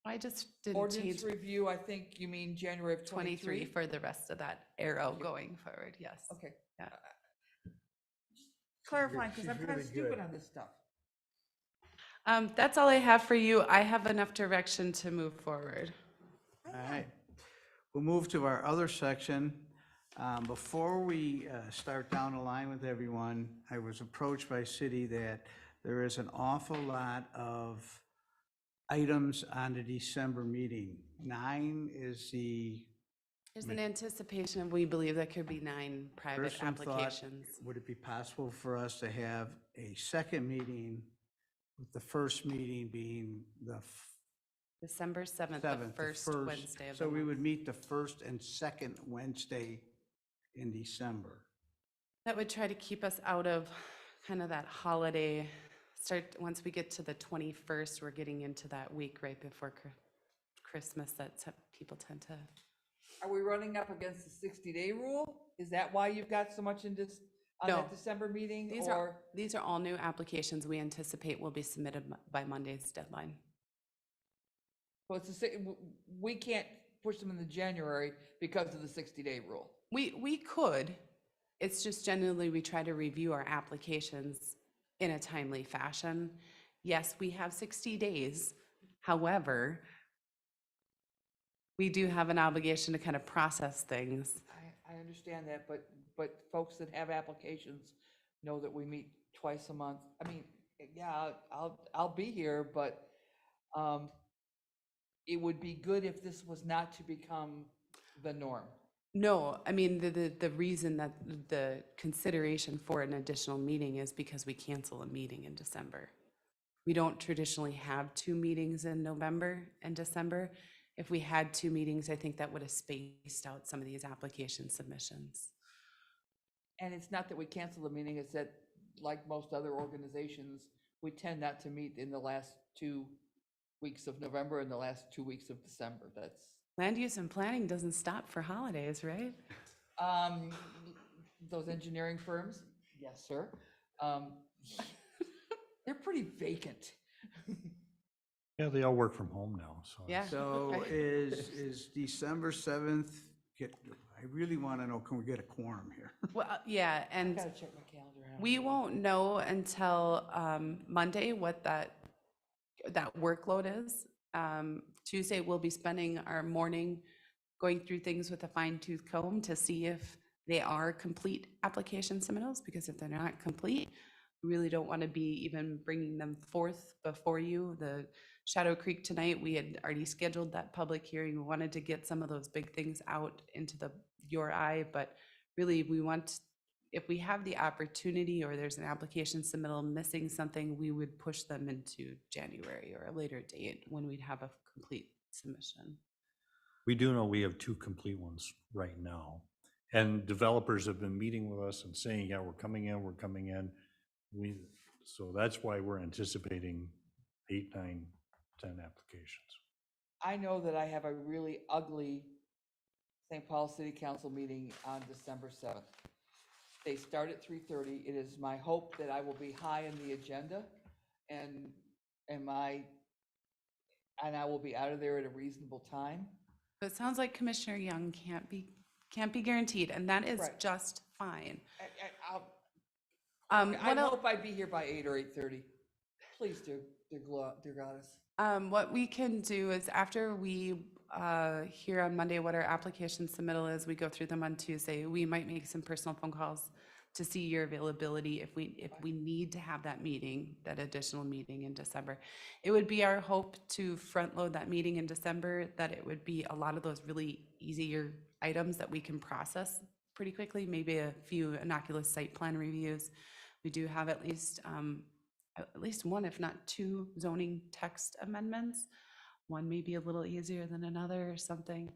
Speaker 7: I just didn't
Speaker 8: Ordinance
Speaker 7: change
Speaker 8: review, I think you mean January of '23.
Speaker 7: 23 for the rest of that arrow going forward, yes.
Speaker 8: Okay.
Speaker 7: Yeah.
Speaker 8: Clarifying, because I'm
Speaker 14: She's
Speaker 8: kind of
Speaker 14: really
Speaker 8: stupid
Speaker 14: good.
Speaker 8: on this stuff.
Speaker 7: That's all I have for you. I have enough direction to move forward.
Speaker 3: All right. We'll move to our other section. Before we start down the line with everyone, I was approached by city that there is an awful lot of items on the December meeting. 9 is the
Speaker 7: There's an anticipation of, we believe there could be 9 private
Speaker 3: person thought,
Speaker 7: applications.
Speaker 3: would it be possible for us to have a second meeting with the first meeting being the
Speaker 7: December 7th, the
Speaker 3: 7th,
Speaker 7: first
Speaker 3: the first?
Speaker 7: Wednesday of the
Speaker 3: So we
Speaker 7: month.
Speaker 3: would meet the first and second Wednesday in December.
Speaker 7: That would try to keep us out of kind of that holiday, once we get to the 21st, we're getting into that week right before Christmas that people tend to.
Speaker 8: Are we running up against the 60-day rule? Is that why you've got so much in this, on
Speaker 7: No.
Speaker 8: that December meeting?
Speaker 7: These are all new applications we anticipate will be submitted by Monday's deadline.
Speaker 8: So it's we can't push them into January because of the 60-day rule.
Speaker 7: We could, it's just generally we try to review our applications in a timely fashion. Yes, we have 60 days. However, we do have an obligation to kind of process things.
Speaker 8: I understand that, but folks that have applications know that we meet twice a month. I mean, yeah, I'll be here, but it would be good if this was not to become the norm.
Speaker 7: No, I mean, the reason that the consideration for an additional meeting is because we cancel a meeting in December. We don't traditionally have 2 meetings in November and December. If we had 2 meetings, I think that would have spaced out some of these application submissions.
Speaker 8: And it's not that we cancel the meeting, it's that, like most other organizations, we tend not to meet in the last 2 weeks of November and the last 2 weeks of December. That's
Speaker 7: Land use and planning doesn't stop for holidays, right?
Speaker 8: those engineering firms, yes, sir. They're pretty vacant.
Speaker 5: Yeah, they all work from home now, so.
Speaker 7: Yeah.
Speaker 3: So is December 7th, I really want to know, can we get a quorum here?
Speaker 7: Well, yeah, and
Speaker 8: Gotta check my calendar out.
Speaker 7: we won't know until Monday what that workload is. Tuesday, we'll be spending our morning going through things with a fine-tooth comb to see if they are complete application submittals, because if they're not complete, we really don't want to be even bringing them forth before you. The Shadow Creek tonight, we had already scheduled that public hearing. We wanted to get some of those big things out into your eye, but really we want, if we have the opportunity or there's an application submittal missing something, we would push them into January or a later date when we'd have a complete submission.
Speaker 5: We do know we have 2 complete ones right now. And developers have been meeting with us and saying, yeah, we're coming in. So that's why we're anticipating 8, 9, 10 applications.
Speaker 8: I know that I have a really ugly St. Paul City Council meeting on December 7th. They start at 3:30. It is my hope that I will be high in the agenda and I will be out of there at a reasonable time.
Speaker 7: But it sounds like Commissioner Young can't be guaranteed, and that is
Speaker 8: Right.
Speaker 7: just fine.
Speaker 8: I
Speaker 7: What el-
Speaker 8: hope I'd be here by 8 or 8:30. Please do, dear goddess.
Speaker 7: What we can do is after we hear on Monday what our application submittal is, we go through them on Tuesday. We might make some personal phone calls to see your availability if we need to have that meeting, that additional meeting in December. It would be our hope to front load that meeting in December, that it would be a lot of those really easier items that we can process pretty quickly, maybe a few innocuous site plan reviews. We do have at least one, if not 2 zoning text amendments. One may be a little easier than another or something.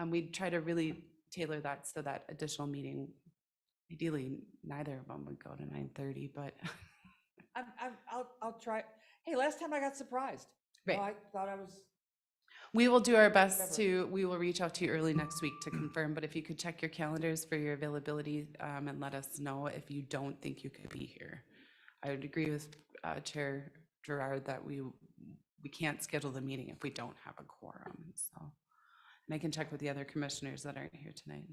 Speaker 7: We'd try to really tailor that so that additional meeting, ideally, neither of them would go to 9:30, but.
Speaker 8: I'll try. Hey, last time I got surprised. You know,
Speaker 7: Right.
Speaker 8: I thought I was.
Speaker 7: We will do our best we will reach out to you early next week to confirm, but if you could check your calendars for your availability and let us know if you don't think you could be here. I would agree with Chair Gerard that we can't schedule the meeting if we don't have a quorum, so. And I can check with the other commissioners that aren't here tonight.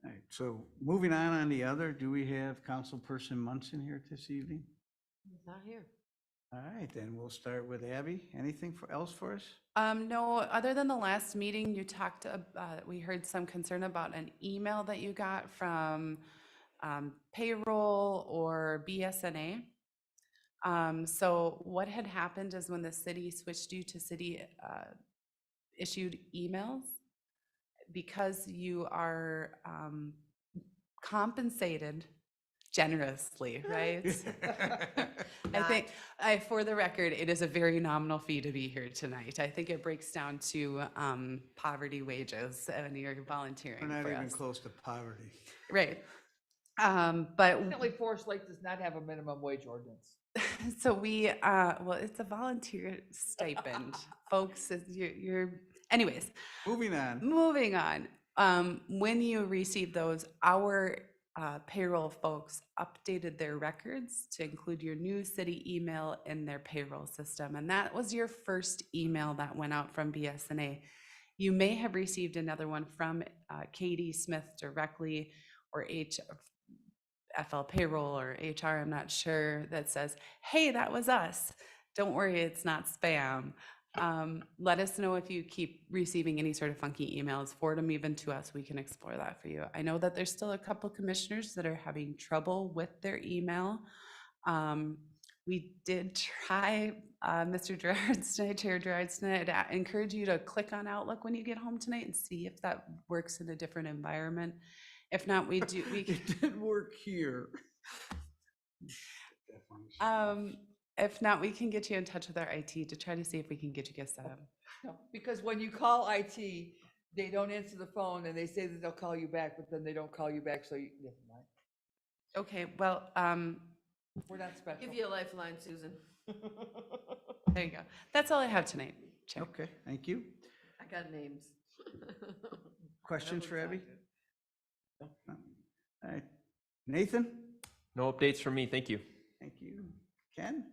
Speaker 3: All right, so moving on the other, do we have Councilperson Munson here this evening?
Speaker 4: He's not here.
Speaker 3: All right, then we'll start with Abby. Anything else for us?
Speaker 7: No, other than the last meeting, you talked, we heard some concern about an email that you got from payroll or BSNA. So what had happened is when the city switched you to city issued emails, because you are compensated generously, right? I think, for the record, it is a very nominal fee to be here tonight. I think it breaks down to poverty wages when you're volunteering
Speaker 3: We're not
Speaker 7: for
Speaker 3: even
Speaker 7: us.
Speaker 3: close to poverty.
Speaker 7: Right. But
Speaker 8: Apparently Forest Lake does not have a minimum wage ordinance.
Speaker 7: so we, well, it's a volunteer stipend, folks. Anyways,
Speaker 3: Moving on.
Speaker 7: moving on. When you receive those, our payroll folks updated their records to include your new city email in their payroll system. And that was your first email that went out from BSNA. You may have received another one from Katie Smith directly, or FL Payroll or HR, I'm not sure, that says, hey, that was us. Don't worry, it's not spam. Let us know if you keep receiving any sort of funky emails. Forward them even to us. We can explore that for you. I know that there's still a couple commissioners that are having trouble with their email. We did try, Mr. Gerards tonight, Chair Gerards tonight, I'd encourage you to click on Outlook when you get home tonight and see if that works in a different environment. If not, we do.
Speaker 3: It did work here.
Speaker 7: If not, we can get you in touch with our IT to try to see if we can get you guys set up.
Speaker 8: No, because when you call IT, they don't answer the phone and they say that they'll call you back, but then they don't call you back, so you, never mind.
Speaker 7: Okay, well,
Speaker 8: We're not special.
Speaker 4: Give you a lifeline, Susan.
Speaker 7: there you go. That's all I have tonight, Chair.
Speaker 3: Okay, thank you.
Speaker 4: I got names.
Speaker 3: Questions for Abby? No. All right. Nathan?
Speaker 12: No updates from me, thank you.
Speaker 3: Thank you. Ken?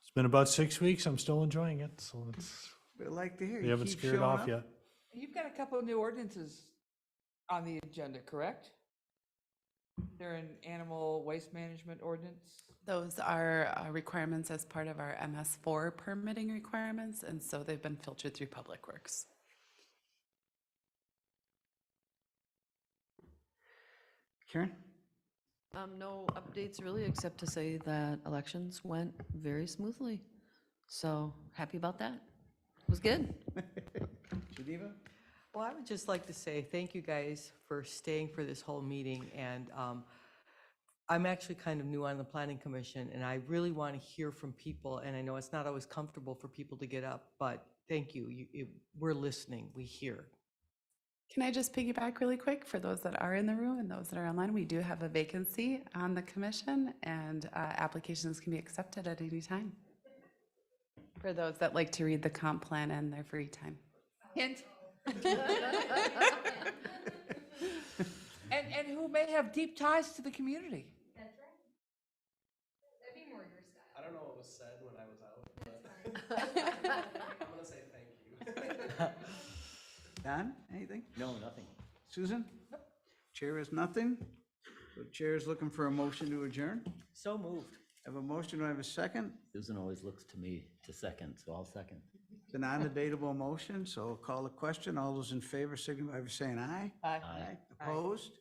Speaker 5: It's been about 6 weeks. I'm still enjoying it, so it's,
Speaker 3: We'd like to hear
Speaker 5: we
Speaker 3: you.
Speaker 5: haven't
Speaker 3: Keep
Speaker 5: scared
Speaker 3: showing
Speaker 5: off
Speaker 3: up.
Speaker 5: yet.
Speaker 8: You've got a couple of new ordinances on the agenda, correct? They're an animal waste management ordinance.
Speaker 7: Those are requirements as part of our MS4 permitting requirements, and so they've been filtered through Public Works.
Speaker 3: Karen?
Speaker 4: No updates really, except to say that elections went very smoothly. So happy about that. It was good.
Speaker 3: Geneva?
Speaker 1: Well, I would just like to say thank you guys for staying for this whole meeting. And I'm actually kind of new on the Planning Commission, and I really want to hear from people. And I know it's not always comfortable for people to get up, but thank you. We're listening. We hear.
Speaker 7: Can I just piggyback really quick for those that are in the room and those that are online? We do have a vacancy on the commission, and applications can be accepted at any time for those that like to read the comp plan in their free time.
Speaker 8: Hint. And who may have deep ties to the community.
Speaker 13: That's right. That'd be more your style.
Speaker 2: I don't know what was said when I was out, but I'm gonna say thank you.
Speaker 3: Don, anything?
Speaker 6: No, nothing.
Speaker 3: Susan? Chair is nothing. The chair is looking for a motion to adjourn.
Speaker 1: So moved.
Speaker 3: Have a motion, do I have a second?
Speaker 6: Susan always looks to me to second, so I'll second.
Speaker 3: It's a non-debatable motion, so I'll call the question. All those in favor signify by saying aye.
Speaker 8: Aye.
Speaker 6: Aye.
Speaker 3: Opposed?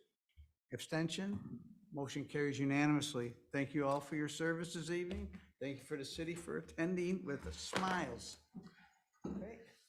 Speaker 3: Abstention? Motion carries unanimously. Thank you all for your service this evening. Thank you for the city for attending with smiles.